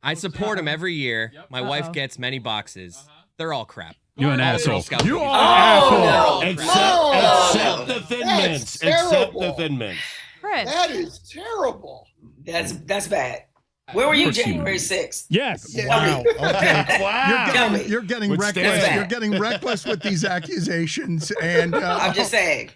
I support them every year. Yep. My wife gets many boxes. They're all crap. You're an asshole. You are an asshole. Except the Thin Mints. Except the Thin Mints. Chris. That is terrible. That's bad. Where were you January 6th? Yes. Wow. Okay. Wow. You're getting reckless. You're getting reckless with these accusations, and I'm just saying.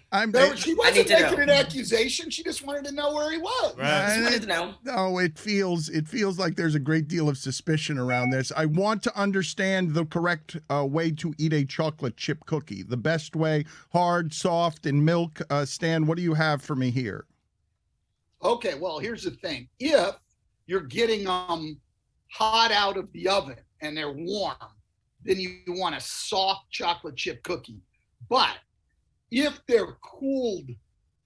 She wasn't making an accusation. She just wanted to know where he was. Right. Just wanted to know. No, it feels like there's a great deal of suspicion around this. I want to understand the correct way to eat a chocolate chip cookie. The best way: hard, soft, and milk. Stan, what do you have for me here? Okay. Well, here's the thing. If you're getting them hot out of the oven and they're warm, then you want a soft chocolate chip cookie. But if they're cooled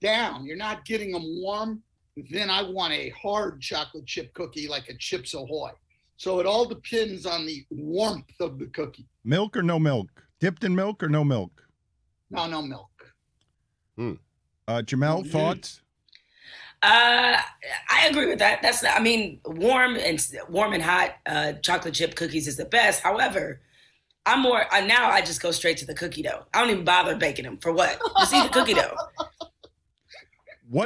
down, you're not getting them warm, then I want a hard chocolate chip cookie like a Chips Ahoy. So it all depends on the warmth of the cookie. Milk or no milk? Dipped in milk or no milk? No milk. Jemele, thoughts? I agree with that. Warm and hot chocolate chip cookies is the best. However, I'm more now. I just go straight to the cookie dough. I don't even bother baking them. For what? Just eat the cookie dough.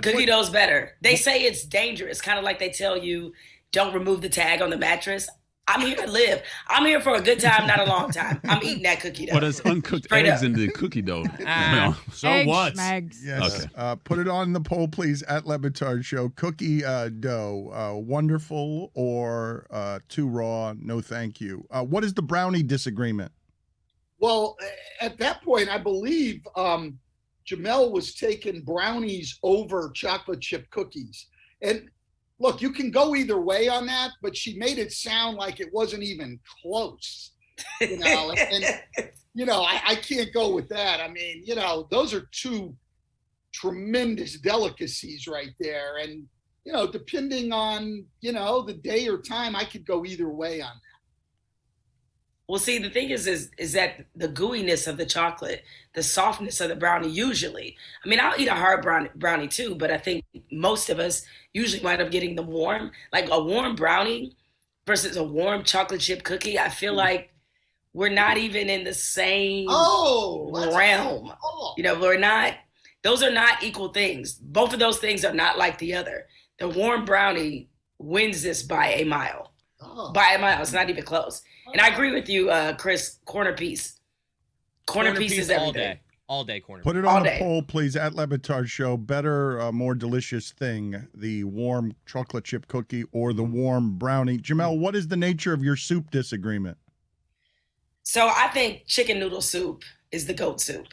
Cookie dough's better. They say it's dangerous. Kind of like they tell you, don't remove the tag on the mattress. I'm here to live. I'm here for a good time, not a long time. I'm eating that cookie dough. But it's uncooked Straight eggs up. in the cookie dough. So Eggs, what? Schmegs. Yes. Okay. Put it on the poll, please, at LeBatard Show. Cookie dough, wonderful or too raw? No, thank you. What is the brownie disagreement? Well, at that point, I believe Jemele was taking brownies over chocolate chip cookies. And look, you can go either way on that, but she made it sound like it wasn't even close. And I can't go with that. I mean, those are two tremendous delicacies right there. And, depending on, the day or time, I could go either way on Well, see, the thing is that the gooiness of the chocolate, the softness of the brownie usually. I mean, I'll eat a hard brownie too, but I think most of us usually wind up getting them warm. Like a warm brownie versus a warm chocolate chip cookie, I feel like we're not even in the same realm. You know, those are not equal things. Both of those things are not like the other. The warm brownie wins this by a mile. By a mile. It's not even close. And I agree with you, Chris, corner piece. Corner piece is everything. All day corner. Put it on a poll, please, at LeBatard Show. Better, more delicious thing, the warm chocolate chip cookie or the warm brownie. Jemele, what is the nature of your soup disagreement? So I think chicken noodle soup is the GOAT soup,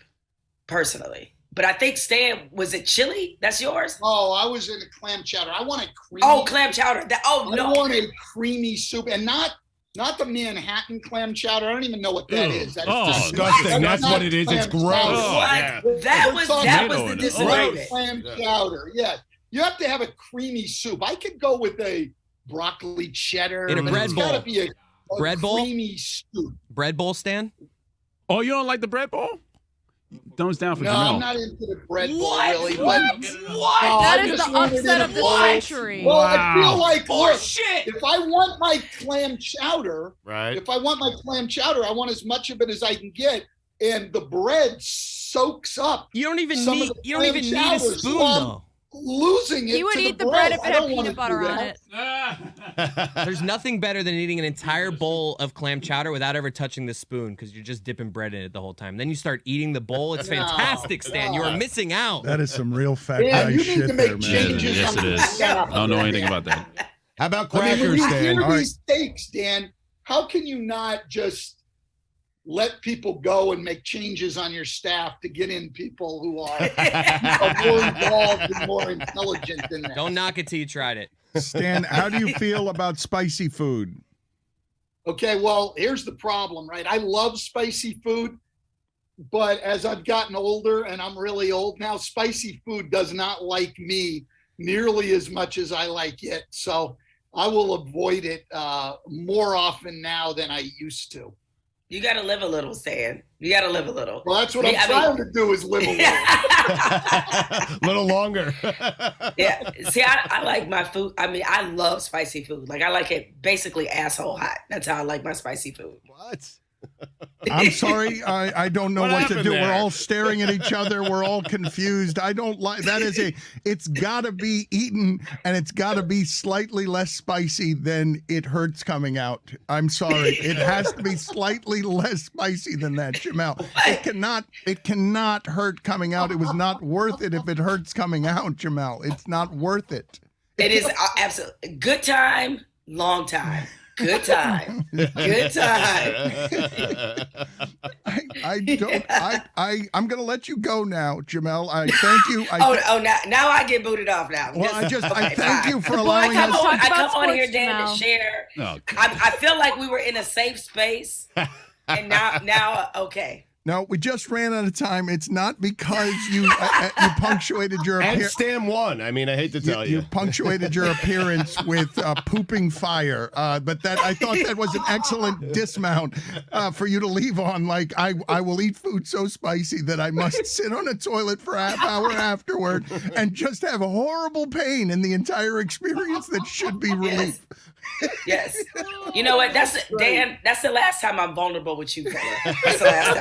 personally. But I think, Stan, was it chili? That's yours? Oh, I was in a clam chowder. I want a creamy. Oh, clam chowder. I want a creamy soup, and not the Manhattan clam chowder. I don't even know what that is. That is disgusting. That's what it is. It's gross. That was the disagreement. Clam chowder. Yeah, you have to have a creamy soup. I could go with a broccoli cheddar. In a bread bowl. It's got to be a bread bowl. Creamy soup. Bread bowl, Stan? Oh, you don't like the bread bowl? Thumbs down for No, Jemele. I'm not into the bread bowl, really. What? That is the upset of the century. Well, I feel like, look, shit. if I want my clam chowder, Right. if I want my clam chowder, I want as much of it as I can get, and the bread soaks up. You don't even some need of the you don't even clam need a chowder, spoon so I'm though. Losing it. He would to eat the bread bread if I it had don't wanna peanut butter do on that. it. There's nothing better than eating an entire bowl of clam chowder without ever touching the spoon because you're just dipping bread in it the whole time. Then you start eating the bowl. It's fantastic, Stan. You are missing out. That is some real fat Yeah, guy you need shit to make there, man. changes. Yes, it is. I don't know anything about that. How about I mean, when crackers, you Stan? hear All right. these takes, Dan, how can you not just let people go and make changes on your staff to get in people who are more involved and more intelligent than that? Don't knock it till you tried it. Stan, how do you feel about spicy food? Okay, well, here's the problem, right? I love spicy food, but as I've gotten older, and I'm really old now, spicy food does not like me nearly as much as I like it. So I will avoid it more often now than I used to. You got to live a little, Stan. You got to live a little. Well, that's what I'm trying to do is live a little. A little longer. Yeah. See, I like my food. I mean, I love spicy food. Like, I like it basically asshole hot. That's how I like my spicy food. What? I'm sorry, I don't know what to happened do. there? We're all staring at each other. We're all confused. I don't like that. It's got to be eaten, and it's got to be slightly less spicy than it hurts coming out. I'm sorry. It has to be slightly less spicy than that, Jemele. It cannot hurt coming out. It was not worth it if it hurts coming out, Jemele. It's not worth it. It is absolutely good time, long time. Good time. Good time. I'm gonna let you go now, Jemele. I thank you. Now I get booted off now. Well, I thank you for allowing us. I come on here, Dan, to share. Oh, I feel like we were in a safe space, and now okay. No, we just ran out of time. It's not because you punctuated your And appearance. Stan won. I mean, I hate to tell you. You punctuated your appearance with pooping fire. But that I thought that was an excellent dismount for you to leave on. Like, I will eat food so spicy that I must sit on a toilet for a half hour afterward and just have horrible pain in the entire experience that should be relief. Yes. You know what? Dan, that's the last time I'm vulnerable with you, fella. That's the last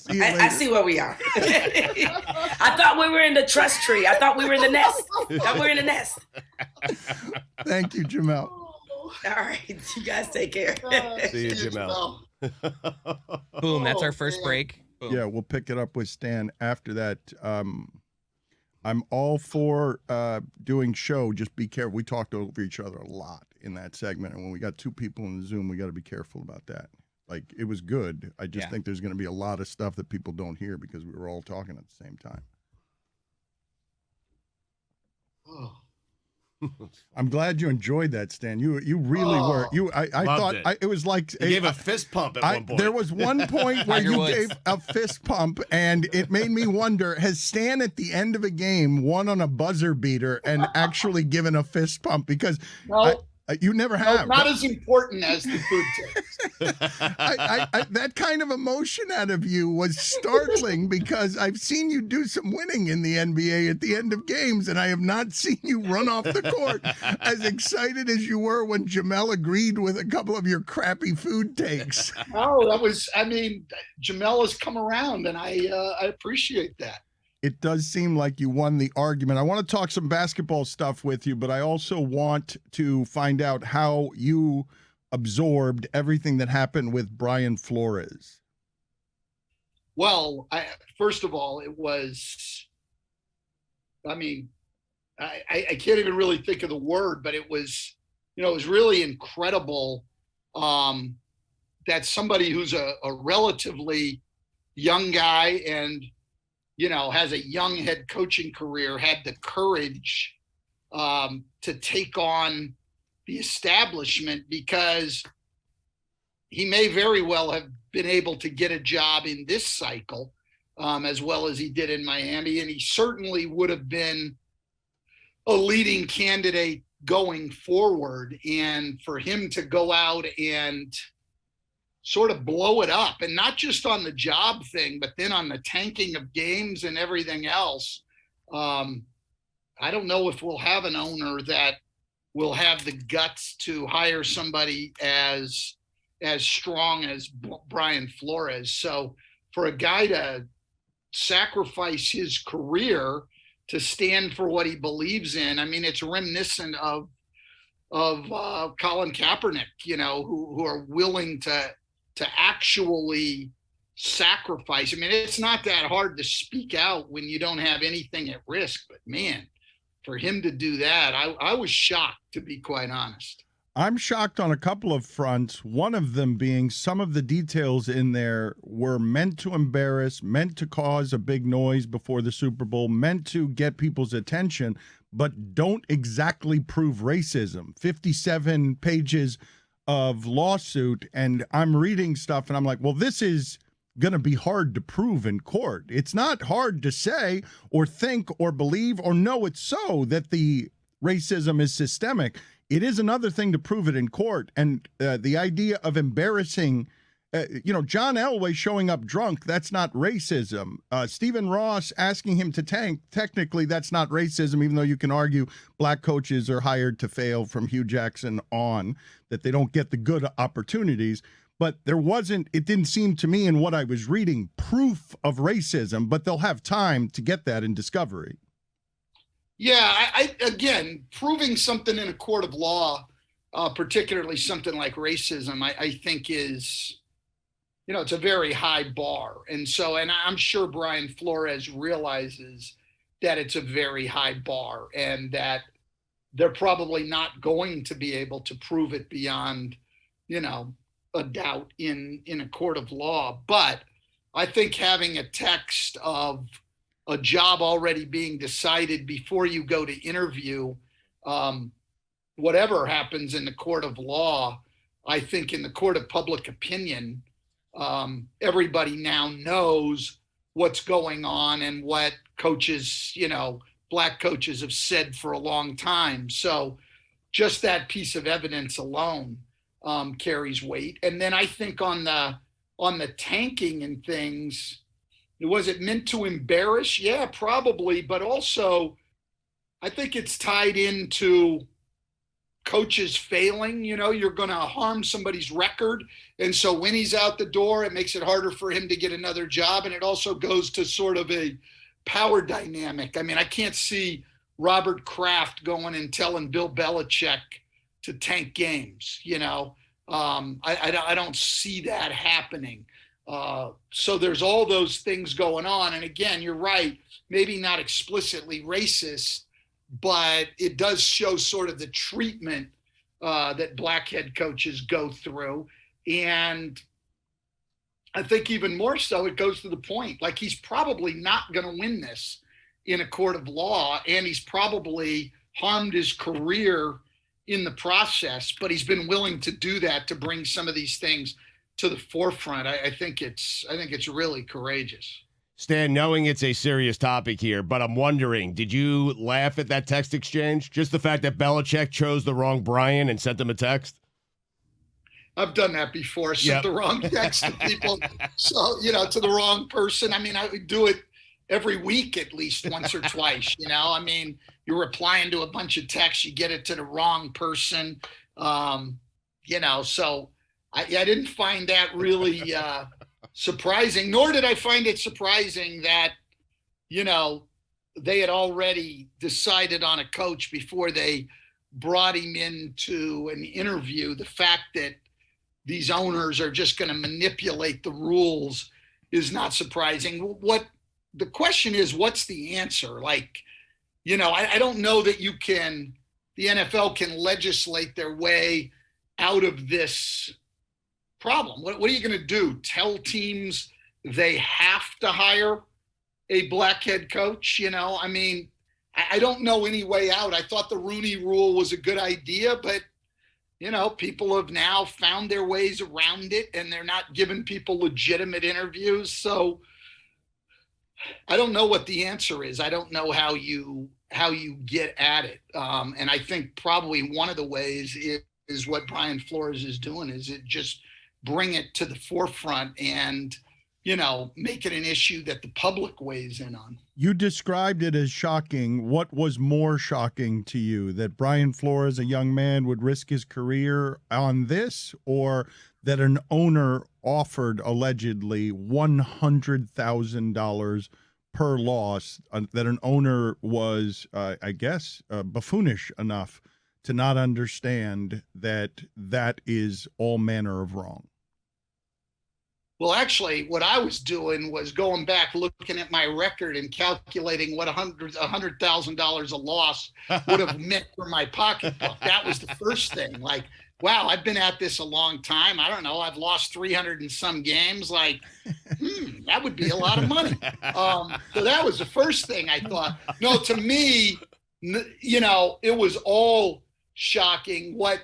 time. I see where we are. I thought we were in the trust tree. I thought we were in the nest. Thank you, Jemele. All right. You guys take care. See you, Jemele. Boom. That's our first break. Boom. Yeah, we'll pick it up with Stan after that. I'm all for doing show. Just be careful. We talked over each other a lot in that segment. And when we got two people in the Zoom, we got to be careful about that. Like, it was good. I just think there's going to be a lot of stuff that people don't hear because we were all talking at the same time. I'm glad you enjoyed that, Stan. You really were. I thought it was like you gave a fist pump at one point. There was one point where you gave a fist pump, and it made me wonder: has Stan at the end of a game won on a buzzer beater and actually given a fist pump? Because You never have. Not as important as the food takes. That kind of emotion out of you was startling because I've seen you do some winning in the NBA at the end of games, and I have not seen you run off the court as excited as you were when Jemele agreed with a couple of your crappy food takes. Oh, Jemele has come around, and I appreciate that. It does seem like you won the argument. I want to talk some basketball stuff with you, but I also want to find out how you absorbed everything that happened with Brian Flores. Well, first of all, it was, I can't even really think of the word, but it was, it was really incredible that somebody who's a relatively young guy and has a young head coaching career, had the courage to take on the establishment, because he may very well have been able to get a job in this cycle as well as he did in Miami. And he certainly would have been a leading candidate going forward. And for him to go out and sort of blow it up, and not just on the job thing, but then on the tanking of games and everything else. I don't know if we'll have an owner that will have the guts to hire somebody as strong as Brian Flores. So for a guy to sacrifice his career to stand for what he believes in, it's reminiscent of Colin Kaepernick, who are willing to actually sacrifice. It's not that hard to speak out when you don't have anything at risk, but man, for him to do that, I was shocked, to be quite honest. I'm shocked on a couple of fronts, one of them being some of the details in there were meant to embarrass, meant to cause a big noise before the Super Bowl, meant to get people's attention, but don't exactly prove racism. 57 pages of lawsuit, and I'm reading stuff and I'm like, well, this is going to be hard to prove in court. It's not hard to say or think or believe or know it's so that the racism is systemic. It is another thing to prove it in court. And the idea of embarrassing, John Elway showing up drunk, that's not racism. Stephen Ross asking him to tank, technically that's not racism, even though you can argue black coaches are hired to fail from Hugh Jackson on, that they don't get the good opportunities. But it didn't seem to me in what I was reading, proof of racism, but they'll have time to get that in discovery. Yeah, again, proving something in a court of law, particularly something like racism, I think is, it's a very high bar. And I'm sure Brian Flores realizes that it's a very high bar and that they're probably not going to be able to prove it beyond, a doubt in a court of law. But I think having a text of a job already being decided before you go to interview, whatever happens in the court of law, I think in the court of public opinion, everybody now knows what's going on and what coaches, black coaches have said for a long time. So just that piece of evidence alone carries weight. And then I think on the tanking and things, was it meant to embarrass? Yeah, probably. But also, I think it's tied into coaches failing. You're going to harm somebody's record. And so when he's out the door, it makes it harder for him to get another job. And it also goes to sort of a power dynamic. I can't see Robert Kraft going and telling Bill Belichick to tank games. I don't see that happening. So there's all those things going on. And again, you're right, maybe not explicitly racist, but it does show sort of the treatment that black head coaches go through. And I think even more so, it goes to the point, like he's probably not going to win this in a court of law, and he's probably harmed his career in the process, but he's been willing to do that to bring some of these things to the forefront. I think it's really courageous. Stan, knowing it's a serious topic here, but I'm wondering, did you laugh at that text exchange? Just the fact that Belichick chose the wrong Brian and sent him a text? I've done that before. Sent the wrong text to people. So, to the wrong person. I mean, I would do it every week at least once or twice, I mean, you're replying to a bunch of texts, you get it to the wrong person. So I didn't find that really surprising, nor did I find it surprising that, they had already decided on a coach before they brought him into an interview. The fact that these owners are just going to manipulate the rules is not surprising. What the question is, what's the answer? Like, I don't know that the NFL can legislate their way out of this problem. What are you going to do? Tell teams they have to hire a black head coach? I mean, I don't know any way out. I thought the Rooney Rule was a good idea, but people have now found their ways around it, and they're not giving people legitimate interviews. So I don't know what the answer is. I don't know how you get at it. And I think probably one of the ways is what Brian Flores is doing, is it just bring it to the forefront and, make it an issue that the public weighs in on. You described it as shocking. What was more shocking to you, that Brian Flores, a young man, would risk his career on this, or that an owner offered allegedly $100,000 per loss, that an owner was, buffoonish enough to not understand that that is all manner of wrong? Well, actually, what I was doing was going back, looking at my record and calculating what $100,000 a loss would have meant for my pocketbook. That was the first thing. Like, wow, I've been at this a long time. I don't know. I've lost 300 and some games. Like, that would be a lot of money. So that was the first thing I thought. No, to me, it was all shocking. What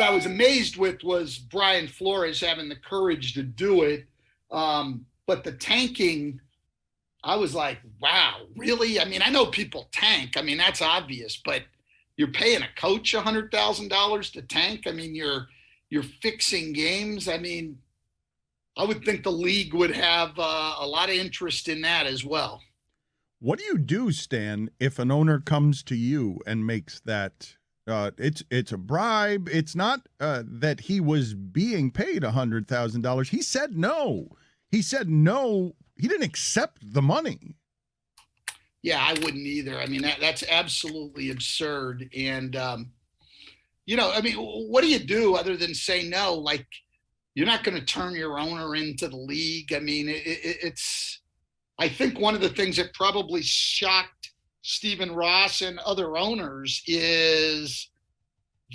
I was amazed with was Brian Flores having the courage to do it. But the tanking, I was like, wow, really? I mean, I know people tank. I mean, that's obvious, but you're paying a coach $100,000 to tank. I mean, you're fixing games. I mean, I would think the league would have a lot of interest in that as well. What do you do, Stan, if an owner comes to you and makes that? It's a bribe. It's not that he was being paid $100,000. He said no. He said no. He didn't accept the money. Yeah, I wouldn't either. I mean, that's absolutely absurd. And, I mean, what do you do other than say no? Like, you're not going to turn your owner into the league. I mean, it's, I think one of the things that probably shocked Stephen Ross and other owners is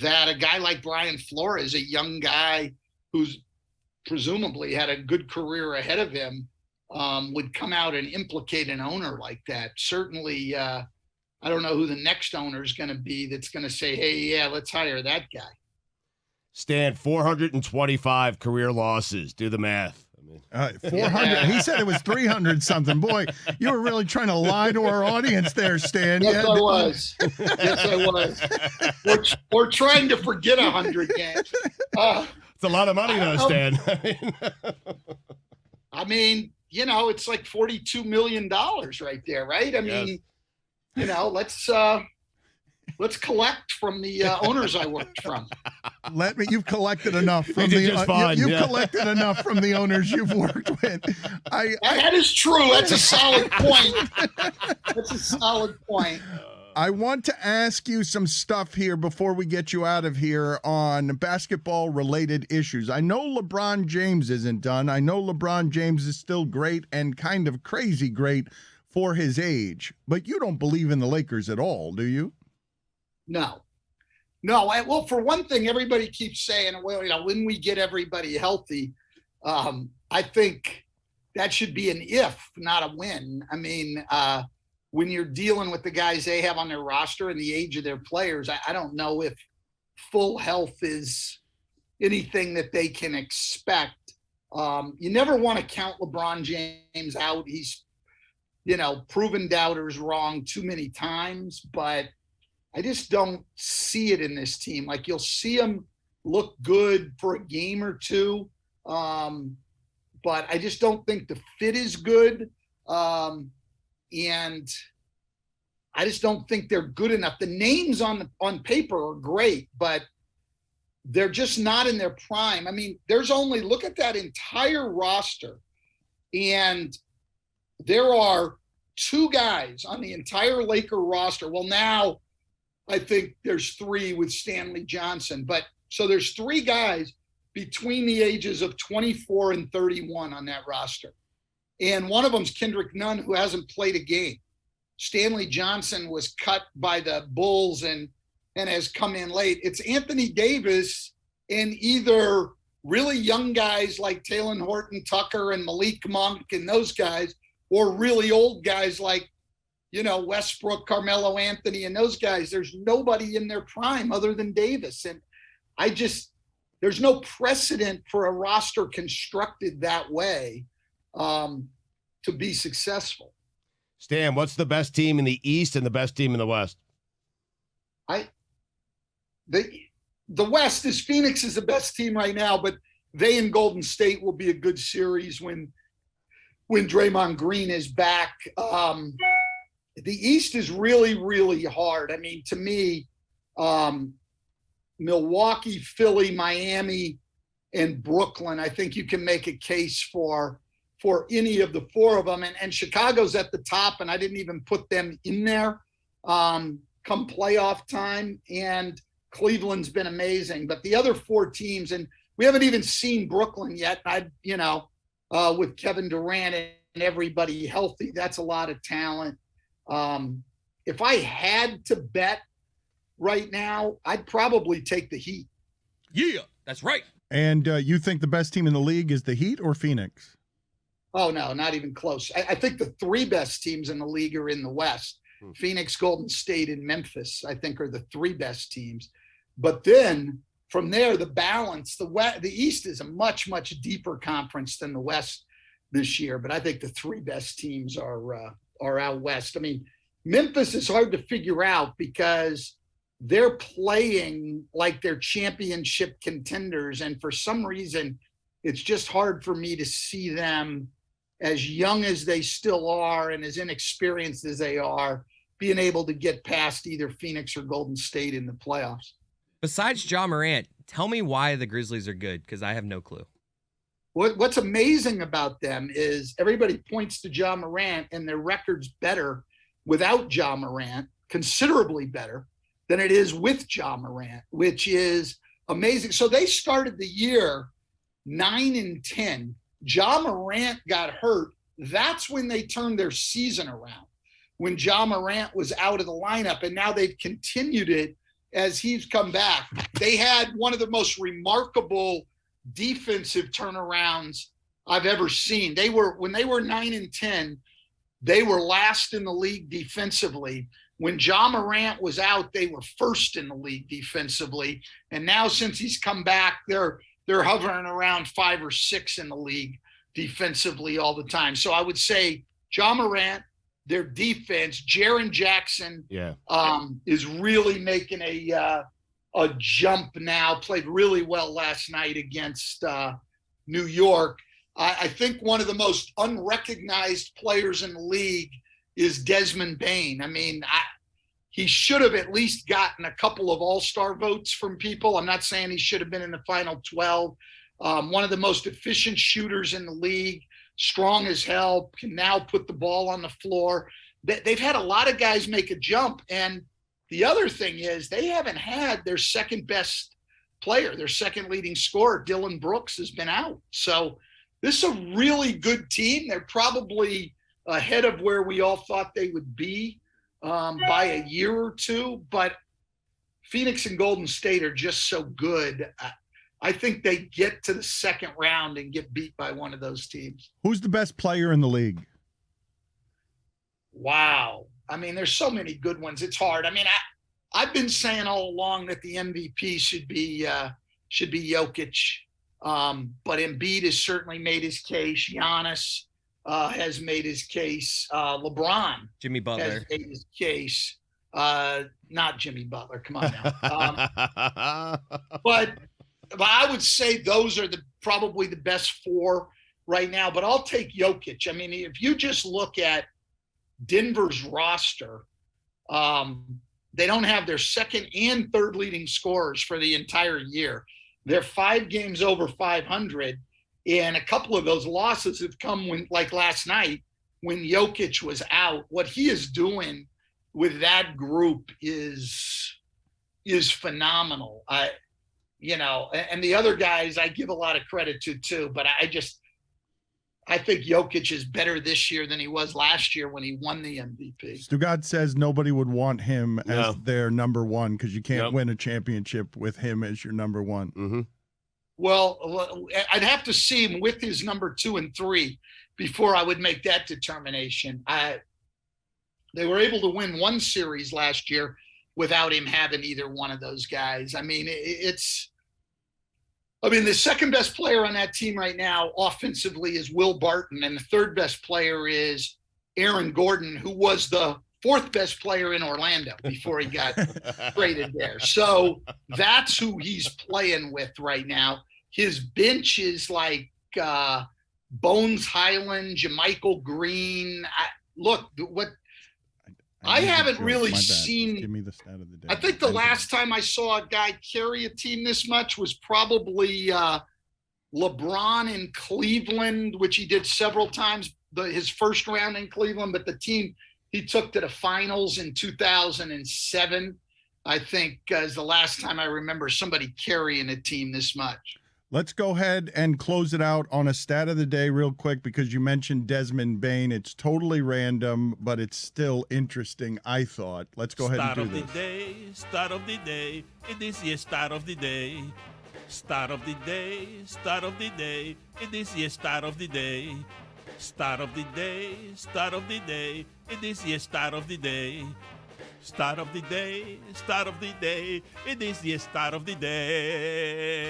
that a guy like Brian Flores, a young guy who's presumably had a good career ahead of him, would come out and implicate an owner like that. Certainly, I don't know who the next owner is going to be that's going to say, hey, yeah, let's hire that guy. Stan, 425 career losses. Do the math. 400. He said it was 300 something. Boy, you were really trying to lie to our audience there, Stan. Yes, I was. Yes, I was. We're trying to forget 100 games. It's a lot of money, though, Stan. I mean, it's like $42 million right there, right? I mean, let's collect from the owners I worked from. You've collected enough from collected enough from the owners you've worked with. That is true. That's a solid point. That's a solid point. I want to ask you some stuff here before we get you out of here on basketball-related issues. I know LeBron James isn't done. I know LeBron James is still great and kind of crazy great for his age, but you don't believe in the Lakers at all, do you? No. Well, for one thing, everybody keeps saying, well, when we get everybody healthy, I think that should be an if, not a when. I mean, when you're dealing with the guys they have on their roster and the age of their players, I don't know if full health is anything that they can expect You never want to count LeBron James out. He's, proven doubters wrong too many times, but I just don't see it in this team. Like, you'll see him look good for a game or two, but I just don't think the fit is good. And I just don't think they're good enough. The names on paper are great, but they're just not in their prime. I mean, look at that entire roster, and there are 2 guys on the entire Laker roster. Well, now I think there's 3 with Stanley Johnson, but so there's 3 guys between the ages of 24 and 31 on that roster. And one of them's Kendrick Nunn, who hasn't played a game. Stanley Johnson was cut by the Bulls and has come in late. It's Anthony Davis and either really young guys like Talen Horton Tucker and Malik Monk and those guys, or really old guys like, Westbrook, Carmelo Anthony, and those guys. There's nobody in their prime other than Davis. And there's no precedent for a roster constructed that way to be successful. Stan, what's the best team in the East and the best team in the West? The West is Phoenix is the best team right now, but they and Golden State will be a good series when Draymond Green is back. The East is really, really hard. I mean, to me, Milwaukee, Philly, Miami, and Brooklyn, I think you can make a case for any of the 4 of them. And Chicago's at the top, and I didn't even put them in there come playoff time. And Cleveland's been amazing. But the other 4 teams, and we haven't even seen Brooklyn yet. With Kevin Durant and everybody healthy, that's a lot of talent. If I had to bet right now, I'd probably take the Heat. Yeah, that's right. And you think the best team in the league is the Heat or Phoenix? Oh, no, not even close. I think the 3 best teams in the league are in the West. Phoenix, Golden State, and Memphis, I think, are the 3 best teams. But then from there, the balance, the East is a much, much deeper conference than the West this year. But I think the 3 best teams are out West. I mean, Memphis is hard to figure out because they're playing like they're championship contenders. And for some reason, it's just hard for me to see them, as young as they still are and as inexperienced as they are, being able to get past either Phoenix or Golden State in the playoffs. Besides Ja Morant, tell me why the Grizzlies are good, because I have no clue. What's amazing about them is everybody points to Ja Morant, and their record's better without Ja Morant, considerably better than it is with Ja Morant, which is amazing. So they started the year 9-10. Ja Morant got hurt. That's when they turned their season around, when Ja Morant was out of the lineup, and now they've continued it as he's come back. They had one of the most remarkable defensive turnarounds I've ever seen. When they were 9-10, they were last in the league defensively. When Ja Morant was out, they were first in the league defensively. And now since he's come back, they're hovering around 5 or 6 in the league defensively all the time. So I would say Ja Morant, their defense, Jaren Jackson is really making a jump now, played really well last night against New York. I think one of the most unrecognized players in the league is Desmond Bane. I mean, he should have at least gotten a couple of all-star votes from people. I'm not saying he should have been in the final 12. One of the most efficient shooters in the league, strong as hell, can now put the ball on the floor. They've had a lot of guys make a jump. And the other thing is they haven't had their second best player, their second leading scorer, Dylan Brooks, has been out. So this is a really good team. They're probably ahead of where we all thought they would be by a year or two. But Phoenix and Golden State are just so good. I think they get to the second round and get beat by one of those teams. Who's the best player in the league? Wow. I mean, there's so many good ones. It's hard. I mean, I've been saying all along that the MVP should be Jokic. But Embiid has certainly made his case. Giannis has made his case. LeBron Jimmy Butler has made his case. Not Jimmy Butler. Come on now. But I would say those are probably the best four right now. But I'll take Jokic. I mean, if you just look at Denver's roster, they don't have their second and third leading scorers for the entire year. They're 5 games over 500, and a couple of those losses have come when, like last night, when Jokic was out. What he is doing with that group is phenomenal. And the other guys I give a lot of credit to too, but I think Jokic is better this year than he was last year when he won the MVP. Stugotz says nobody would want him as their number one because you can't win a championship with him as your number one. Mm-hmm. Well, I'd have to see him with his number 2 and 3 before I would make that determination. They were able to win one series last year without him having either one of those guys. I mean, the second best player on that team right now offensively is Will Barton, and the third best player is Aaron Gordon, who was the 4th best player in Orlando before he got traded there. So that's who he's playing with right now. His bench is like Bones Highland, JaMychal Green. I haven't really seen. Give me the stat of the day. I think the last time I saw a guy carry a team this much was probably LeBron in Cleveland, which he did several times. His first round in Cleveland, but the team he took to the finals in 2007, I think, is the last time I remember somebody carrying a team this much. Let's go ahead and close it out on a stat of the day real quick because you mentioned Desmond Bain. It's totally random, but it's still interesting, I thought. Let's go ahead and do this. Start of the day, it is your start of the day. Start of the day, start of the day, it is your start of the day. Start of the day, start of the day, it is your start of the day. Start of the day, start of the day, it is the start of the day.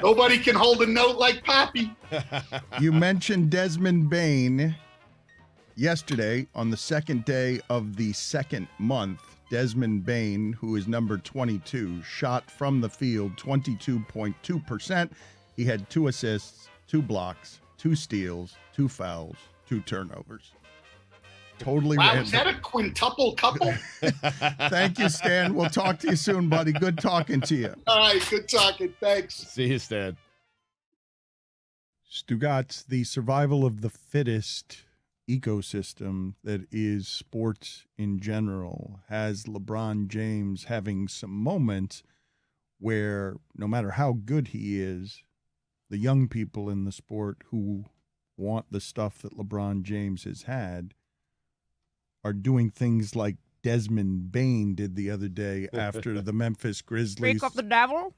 Nobody can hold a note like Poppy. You mentioned Desmond Bain yesterday on the second day of the second month. Desmond Bain, who is number 22, shot from the field 22.2%. He had 2 assists, 2 blocks, 2 steals, 2 fouls, 2 turnovers. Totally wow, random. is that a quintuple couple? Thank you, Stan. We'll talk to you soon, buddy. Good talking to you. All right, good talking. Thanks. See you, Stan. Stugotz, the survival of the fittest ecosystem that is sports in general has LeBron James having some moments where no matter how good he is, the young people in the sport who want the stuff that LeBron James has had are doing things like Desmond Bain did the other day after the Memphis Grizzlies. Speak of the devil.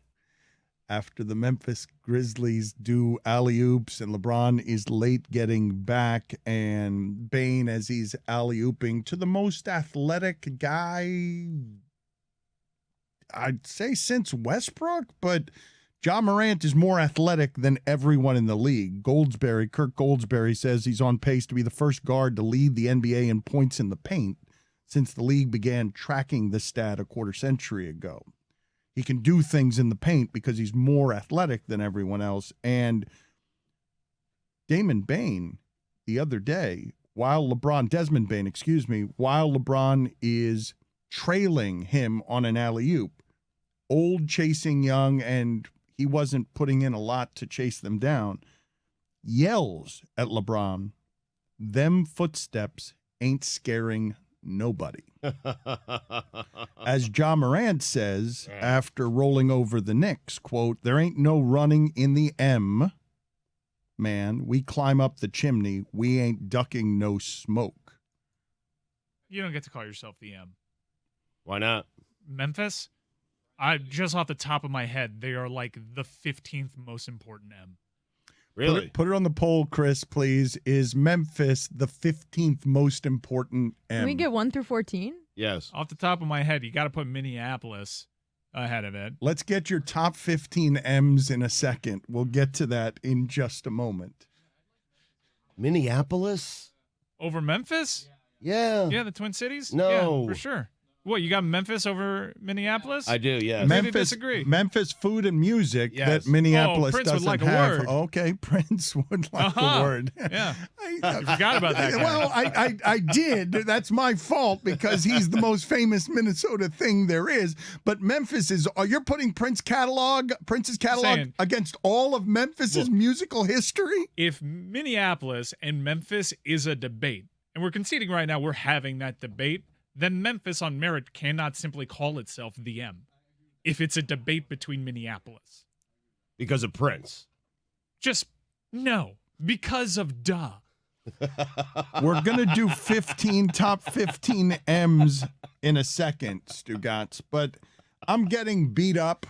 After the Memphis Grizzlies do alley-oops and LeBron is late getting back, and Bain, as he's alley-ooping to the most athletic guy, I'd say since Westbrook, but Ja Morant is more athletic than everyone in the league. Kirk Goldsberry says he's on pace to be the first guard to lead the NBA in points in the paint since the league began tracking the stat a quarter century ago. He can do things in the paint because he's more athletic than everyone else. And Desmond Bain the other day, while LeBron is trailing him on an alley-oop, old chasing young, and he wasn't putting in a lot to chase them down, yells at LeBron, "Them footsteps ain't scaring nobody." As Ja Morant says after rolling over the Knicks, quote, "There ain't no running in the M, man. We climb up the chimney. We ain't ducking no smoke." You don't get to call yourself the M. Why not? Memphis? Just off the top of my head, they are like the 15th most important M. Really? Put it on the poll, Chris, please. Is Memphis the 15th most important M? Can we get 1 through 14? Yes. Off the top of my head, you got to put Minneapolis ahead of it. Let's get your top 15 M's in a second. We'll get to that in just a moment. Minneapolis? Over Memphis? Yeah. Yeah, the Twin Cities? No. Yeah, for sure. What, you got Memphis over Minneapolis? I do, yes. Maybe disagree. Memphis food and music Yes. that Minneapolis Prince doesn't would like a have. word. Okay, Prince would like a word. Yeah. I forgot about that guy. Well, I did. That's my fault because he's the most famous Minnesota thing there is. But Memphis is. You're putting Prince's catalog Saying, against all of Memphis's musical history. If Minneapolis and Memphis is a debate, and we're conceding right now we're having that debate, then Memphis on merit cannot simply call itself the M if it's a debate between Minneapolis. Because of Prince. Just no. Because of duh. We're going to do top 15 M's in a second, Stugotz, but I'm getting beat up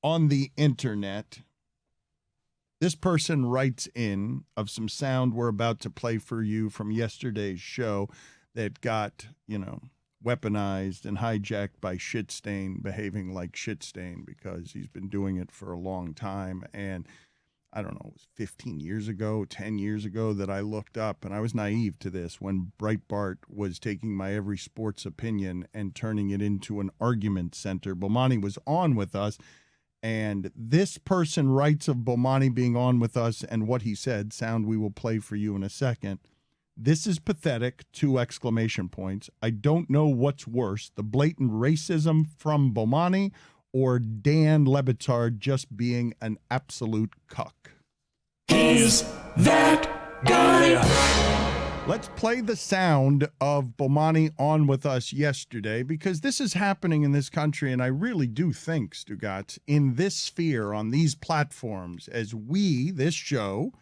on the internet. This person writes in of some sound we're about to play for you from yesterday's show that got, weaponized and hijacked by Shitstain behaving like Shitstain because he's been doing it for a long time. And I don't know, it was 15 years ago, 10 years ago that I looked up, and I was naive to this when Breitbart was taking my every sports opinion and turning it into an argument center. Bomani was on with us, and this person writes of Bomani being on with us and what he said, sound we will play for you in a second. This is pathetic, 2 exclamation points. I don't know what's worse, the blatant racism from Bomani or Dan LeBatard just being an absolute cuck. He's that guy. Let's play the sound of Bomani on with us yesterday because this is happening in this country, and I really do think, Stugotz, in this sphere, on these platforms, as we, this show,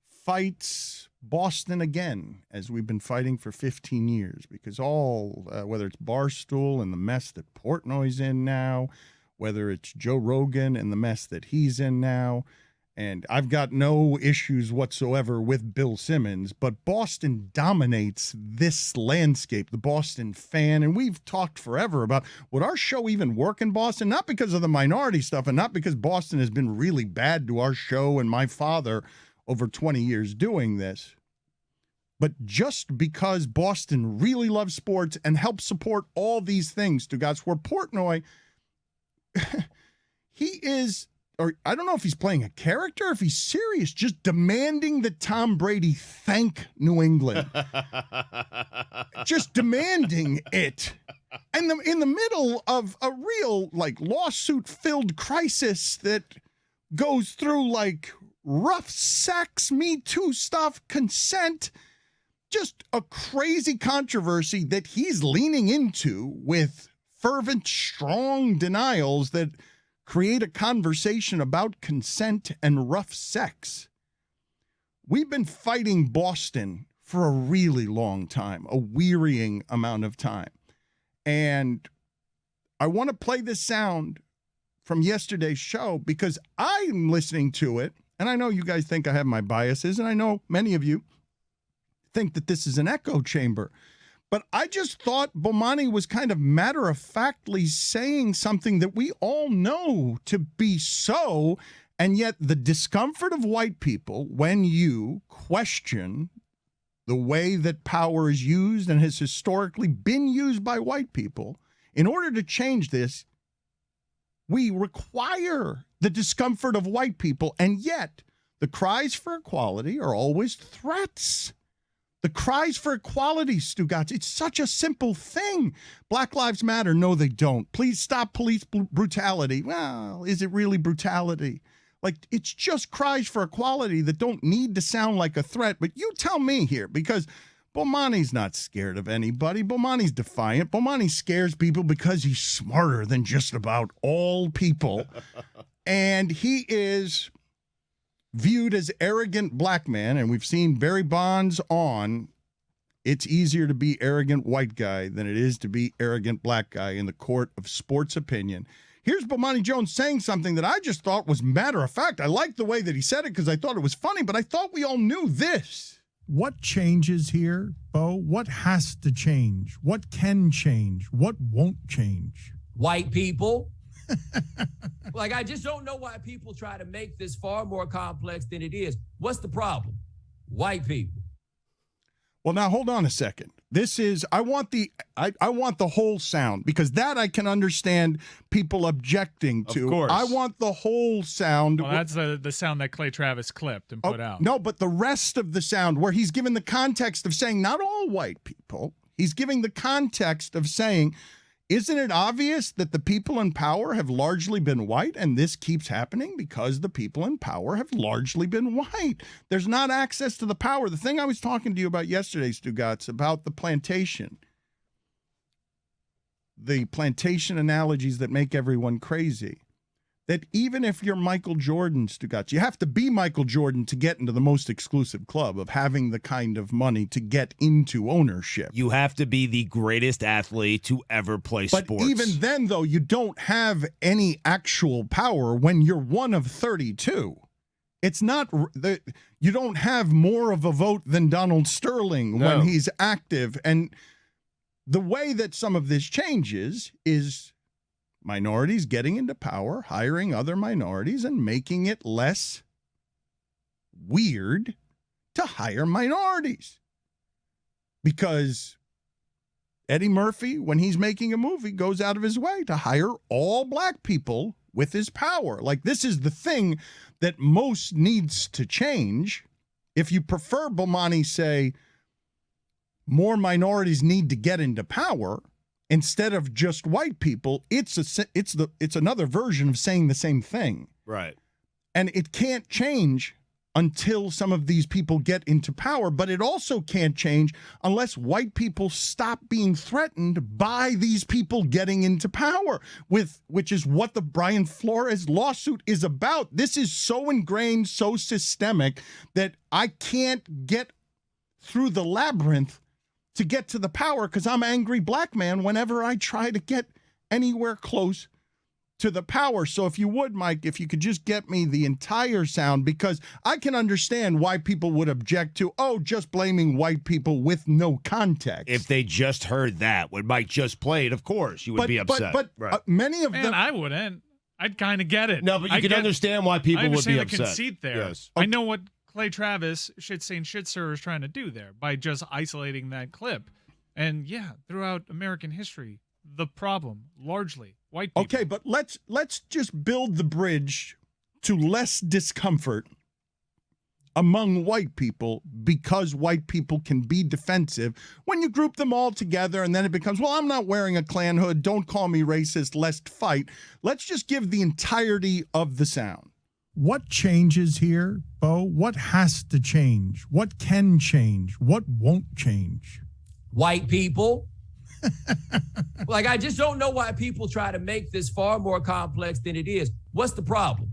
fights Boston again, as we've been fighting for 15 years, because whether it's Barstool and the mess that Portnoy's in now, whether it's Joe Rogan and the mess that he's in now, and I've got no issues whatsoever with Bill Simmons, but Boston dominates this landscape, the Boston fan, and we've talked forever about would our show even work in Boston, not because of the minority stuff and not because Boston has been really bad to our show and my father over 20 years doing this, but just because Boston really loves sports and helps support all these things, Stugotz, where Portnoy, he is, or I don't know if he's playing a character, if he's serious, just demanding that Tom Brady thank New England. Just demanding it. And in the middle of a real, lawsuit-filled crisis that goes through, rough sex, Me Too stuff, consent, just a crazy controversy that he's leaning into with fervent, strong denials that create a conversation about consent and rough sex. We've been fighting Boston for a really long time, a wearying amount of time. And I want to play this sound from yesterday's show because I'm listening to it, and I know you guys think I have my biases, and I know many of you think that this is an echo chamber. But I just thought Bomani was kind of matter-of-factly saying something that we all know to be so, and yet the discomfort of white people when you question the way that power is used and has historically been used by white people, in order to change this, we require the discomfort of white people, and yet the cries for equality are always threats. The cries for equality, Stugotz, it's such a simple thing. Black Lives Matter, no, they don't. Please stop police brutality. Well, is it really brutality? It's just cries for equality that don't need to sound like a threat. But you tell me here, because Bomani's not scared of anybody. Bomani's defiant. Bomani scares people because he's smarter than just about all people. And he is viewed as arrogant black man, and we've seen Barry Bonds on, it's easier to be arrogant white guy than it is to be arrogant black guy in the court of sports opinion. Here's Bomani Jones saying something that I just thought was matter of fact. I liked the way that he said it because I thought it was funny, but I thought we all knew this. What changes here, Bo? What has to change? What can change? What won't change? White people. Like, I just don't know why people try to make this far more complex than it is. What's the problem? White people. Well, now hold on a second. This is I want the whole sound, because that I can understand people objecting to. Of course. I want the whole sound. Well, that's the sound that Clay Travis clipped and put out. No, but the rest of the sound where he's given the context of saying not all white people. He's giving the context of saying, isn't it obvious that the people in power have largely been white, and this keeps happening because the people in power have largely been white? There's not access to the power. The thing I was talking to you about yesterday, Stugotz, about the plantation analogies that make everyone crazy, that even if you're Michael Jordan, Stugotz, you have to be Michael Jordan to get into the most exclusive club of having the kind of money to get into ownership. You have to be the greatest athlete to ever play sports. But even then, though, you don't have any actual power when you're one of 32. It's not you don't have more of a vote than Donald Sterling when he's active. And the way that some of this changes is minorities getting into power, hiring other minorities, and making it less weird to hire minorities. Because Eddie Murphy, when he's making a movie, goes out of his way to hire all black people with his power. Like, this is the thing that most needs to change. If you prefer Bomani say more minorities need to get into power, instead of just white people, it's another version of saying the same thing. Right. And it can't change until some of these people get into power, but it also can't change unless white people stop being threatened by these people getting into power, which is what the Brian Flores lawsuit is about. This is so ingrained, so systemic, that I can't get through the labyrinth to get to the power because I'm an angry black man whenever I try to get anywhere close to the power. So if you would, Mike, if you could just get me the entire sound, because I can understand why people would object to, just blaming white people with no context. If they just heard that, when Mike just played, of course, you would be upset. But many of them... I wouldn't. I'd kind of get it. No, but you can understand why people would be upset. I understand the conceit there. Yes. I know what Clay Travis, shit-saying shit-sir, is trying to do there by just isolating that clip. And yeah, throughout American history, the problem, largely, white people. Okay, but let's just build the bridge to less discomfort among white people, because white people can be defensive when you group them all together, and then it becomes, well, I'm not wearing a Klan hood, don't call me racist, let's fight. Let's just give the entirety of the sound. What changes here, Bo? What has to change? What can change? What won't change? White people. Like, I just don't know why people try to make this far more complex than it is. What's the problem?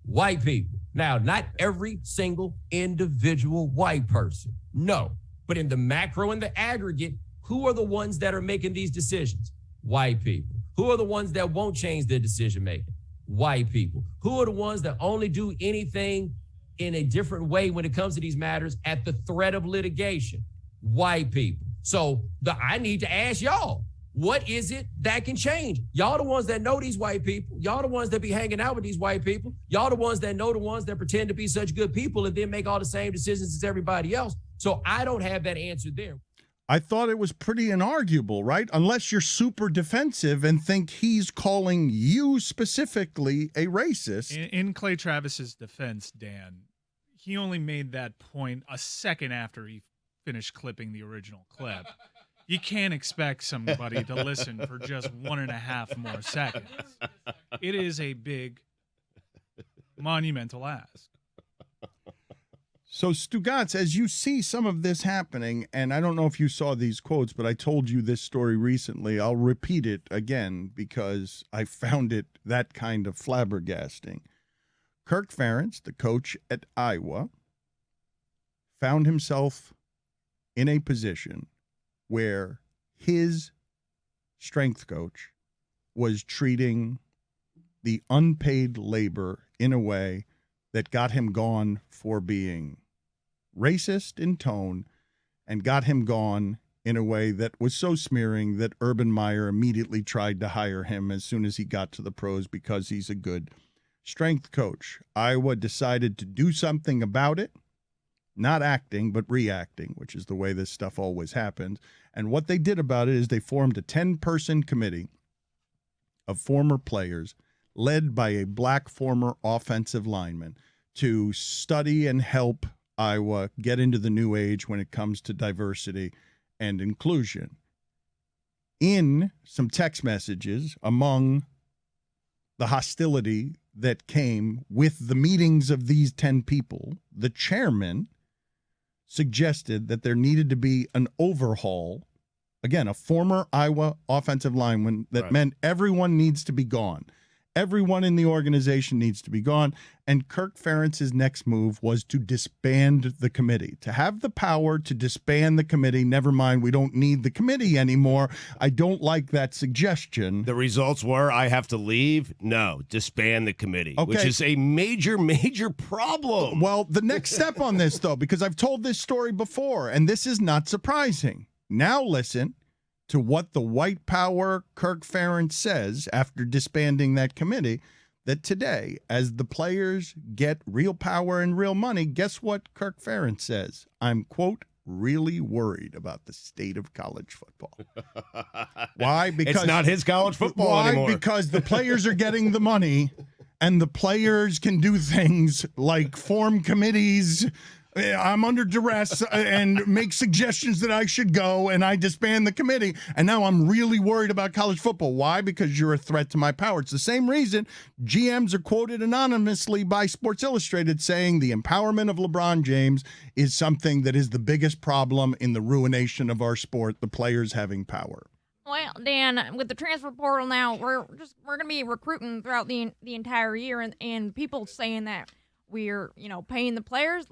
White people. Now, not every single individual white person. No. But in the macro and the aggregate, who are the ones that are making these decisions? White people. Who are the ones that won't change their decision making? White people. Who are the ones that only do anything in a different way when it comes to these matters at the threat of litigation? White people. So I need to ask y'all, what is it that can change? Y'all the ones that know these white people. Y'all the ones that be hanging out with these white people. Y'all the ones that know the ones that pretend to be such good people and then make all the same decisions as everybody else. So I don't have that answer there. I thought it was pretty inarguable, right? Unless you're super defensive and think he's calling you specifically a racist. In Clay Travis's defense, Dan, he only made that point a second after he finished clipping the original clip. You can't expect somebody to listen for just 1.5 more seconds. It is a big, monumental ask. So, Stugotz, as you see some of this happening, and I don't know if you saw these quotes, but I told you this story recently. I'll repeat it again because I found it that kind of flabbergasting. Kirk Ferentz, the coach at Iowa, found himself in a position where his strength coach was treating the unpaid labor in a way that got him gone for being racist in tone and got him gone in a way that was so smearing that Urban Meyer immediately tried to hire him as soon as he got to the pros because he's a good strength coach. Iowa decided to do something about it, not acting, but reacting, which is the way this stuff always happens. And what they did about it is they formed a 10-person committee of former players led by a black former offensive lineman to study and help Iowa get into the new age when it comes to diversity and inclusion. In some text messages among the hostility that came with the meetings of these 10 people, the chairman suggested that there needed to be an overhaul. Again, a former Iowa offensive lineman that meant everyone needs to be gone. Everyone in the organization needs to be gone. And Kirk Ferentz's next move was to disband the committee, to have the power to disband the committee. Never mind, we don't need the committee anymore. I don't like that suggestion. The results were, I have to leave? No, disband the committee, which is a major, major problem. Well, the next step on this, though, because I've told this story before, and this is not surprising. Now listen to what the white power Kirk Ferentz says after disbanding that committee, that today, as the players get real power and real money, guess what Kirk Ferentz says? I'm, quote, really worried about the state of college football. Why? Because it's not his college football anymore. Why? Because the players are getting the money, and the players can do things like form committees. I'm under duress and make suggestions that I should go, and I disband the committee. And now I'm really worried about college football. Why? Because you're a threat to my power. It's the same reason GMs are quoted anonymously by Sports Illustrated saying the empowerment of LeBron James is something that is the biggest problem in the ruination of our sport, the players having power. Well, Dan, with the transfer portal now, we're going to be recruiting throughout the entire year, and people saying that we're, paying the players.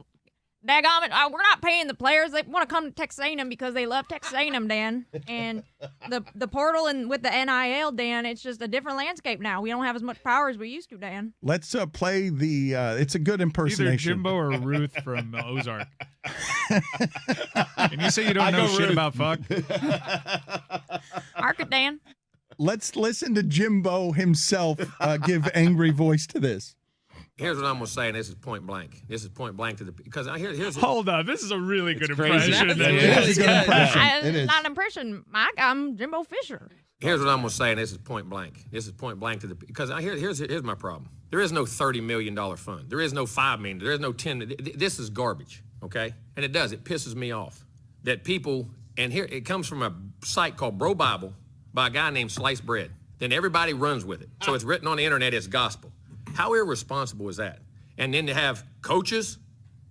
Daggone it, we're not paying the players. They want to come to Texas A&M because they love Texas A&M, Dan. And the portal and with the NIL, Dan, it's just a different landscape now. We don't have as much power as we used to, Dan. Let's play the it's a good impersonation. Either Jimbo or Ruth from Ozark. And you say you don't know shit Ruth. about fuck? Mark it, Dan. Let's listen to Jimbo himself give angry voice to this. Here's what I'm going to say, and this is point blank. This is point blank to the because here's hold on. This is a really good crazy. impression. It is a good impression. It's not an impression, Mike. I'm Jimbo Fisher. Here's what I'm going to say, and this is point blank. This is point blank to the because here's my problem. There is no $30 million fund. There is no $5 million. There is no 10. This is garbage. Okay, and it pisses me off that people. And here it comes from a site called Bro Bible by a guy named Sliced Bread. Then everybody runs with it. So it's written on the internet as gospel. How irresponsible is that? And then to have coaches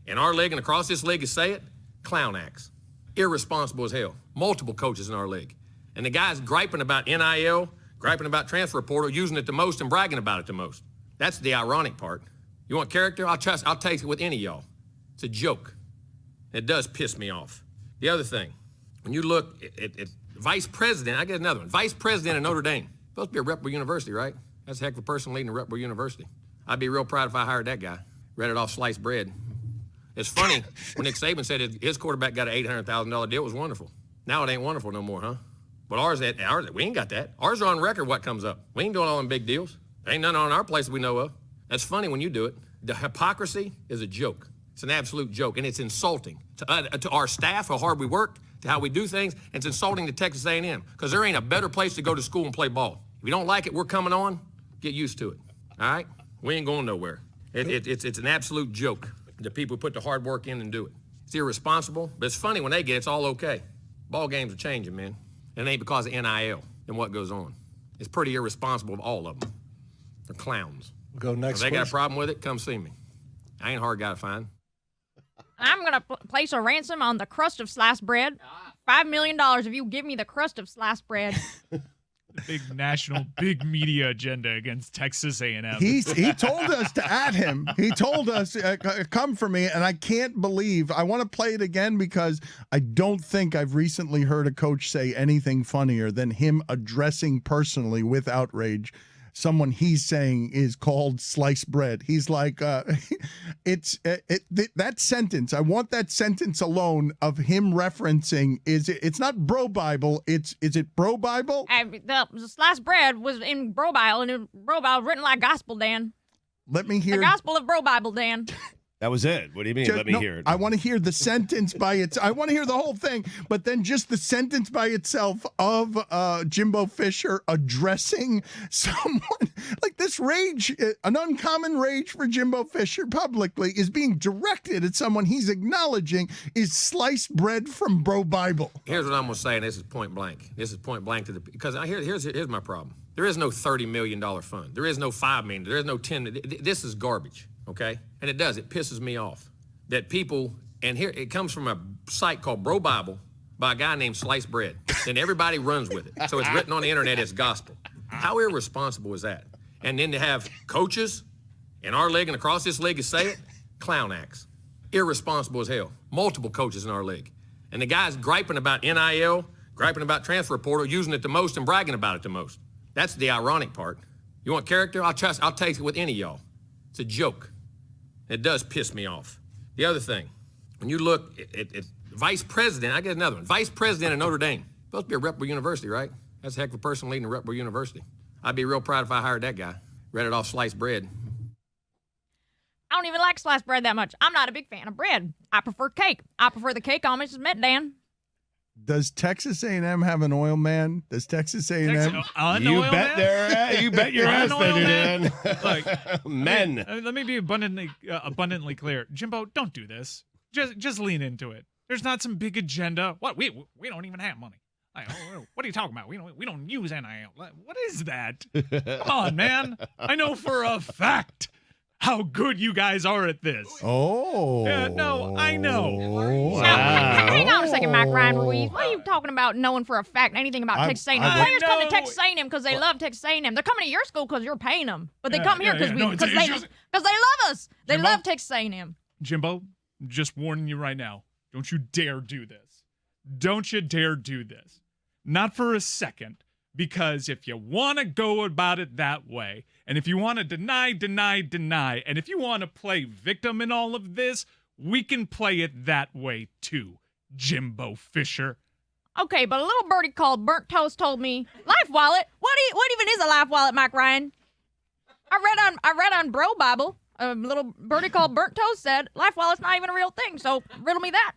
in our league and across this league say it, clown acts. Irresponsible as hell. Multiple coaches in our league. And the guy's griping about NIL, griping about transfer portal, using it the most and bragging about it the most. That's the ironic part. You want character? I'll take it with any of y'all. It's a joke. It does piss me off. The other thing, when you look at vice president, I get another one. Vice president of Notre Dame. Supposed to be a reputable university, right? That's a heck of a person leading a reputable university. I'd be real proud if I hired that guy. Read it off sliced bread. It's funny when Nick Saban said his quarterback got an $800,000 deal. It was wonderful. Now it ain't wonderful no more, huh? But ours, we ain't got that. Ours are on record what comes up. We ain't doing all them big deals. There ain't none on our place we know of. That's funny when you do it. The hypocrisy is a joke. It's an absolute joke, and it's insulting to our staff, how hard we work, to how we do things, and it's insulting to Texas A&M because there ain't a better place to go to school and play ball. If you don't like it, we're coming on. Get used to it, all right? We ain't going nowhere. It's an absolute joke. The people who put the hard work in and do it. It's irresponsible, but it's funny when they get it, it's all okay. Ball games are changing, man. And it ain't because of NIL and what goes on. It's pretty irresponsible of all of them. They're clowns. Go next. If they got a problem with it, come see me. I ain't a hard guy to find. I'm going to place a ransom on the crust of sliced bread. $5 million if you give me the crust of sliced bread. The big national, big media agenda against Texas A&M. He told us to at him. He told us, come for me, and I can't believe. I want to play it again because I don't think I've recently heard a coach say anything funnier than him addressing personally with outrage someone he's saying is called sliced bread. He's like, that sentence. I want that sentence alone of him referencing. It's not Bro Bible. Is it Bro Bible? The sliced bread was in Bro Bible, and Bro Bible written like gospel, Dan. Let me hear the gospel of Bro Bible, Dan. That was it. What do you mean? Let me hear it. I want to hear the sentence by its. I want to hear the whole thing, but then just the sentence by itself of Jimbo Fisher addressing someone like this rage, an uncommon rage for Jimbo Fisher publicly is being directed at someone he's acknowledging is sliced bread from Bro Bible. Here's what I'm gonna say, and this is point blank. This is point blank to the because here's my problem. There is no $30 million fund. There is no $5 million. There is no 10. This is garbage. Okay? And it does. It pisses me off that people, and here it comes from a site called Bro Bible by a guy named Sliced Bread. And everybody runs with it. So it's written on the internet as gospel. How irresponsible is that? And then to have coaches in our league and across this league say it, clown acts. Irresponsible as hell. Multiple coaches in our league. And the guy's griping about NIL, griping about transfer portal, using it the most and bragging about it the most. That's the ironic part. You want character? I'll take it with any of y'all. It's a joke. It does piss me off. The other thing, when you look at vice president, I get another one. Vice president of Notre Dame. Supposed to be a reputable university, right? That's a heck of a person leading a reputable university. I'd be real proud if I hired that guy. Read it off sliced bread. I don't even like sliced bread that much. I'm not a big fan of bread. I prefer cake. I prefer the cake almost as mint, Dan. Does Texas A&M have an oil man? Does Texas A&M? You bet your ass they do, Dan. Like, Men. Let me be abundantly clear. Jimbo, don't do this. Just lean into it. There's not some big agenda. What? We don't even have money. Like, what are you talking about? We don't use NIL. What is that? Come on, man. I know for a fact how good you guys are at this. Oh. Yeah, no, I know. Wow. Now, hang on a second, Mike Ryan Ruiz. What are you talking about knowing for a fact anything about Texas A&M? Players come to Texas A&M because they love Texas A&M. They're coming to your school because you're paying them. But they come here because they love us. They love Texas A&M. Jimbo, just warning you right now. Don't you dare do this. Don't you dare do this. Not for a second. Because if you want to go about it that way, and if you want to deny, and if you want to play victim in all of this, we can play it that way too, Jimbo Fisher. Okay, but a little birdie called Burnt Toast told me, Life Wallet? What even is a Life Wallet, Mike Ryan? I read on Bro Bible, a little birdie called Burnt Toast said, Life Wallet's not even a real thing, so riddle me that.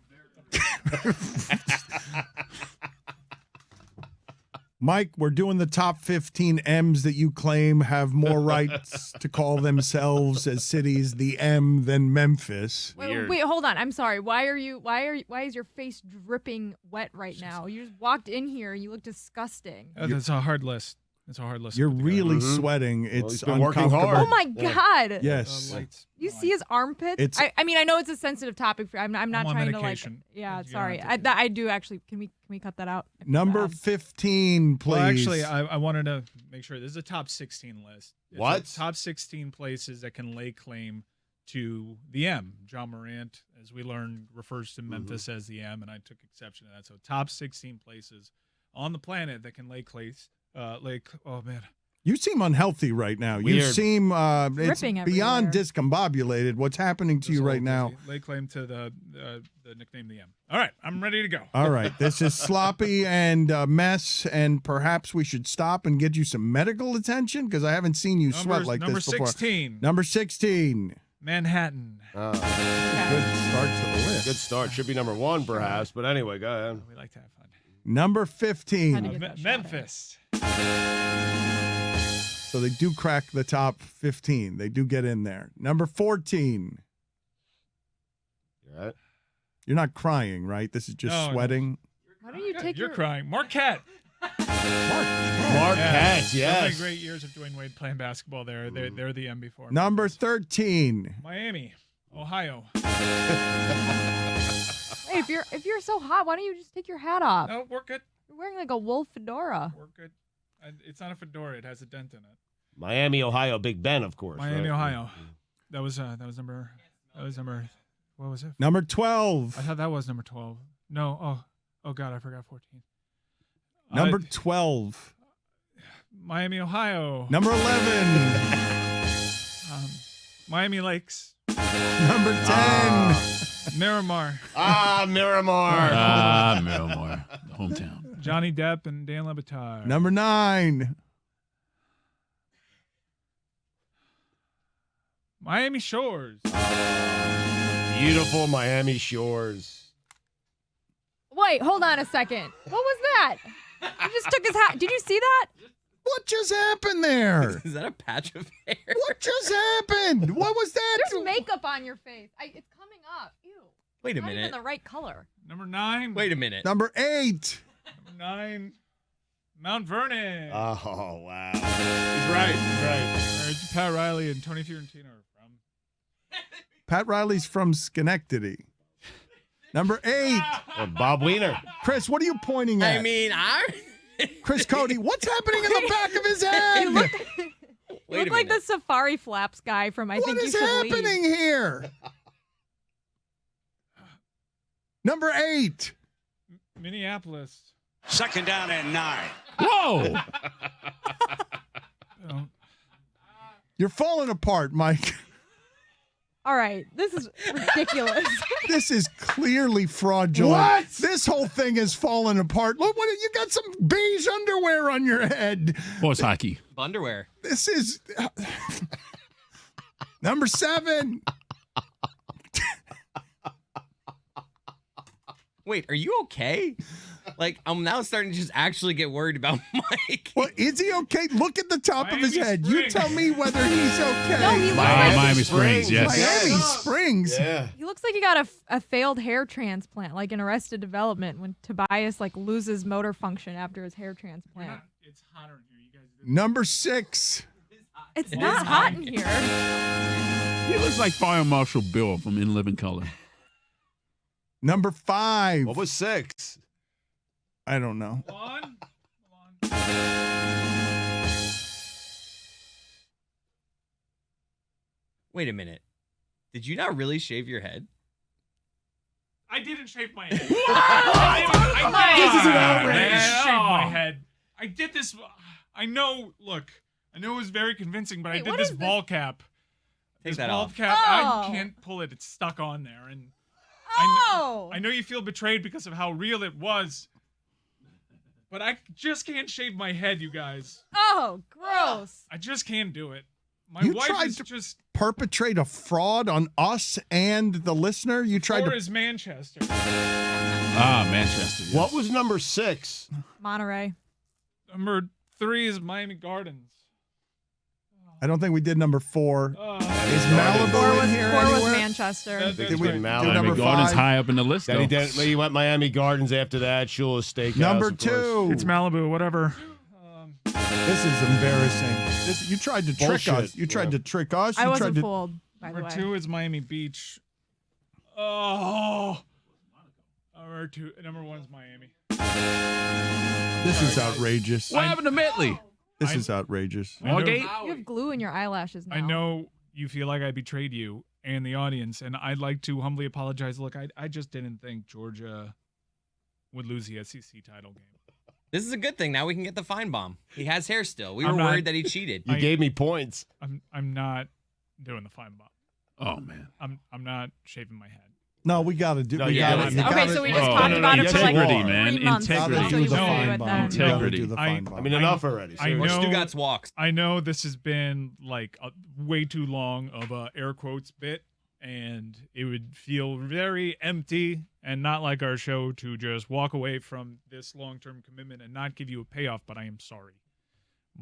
Mike, we're doing the top 15 M's that you claim have more rights to call themselves as cities the M than Memphis. Wait, hold on. I'm sorry. Why is your face dripping wet right now? You just walked in here. You look disgusting. That's a hard list. It's a hard list. You're really sweating. It's been working uncomfortable. hard. Oh my God. Yes. You see his armpits? I mean, I know it's a sensitive topic. I'm not trying medication. to like. Yeah, sorry. I do actually. Can we cut that out? Number 15, please. Well, actually, I wanted to make sure this is a top 16 list. It's top 16 places that can lay claim to the M. John Morant, as we learned, refers to Memphis as the M, and I took exception to that. So top 16 places on the planet that can lay claims. Oh man, you seem unhealthy right now. You seem it's beyond discombobulated. What's happening to you right now? Lay claim to the nickname the M. All right, I'm ready to go. All right, this is sloppy and a mess, and perhaps we should stop and get you some medical attention because I haven't seen you sweat like this before. Number 16. Number 16. Manhattan. Good start to the list. Good start. Should be number 1, perhaps. But anyway, go ahead. We like to have fun. Number 15. Memphis. So they do crack the top 15. They do get in there. Number 14. Right. You're not crying, right? This is just sweating. Why don't you take You're crying. Marquette. Marquette, yes. So many great years of Dwayne Wade playing basketball there. They're the M before. Number 13. Miami, Ohio. Hey, if you're so hot, why don't you just take your hat off? No, we're good. You're wearing like a wool fedora. We're good. It's not a fedora. It has a dent in it. Miami, Ohio, Big Ben, of course. Miami, right? Ohio. That was number. What was it? Number 12. I thought that was number 12. No. Oh God, I forgot 14. Number 12. Miami, Ohio. Number 11. Miami Lakes. Number 10. Miramar. Miramar. Miramar, the hometown. Johnny Depp and Dan LeBatard. Number 9. Miami Shores. Beautiful Miami Shores. Wait, hold on a second. What was that? He just took his hat. Did you see that? What just happened there? Is that a patch of hair? What just happened? What was that? There's makeup on your face. It's coming up. Ew. Wait a Not minute. even the right color. Number 9. Wait a minute. Number 8. Number 9. Mount Vernon. Oh, wow. He's right. Where Pat Riley and Tony Fiorentino are from. Pat Riley's from Schenectady. Number 8. Bob Wiener. Chris, what are you pointing at? I mean, Chris Cody, what's happening in the back of his head? You look like the Safari Flaps guy from I Think You Should Leave. What is happening here? Number 8. Minneapolis. 2nd down and 9. Whoa! You're falling apart, Mike. All right, this is ridiculous. This is clearly fraudulent. What? This whole thing is falling apart. Look, what you got some beige underwear on your head. Horse hockey. Underwear. This is number 7. Wait, are you okay? Like, I'm now starting to just actually get worried about Mike. Well, is he okay? Look at the top of his head. You tell me whether he's okay. No, he looks like Miami Springs, yes. Miami Springs. Yeah. He looks like he got a failed hair transplant, like in Arrested Development when Tobias like loses motor function after his hair transplant. It's hotter in here. You guys. Number 6. It's not hot in here. He looks like Fire Marshal Bill from In Living Color. Number 5. What was 6? I don't know. Wait a minute. Did you not really shave your head? I didn't shave my head. This is an outrage. I didn't shave my head. I did this. I know. Look, I know it was very convincing, but I did this ball cap. This that bald off. cap. Oh. I can't pull it. It's stuck on there, and Oh! I know you feel betrayed because of how real it was. But I just can't shave my head, you guys. Oh, gross. I just can't do it. My You wife tried is to just perpetrate a fraud on us and the listener. You tried Flores, Manchester. Manchester. Yes. What was number 6? Monterey. Number 3 is Miami Gardens. I don't think we did number 4. Is Four Malibu in here was anywhere? Manchester. Did we do Miami number Gardens 5? high up in the list, Then though. he went Miami Gardens after that. Shula's Steakhouse. Number of course. 2. It's Malibu, whatever. This is embarrassing. You tried to trick Bullshit. us. You tried to trick us. I You wasn't tried to. fooled, by the Number way. 2 is Miami Beach. Oh. Number 1 is Miami. This is outrageous. What happened to Metley? This is outrageous. Morgate? You have glue in your eyelashes now. I know you feel like I betrayed you and the audience, and I'd like to humbly apologize. Look, I just didn't think Georgia would lose the SEC title game. This is a good thing. Now we can get the fine bomb. He has hair still. We were I'm not- worried that he cheated. You gave me points. I'm not doing the fine bomb. Oh, man. I'm not shaving my head. No, we got to do. No, we you got gotta- to. Okay, so we just talked about it for like Integrity, man. 3 months. Integrity. So you were okay with that. Integrity. I mean, enough already. I Or know. Stugotz walks. I know this has been like way too long of a air quotes bit, and it would feel very empty and not like our show to just walk away from this long-term commitment and not give you a payoff. But I am sorry,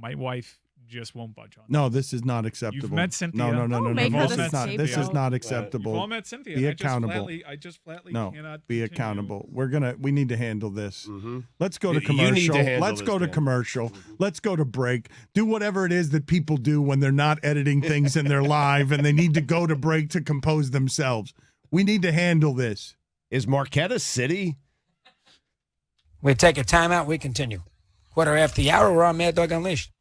my wife just won't budge on. No, this is not acceptable. You've met Cynthia. No. Don't make her This the is not. This is scapegoat. not You've acceptable. all met Cynthia. Be I just accountable. flatly No, cannot be continue. accountable. We need to handle this. Let's go to You need to commercial. handle Let's this, go to Dan. commercial. Let's go to break. Do whatever it is that people do when they're not editing things and they're live and they need to go to break to compose themselves. We need to handle this. Is Marquette a city? We take a timeout. We continue. Quarter after the hour, we're on Mad Dog Unleashed.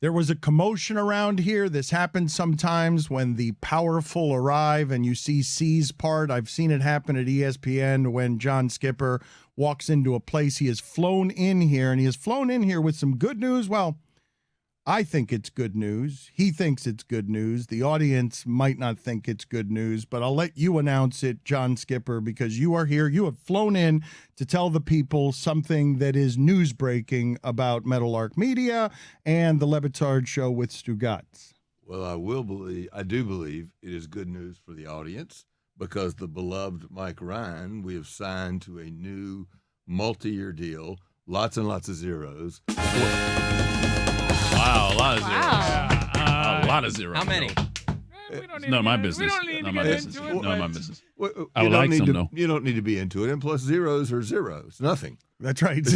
There was a commotion around here. This happens sometimes when the powerful arrive and you see C's part. I've seen it happen at ESPN when John Skipper walks into a place. He has flown in here, and he has flown in here with some good news. Well, I think it's good news. He thinks it's good news. The audience might not think it's good news, but I'll let you announce it, John Skipper, because you are here. You have flown in to tell the people something that is news breaking about Meadowlark Media and the LeBatard show with Stugotz. Well, I do believe it is good news for the audience because the beloved Mike Ryan, we have signed to a new multi-year deal, lots and lots of zeros. Wow, a lot of zeros. A lot of zeros. How many? It's none of my business. None of my business. None of my business. I would like some, though. You don't need to be into it. And plus, zeros are zeros. Nothing. That's right. The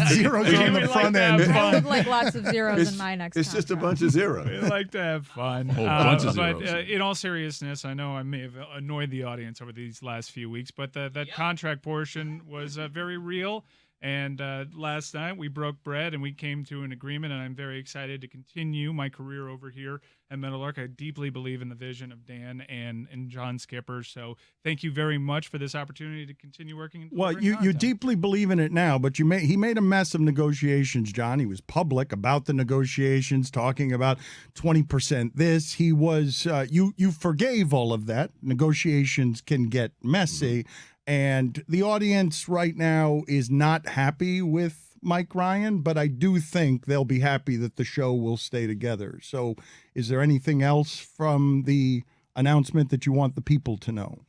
zeros are on the front end. I would like lots of zeros in my next It's just a bunch of zeros. We like to have fun. Whole bunch of zeros. But in all seriousness, I know I may have annoyed the audience over these last few weeks, but that contract portion was very real. And last night we broke bread and we came to an agreement, and I'm very excited to continue my career over here at Meadowlark. I deeply believe in the vision of Dan and John Skipper. So thank you very much for this opportunity to continue working. Well, you deeply believe in it now, but he made a mess of negotiations, John. He was public about the negotiations, talking about 20% this. He was you forgave all of that. Negotiations can get messy. And the audience right now is not happy with Mike Ryan, but I do think they'll be happy that the show will stay together. So is there anything else from the announcement that you want the people to know?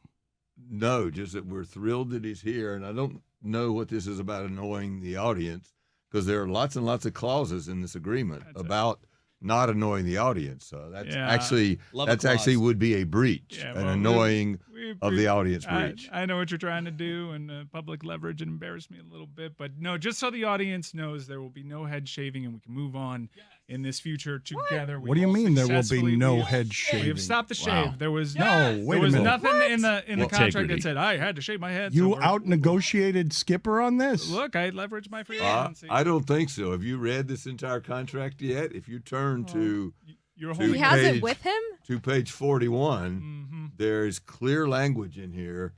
No, just that we're thrilled that he's here. And I don't know what this is about annoying the audience because there are lots and lots of clauses in this agreement about not annoying the audience. That's actually would be a breach, an annoying of the audience breach. I know what you're trying to do, and public leverage and embarrass me a little bit, but no, just so the audience knows, there will be no head shaving, and we can move on in this future together. What do you mean there will be no head shaving? We have stopped the shave. Wow. There was wait a minute. Nothing in the contract that said I had to shave my head. You out negotiated Skipper on this? Look, I leveraged my free agency. I don't think so. Have you read this entire contract yet? If you turn to he has it with him? To page 41, there's clear language in here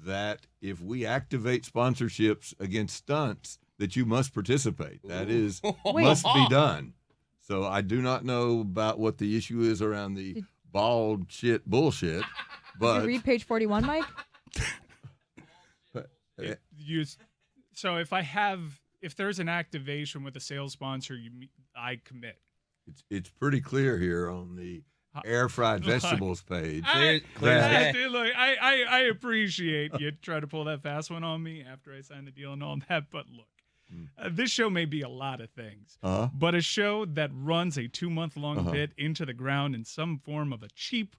that if we activate sponsorships against stunts, that you must participate. That is must be done. So I do not know about what the issue is around the bald shit bullshit. But did you read page 41, Mike? So if there's an activation with a sales sponsor, I commit. It's pretty clear here on the air fried vegetables page. I appreciate you trying to pull that fast one on me after I signed the deal and all that, but look. This show may be a lot of things, but a show that runs a 2-month-long bit into the ground in some form of a cheap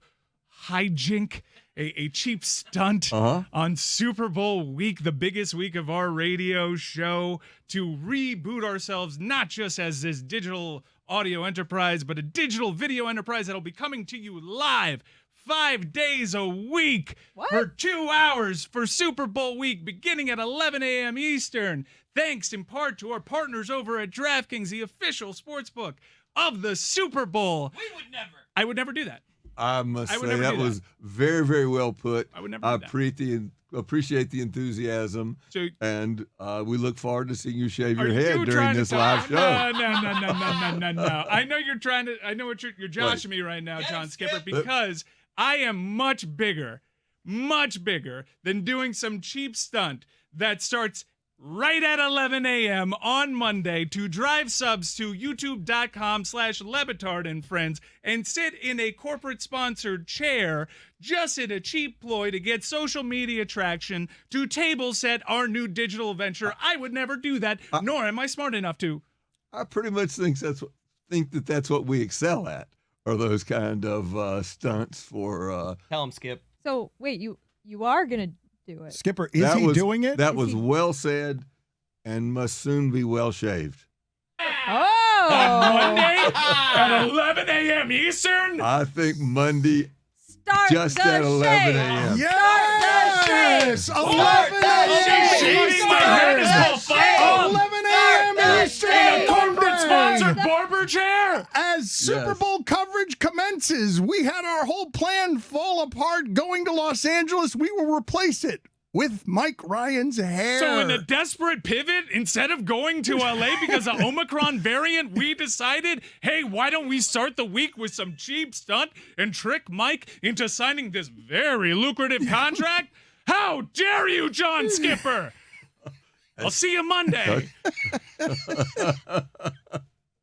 hijink, a cheap stunt on Super Bowl week, the biggest week of our radio show, to reboot ourselves not just as this digital audio enterprise, but a digital video enterprise that'll be coming to you live 5 days a week for 2 hours for Super Bowl week, beginning at 11 a.m. Eastern. Thanks in part to our partners over at DraftKings, the official sportsbook of the Super Bowl. I would never do that. I must say that was very, very well put. I would never do appreciate the enthusiasm, and we look forward to seeing you shave your head during this live show. No. I know you're trying to. I know what you're joshing me right now, John Skipper, because I am much bigger than doing some cheap stunt that starts right at 11 a.m. on Monday to drive subs to youtube.com/LeBatard and friends and sit in a corporate sponsored chair just in a cheap ploy to get social media traction to table set our new digital venture. I would never do that, nor am I smart enough to. I pretty much think that's what we excel at, are those kind of stunts for Tell him, Skip. So wait, you are gonna do it. Skipper, is he doing it? That was well said and must soon be well shaved. Oh! On Monday at 11 a.m. Eastern? I think Monday Start just the at 11 shave. a.m. Yes! 11 a.m. Shaving my head is full 11 a.m. in a corporate sponsored barber chair? As Super Bowl coverage commences, we had our whole plan fall apart going to Los Angeles. We will replace it with Mike Ryan's hair. So in a desperate pivot, instead of going to LA because of Omicron variant, we decided, hey, why don't we start the week with some cheap stunt and trick Mike into signing this very lucrative contract? How dare you, John Skipper? I'll see you Monday.